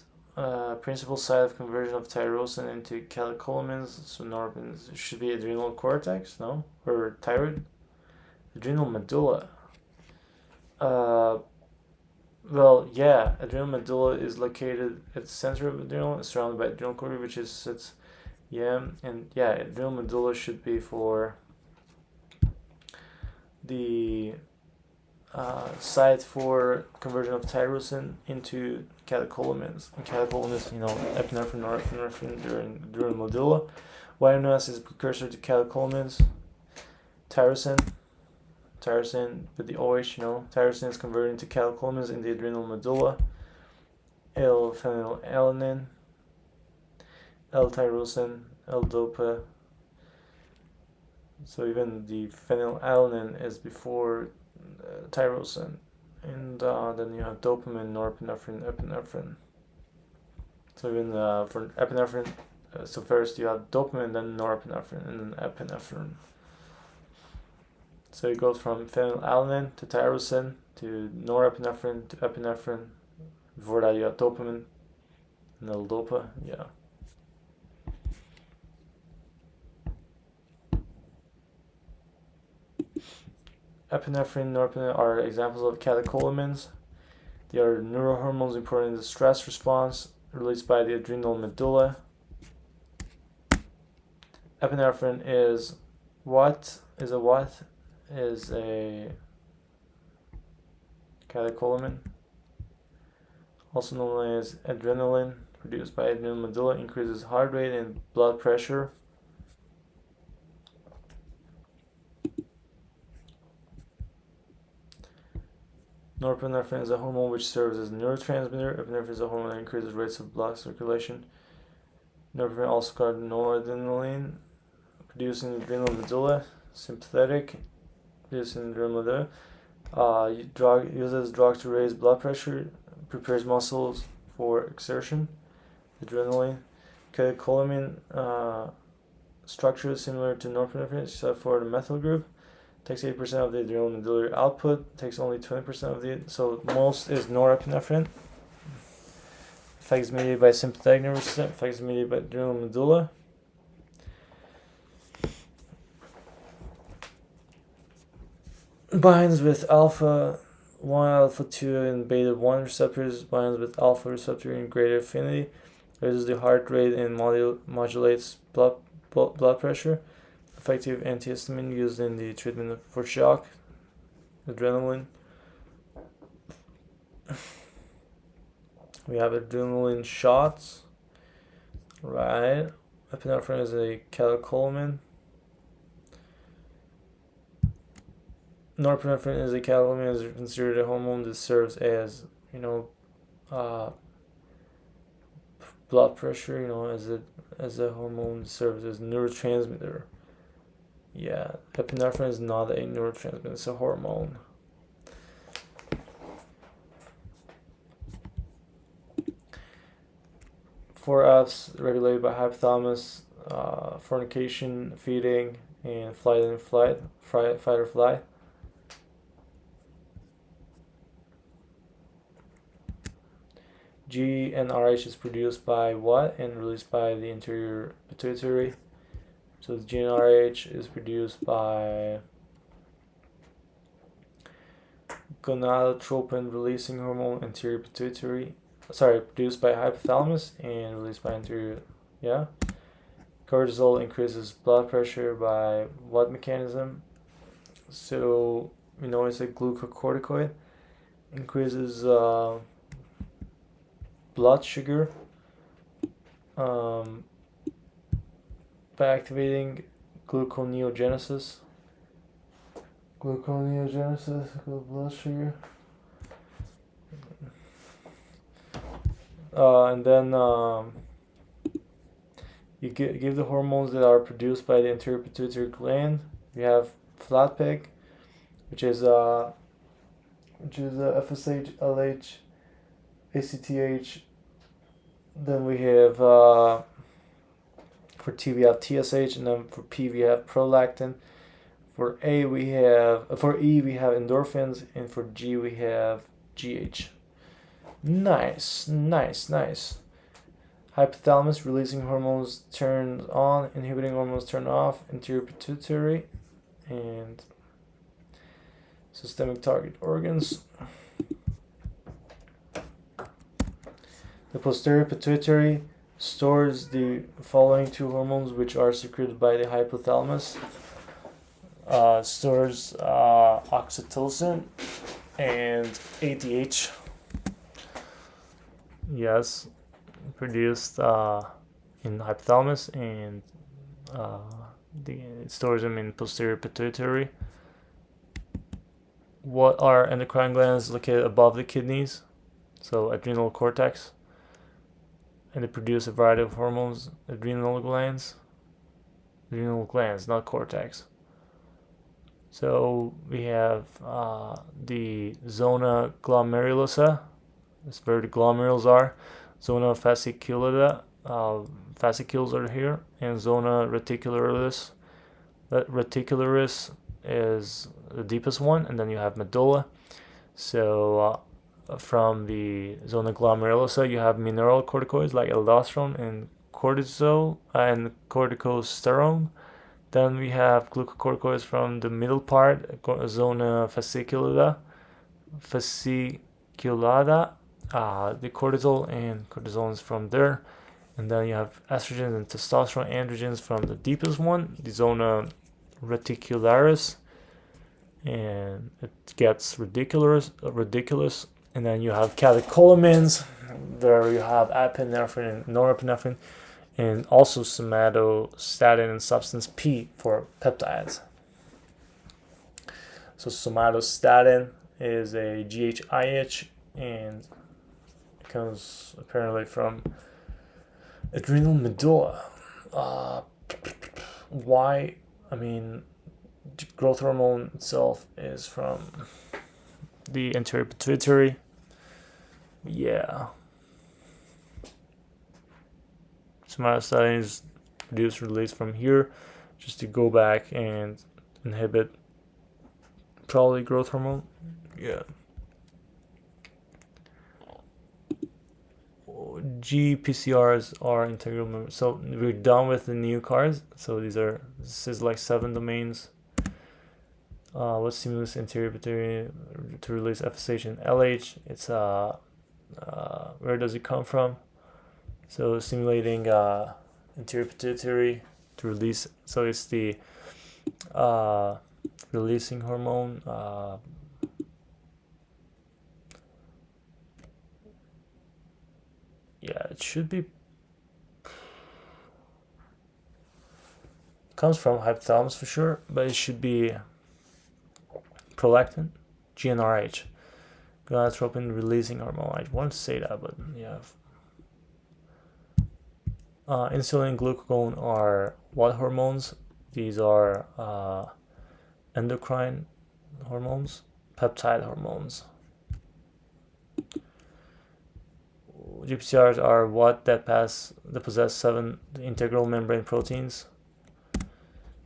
principal site of conversion of tyrosine into catecholamines. So norepinephrine should be adrenal cortex, no? Or thyroid? Adrenal medulla. Well, yeah, adrenal medulla is located at the center of adrenal, surrounded by adrenal cortex, which is sits. Yeah, and yeah, adrenal medulla should be for the site for conversion of tyrosine into catecholamines. And catecholamines, epinephrine, norepinephrine during medulla. YNOS is a precursor to catecholamines. Tyrosine with the OH, tyrosine is converted into catecholamines in the adrenal medulla. L-phenylalanine, L-tyrosine, L-dopa. So even the phenylalanine is before tyrosine, and then you have dopamine, norepinephrine, epinephrine. So even for epinephrine, so first you have dopamine, then norepinephrine, and then epinephrine. So it goes from phenylalanine to tyrosine to norepinephrine to epinephrine. Before that you have dopamine and L-dopa, yeah. Epinephrine, norepinephrine are examples of catecholamines. They are neurohormones important in the stress response released by the adrenal medulla. Epinephrine is what? Is a catecholamine, also known as adrenaline, produced by adrenal medulla, increases heart rate and blood pressure. Norepinephrine is a hormone which serves as a neurotransmitter. Epinephrine is a hormone that increases rates of blood circulation. Norepinephrine also called noradrenaline, produced in the adrenal medulla. Sympathetic, produced in the adrenal medulla. Uses drug to raise blood pressure, prepares muscles for exertion. Adrenaline. catecholamine structure is similar to norepinephrine except for the methyl group. Takes 8% of the adrenal medullary output. Takes only 20% of the. So most is norepinephrine. Effects mediated by sympathetic nervous system. Effects mediated by adrenal medulla. Binds with alpha 1, alpha 2, and beta 1 receptors. Binds with alpha receptor in greater affinity. Raises the heart rate and modulates blood pressure. Effective antihistamine used in the treatment for shock. Adrenaline. We have adrenaline shots. Right. Epinephrine is a catecholamine. Norepinephrine is a catecholamine, is considered a hormone that serves as, blood pressure, as a hormone that serves as neurotransmitter. Yeah, epinephrine is not a neurotransmitter, it's a hormone. Four F's regulated by hypothalamus, fornication, feeding, and fight or flight. GnRH is produced by what and released by the anterior pituitary. So the GnRH is produced by gonadotropin releasing hormone, anterior pituitary. Produced by hypothalamus and released by anterior. Yeah. Cortisol increases blood pressure by what mechanism? So it's a glucocorticoid. Increases blood sugar by activating gluconeogenesis. Blood sugar. And then you give the hormones that are produced by the anterior pituitary gland. We have FLATPEG, which is FSH, LH, ACTH. Then we have for T we have TSH, and then for P we have prolactin. For E we have endorphins, and for G we have GH. Nice. Hypothalamus releasing hormones turns on, inhibiting hormones turn off, anterior pituitary, and systemic target organs. The posterior pituitary stores the following two hormones, which are secreted by the hypothalamus. Stores oxytocin and ADH. Yes, produced in hypothalamus, and it stores them in posterior pituitary. What are endocrine glands located above the kidneys? So adrenal cortex. And they produce a variety of hormones. Adrenal glands, not cortex. So we have the zona glomerulosa. That's where the glomerulus are. Zona fasciculata. Fascicles are here, and zona reticularis. That reticularis is the deepest one, and then you have medulla. So from the zona glomerulosa, you have mineralocorticoids like aldosterone and cortisol and corticosterone. Then we have glucocorticoids from the middle part, zona fasciculata. The cortisol and cortisones from there. And then you have estrogens and testosterone, androgens from the deepest one, the zona reticularis, and it gets ridiculous. And then you have catecholamines, there you have epinephrine and norepinephrine, and also somatostatin and substance P for peptides. So somatostatin is a GHIH, and it comes apparently from adrenal medulla. Why? Growth hormone itself is from the anterior pituitary. Yeah. So somatostatin is produced, released from here, just to go back and inhibit probably growth hormone. Yeah. GPCRs are integral members. So we're done with the new cars. So this is like 7 domains. What stimulus anterior pituitary to release FSH and LH? It's where does it come from? So stimulating anterior pituitary to release. So it's the releasing hormone. Yeah, it should be. Comes from hypothalamus for sure, but it should be prolactin, GnRH, gonadotropin releasing hormone. I want to say that, but yeah. Insulin and glucagon are what hormones? These are endocrine hormones, peptide hormones. GPCRs are what that possess 7 integral membrane proteins.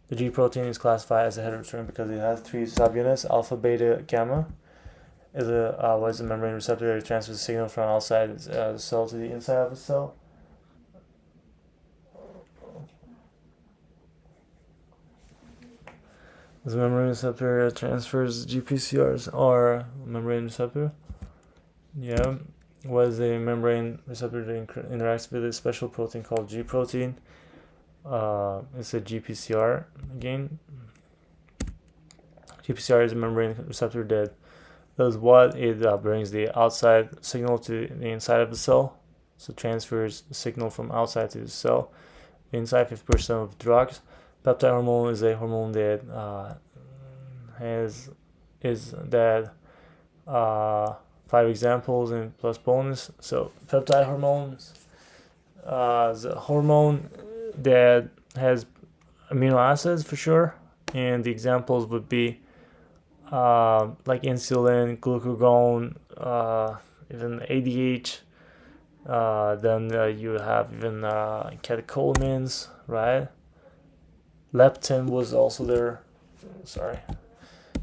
The G protein is classified as a heteroterm because it has 3 subunits: alpha, beta, gamma. What is the membrane receptor that transfers the signal from outside the cell to the inside of the cell? The membrane receptor that transfers GPCRs are membrane receptor. Yeah. What is a membrane receptor that interacts with a special protein called G protein? It's a GPCR again. GPCR is a membrane receptor that does what? It brings the outside signal to the inside of the cell. So transfers the signal from outside to the cell. The inside 50% of drugs. Peptide hormone is a hormone that has 5 examples and plus bonus. So peptide hormones is a hormone that has amino acids for sure, and the examples would be like insulin, glucagon, even ADH. Then you have even catecholamines, right? Leptin was also there.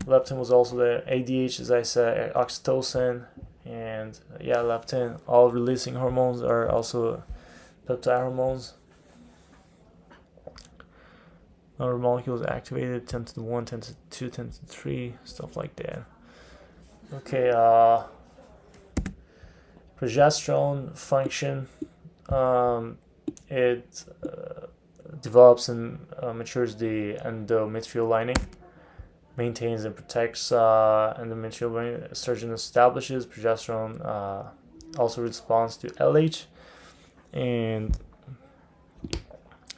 Leptin was also there. ADH, as I said, oxytocin, and leptin. All releasing hormones are also peptide hormones. Number of molecules activated: 10 to the 1, 10 to the 2, 10 to the 3, stuff like that. Okay, progesterone function. It develops and matures the endometrial lining, maintains and protects endometrial lining. Estrogen establishes. Progesterone also responds to LH and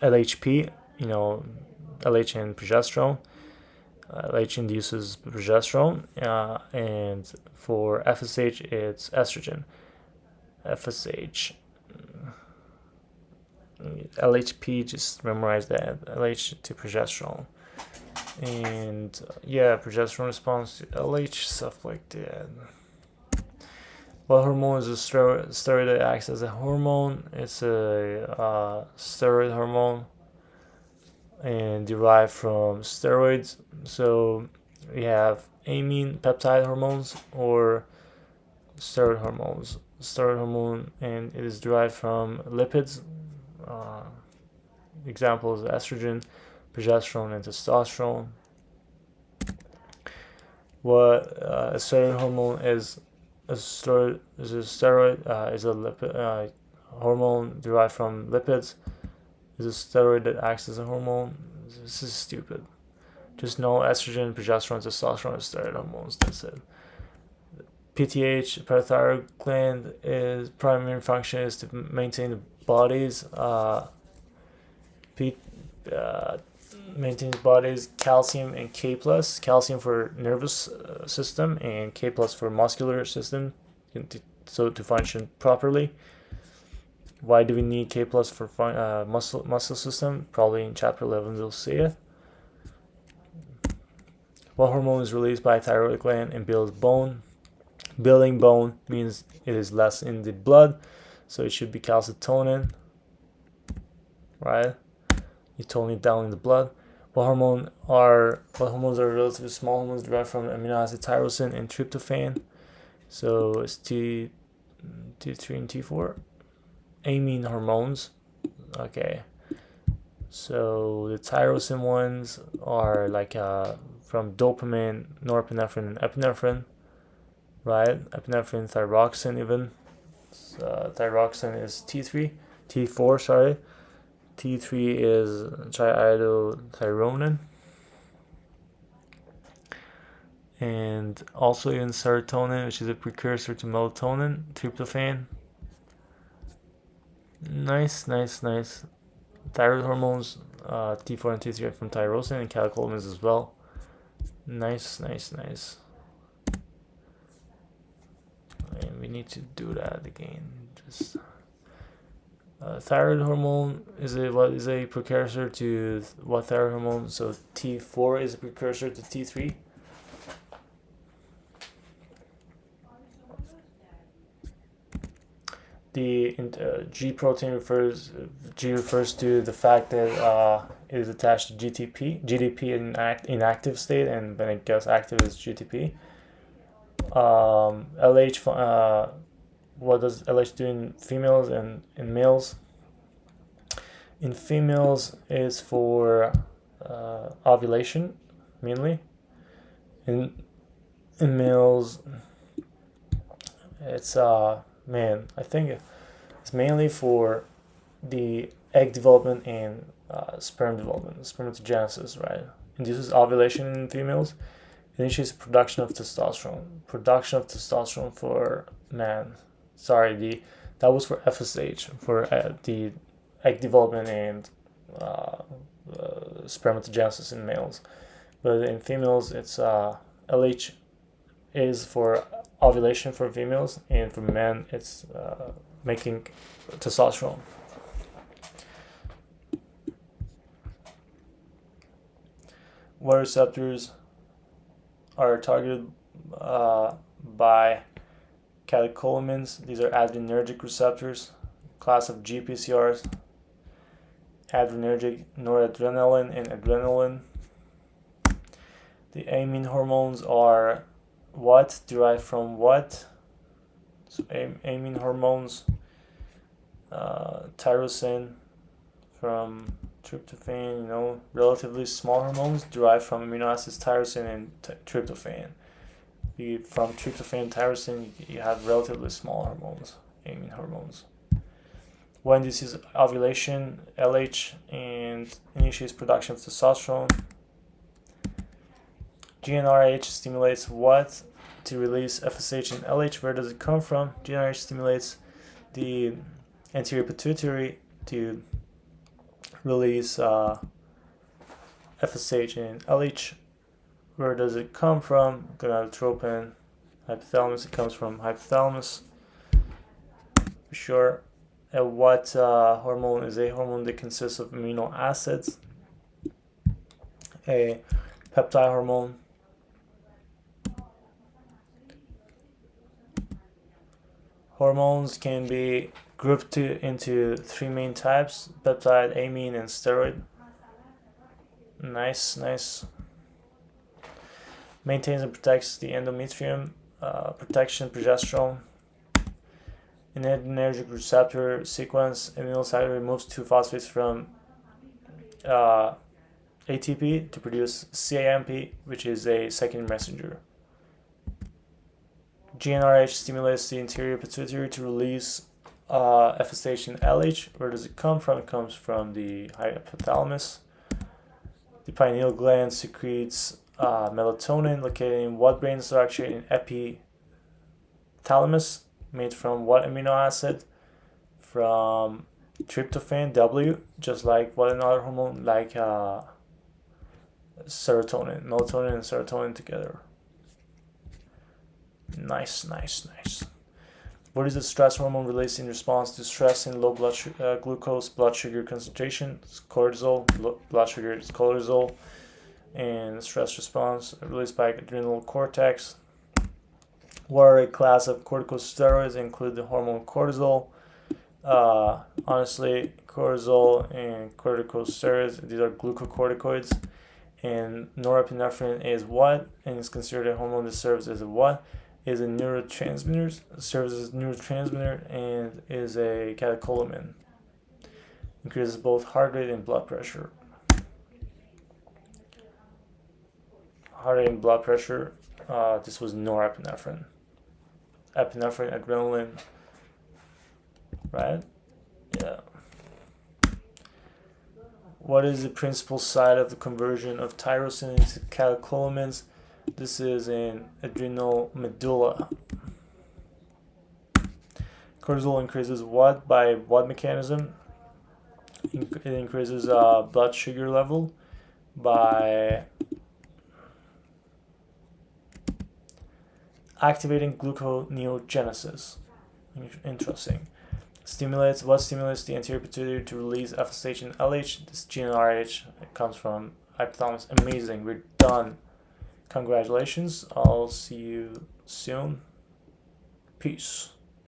LHP. LH and progesterone. LH induces progesterone, and for FSH, it's estrogen. FSH. LHP, just memorize that. LH to progesterone. And progesterone responds to LH, stuff like that. What hormone is a steroid that acts as a hormone? It's a steroid hormone and derived from steroids. So we have amine peptide hormones or steroid hormones. Steroid hormone, and it is derived from lipids. Examples: estrogen, progesterone, and testosterone. What a steroid hormone is? A steroid is a lipid hormone derived from lipids. Is a steroid that acts as a hormone. This is stupid. Just know estrogen, progesterone, testosterone are steroid hormones. That's it. PTH, parathyroid gland, is primary function is to maintain the body's maintains body's calcium and K plus. Calcium for nervous system and K plus for muscular system, to function properly. Why do we need K plus for muscle system? Probably in chapter 11 we'll see it. What hormone is released by thyroid gland and builds bone? Building bone means it is less in the blood, so it should be calcitonin. right? You tone it down in the blood. What hormones are relatively small hormones derived from amino acid tyrosine and tryptophan. So it's T3 and T4. Amine hormones. Okay. So the tyrosine ones are like from dopamine, norepinephrine, and epinephrine, right? Epinephrine, thyroxine, even. Thyroxine is T3, T4, sorry. T3 is triiodothyronine. And also in serotonin, which is a precursor to melatonin, tryptophan. Nice. Thyroid hormones, T4 and T3 are from tyrosine and catecholamines as well. Nice. And we need to do that again. Just thyroid hormone is a precursor to what thyroid hormone? So T4 is a precursor to T3. The G protein refers to the fact that it is attached to GDP in active state, and when it gets active is GTP. LH, what does LH do in females and in males? In females is for ovulation mainly. In males it's I think it's mainly for the egg development and sperm development, spermatogenesis, right? Induces ovulation in females, initiates production of testosterone. Production of testosterone for man. Sorry, that was for FSH, for the egg development and spermatogenesis in males. But in females, it's LH is for ovulation for females, and for men, it's making testosterone. What receptors are targeted by catecholamines? These are adrenergic receptors, class of GPCRs, adrenergic noradrenaline and adrenaline. The amine hormones are what? Derived from what? So amine hormones, tyrosine from tryptophan, relatively small hormones derived from amino acids tyrosine and tryptophan. From tryptophan and tyrosine, you have relatively small hormones, amine hormones. When this is ovulation, LH, and initiates production of testosterone. GnRH stimulates what to release FSH and LH? Where does it come from? GnRH stimulates the anterior pituitary to release FSH and LH. Where does it come from? Gonadotropin, hypothalamus. It comes from hypothalamus for sure. And what hormone is a hormone that consists of amino acids? A peptide hormone. Hormones can be grouped into three main types: peptide, amine, and steroid. Nice. Maintains and protects the endometrium. Protection, progesterone. In adrenergic receptor sequence, amino acid removes 2-phosphates from ATP to produce CAMP, which is a second messenger. GnRH stimulates the anterior pituitary to release FSH and LH. Where does it come from? It comes from the hypothalamus. The pineal gland secretes melatonin, located in what brain structure? In epithalamus, made from what amino acid? From tryptophan, W, just like what another hormone, like serotonin, melatonin and serotonin together. Nice. What is the stress hormone released in response to stress and low glucose blood sugar concentration? It's cortisol. Blood sugar is cortisol. And stress response released by adrenal cortex. What are a class of corticosteroids? Include the hormone cortisol. Honestly, cortisol and corticosteroids, these are glucocorticoids, and norepinephrine is what, and is considered a hormone that serves as a what? Is a neurotransmitter, serves as a neurotransmitter, and is a catecholamine. Increases both heart rate and blood pressure. Heart rate and blood pressure. This was norepinephrine. Epinephrine, adrenaline, right? Yeah. What is the principal site of the conversion of tyrosine into catecholamines? This is in adrenal medulla. Cortisol increases what by what mechanism? It increases blood sugar level by activating gluconeogenesis. Interesting. What stimulates the anterior pituitary to release FSH and LH? This GnRH, it comes from hypothalamus. Amazing. We're done. Congratulations. I'll see you soon. Peace.